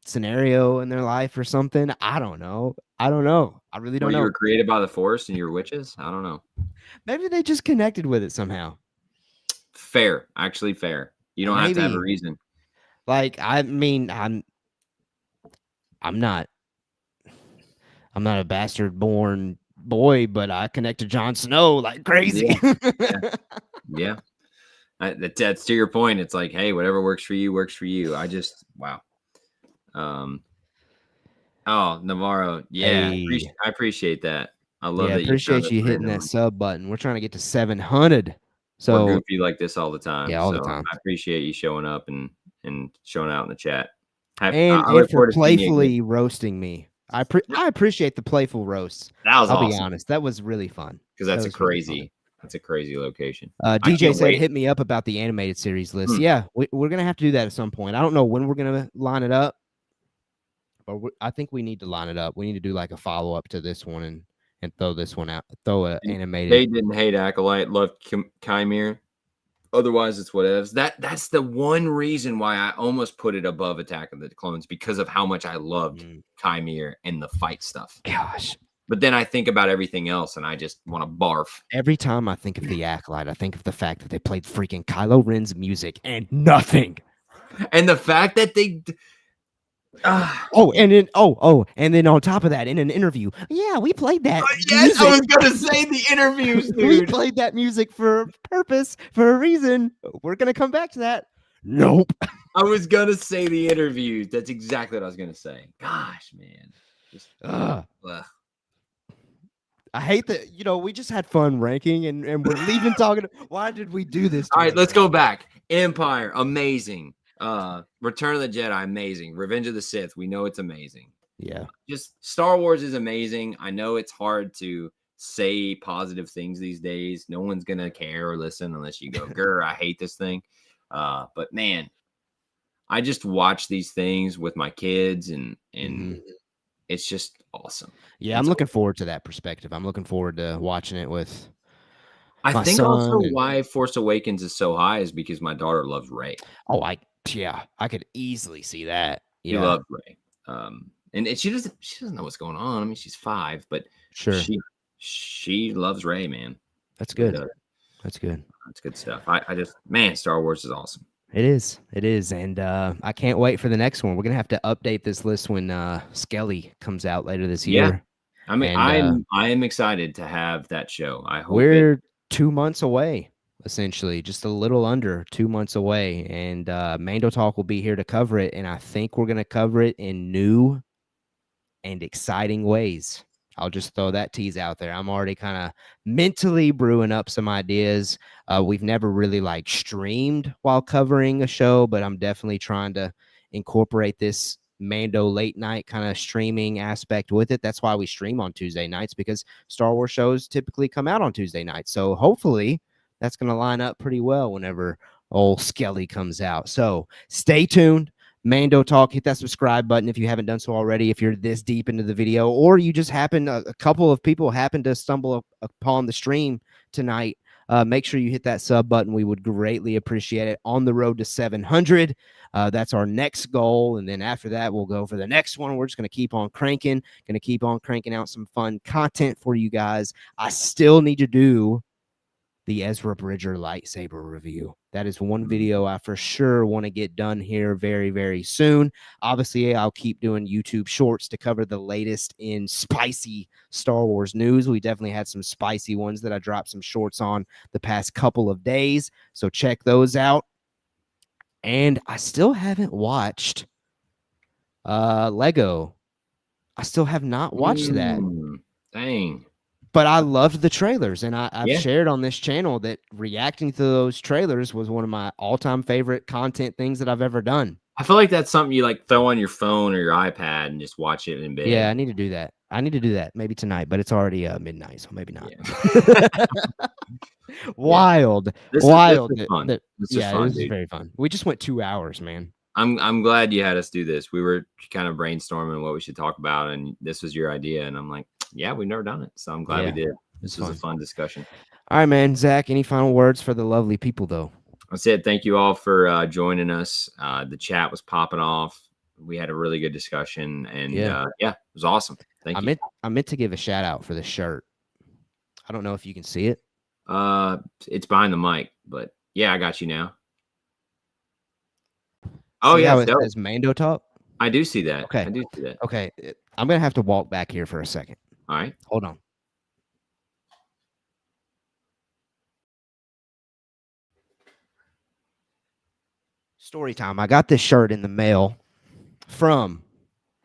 scenario in their life or something. I don't know. I really don't know. You were created by the Force and you're witches? I don't know. Maybe they just connected with it somehow. Fair. Actually fair. You don't have to have a reason. Like, I mean, I'm not I'm not a bastard born boy, but I connect to Jon Snow like crazy. Yeah, yeah, yeah. That's to your point. It's like, hey, whatever works for you works for you. I just wow. Um, oh, Navarro, yeah, Hey, I appreciate that. I love yeah, that you found appreciate us you hitting that randomly. sub button. We're trying to get to 700. We're So, goofy like this all the time, yeah, all so the time. I appreciate you showing up and showing out in the chat. I And look for forward to seeing you again. playfully roasting me. I appreciate the playful roasts. That was I'll be awesome honest. That was really fun. because That was really fun. that's a crazy location. I DJ can't said, wait. hit me up about the animated series list. Hmm. Yeah, we're going to have to do that at some point. I don't know when we're going to line it up, but I think we need to line it up. We need to do like a follow up to this one and throw this one out, throw a animated. They didn't hate Acolyte, loved Chimere. Otherwise, it's whatevs. That's the one reason why I almost put it above Attack of the Clones because of how much I loved Chimere and the fight stuff. Gosh. But then I think about everything else and I just want to barf. Every time I think of the Acolyte, I think of the fact that they played freaking Kylo Ren's music and nothing. And the fact that they and then on top of that, in an interview, yeah, we played that yes, music. I was gonna say the interviews, dude. We played that music for a purpose, for a reason. We're gonna come back to that. Nope. I was gonna say the interviews. That's exactly what I was gonna say. Gosh, man. Just, I hate that, we just had fun ranking and we're leaving talking. Why did we do this? All right, let's go back. Empire, amazing. Return of the Jedi, amazing. Revenge of the Sith, we know it's amazing. Yeah. Just Star Wars is amazing. I know it's hard to say positive things these days. No one's gonna care or listen unless you go, grr, I hate this thing. But man, I just watch these things with my kids and it's just awesome. Yeah, I'm looking forward to that perspective. I'm looking forward to watching it with I think also why Force Awakens is so high is because my daughter loves Rey. Oh, I could easily see that. Yeah. She loves Rey. And she doesn't know what's going on. I mean, she's 5, but sure, she loves Rey, man. That's good. That's good. That's good stuff. I just, man, Star Wars is awesome. It is, and I can't wait for the next one. We're gonna have to update this list when Skelly comes out later this year. I mean, I am excited to have that show. I hope we're 2 months away, essentially, just a little under 2 months away, and Mando Talk will be here to cover it, and I think we're gonna cover it in new and exciting ways. I'll just throw that tease out there. I'm already kind of mentally brewing up some ideas. We've never really like streamed while covering a show, but I'm definitely trying to incorporate this Mando late night kind of streaming aspect with it. That's why we stream on Tuesday nights, because Star Wars shows typically come out on Tuesday nights. So hopefully that's going to line up pretty well whenever old Skelly comes out. So stay tuned. Mando Talk, hit that subscribe button if you haven't done so already, if you're this deep into the video, or you just a couple of people happen to stumble upon the stream tonight. Make sure you hit that sub button. We would greatly appreciate it. On the road to 700. That's our next goal. And then after that, we'll go for the next one. We're just going to keep on cranking, out some fun content for you guys. I still need to do the Ezra Bridger lightsaber review. That is one video I for sure want to get done here very, very soon. Obviously, I'll keep doing YouTube shorts to cover the latest in spicy Star Wars news. We definitely had some spicy ones that I dropped some shorts on the past couple of days, so check those out. And I still haven't watched Lego. I still have not watched that. Dang. But I loved the trailers, and I've shared on this channel that reacting to those trailers was one of my all-time favorite content things that I've ever done. I feel like that's something you like throw on your phone or your iPad and just watch it in bed. Yeah, I need to do that. Maybe tonight, but it's already midnight, so maybe not. Yeah. Wild. This is fun. This is fun, this is very fun. We just went 2 hours, man. I'm glad you had us do this. We were kind of brainstorming what we should talk about, and this was your idea. And I'm like, yeah, we've never done it, so I'm glad we did. This was a fun discussion. All right, man. Zach, any final words for the lovely people, though? I said thank you all for joining us. The chat was popping off. We had a really good discussion, and it was awesome. Thank you. I meant to give a shout out for the shirt. I don't know if you can see it. It's behind the mic, but yeah, I got you now. Oh, yeah, it says Mando Talk. I do see that. Okay. I do see that. Okay. I'm gonna have to walk back here for a second. All right. Hold on. Story time. I got this shirt in the mail from,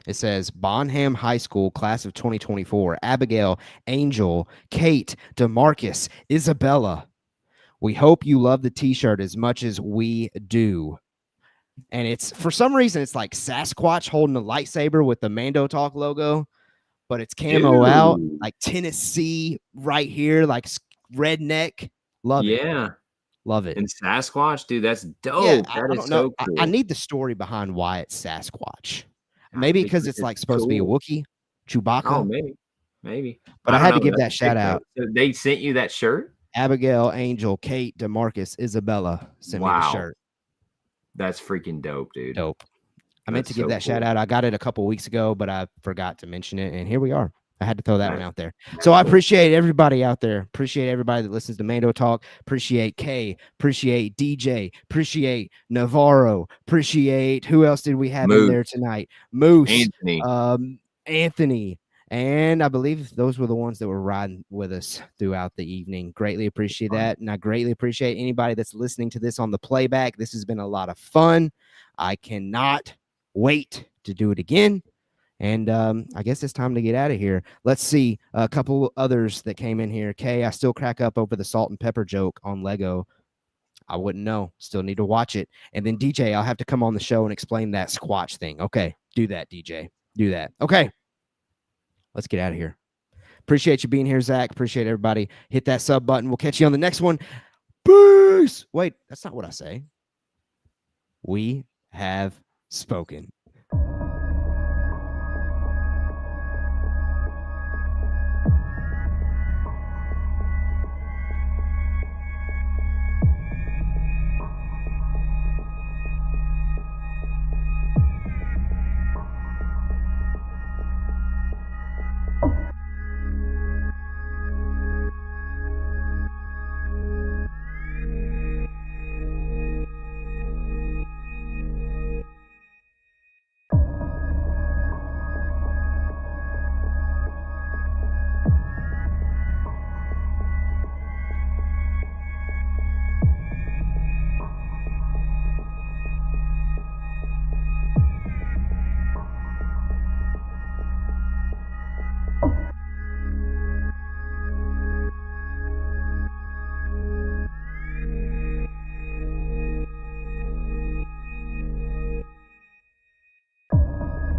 it says Bonham High School, class of 2024. Abigail, Angel, Kate, DeMarcus, Isabella. We hope you love the t-shirt as much as we do. And it's, for some reason, it's like Sasquatch holding a lightsaber with the Mando Talk logo, but it's camo out, Dude. like Tennessee right here, like redneck. Love it. Yeah. Love it. And Sasquatch, dude, that's Yeah, dope. That I is don't know. so I cool. need the story behind why it's Sasquatch. Maybe because it's It's like supposed to be a cool. Wookiee, Oh, Chewbacca. maybe. But I I don't had know, to but give that's that sick shout though. out. So they sent you that shirt? Abigail, Angel, Kate, DeMarcus, Isabella sent me the Wow. shirt. That's freaking dope, dude. Dope. I meant That's to give so that shout cool. out. I got it a couple weeks ago, but I forgot to mention it, and here we are. I had to throw that one That's out there. that's So I cool. appreciate everybody out there. Appreciate everybody that listens to Mando Talk. Appreciate Kay. Appreciate DJ. Appreciate Navarro. Appreciate, who else did we have in Moose, there tonight? Moose, Anthony. Anthony. And I believe those were the ones that were riding with us throughout the evening. Greatly appreciate that. And I greatly appreciate anybody that's listening to this on the playback. This has been a lot of fun. I cannot wait to do it again. And I guess it's time to get out of here. Let's see a couple others that came in here. Kay, I still crack up over the salt and pepper joke on Lego. I wouldn't know. Still need to watch it. And then DJ, I'll have to come on the show and explain that Squatch thing. Okay, do that, DJ. Do that. Okay, let's get out of here. Appreciate you being here, Zach. Appreciate everybody. Hit that sub button. We'll catch you on the next one. Peace. Wait, that's not what I say. We have spoken.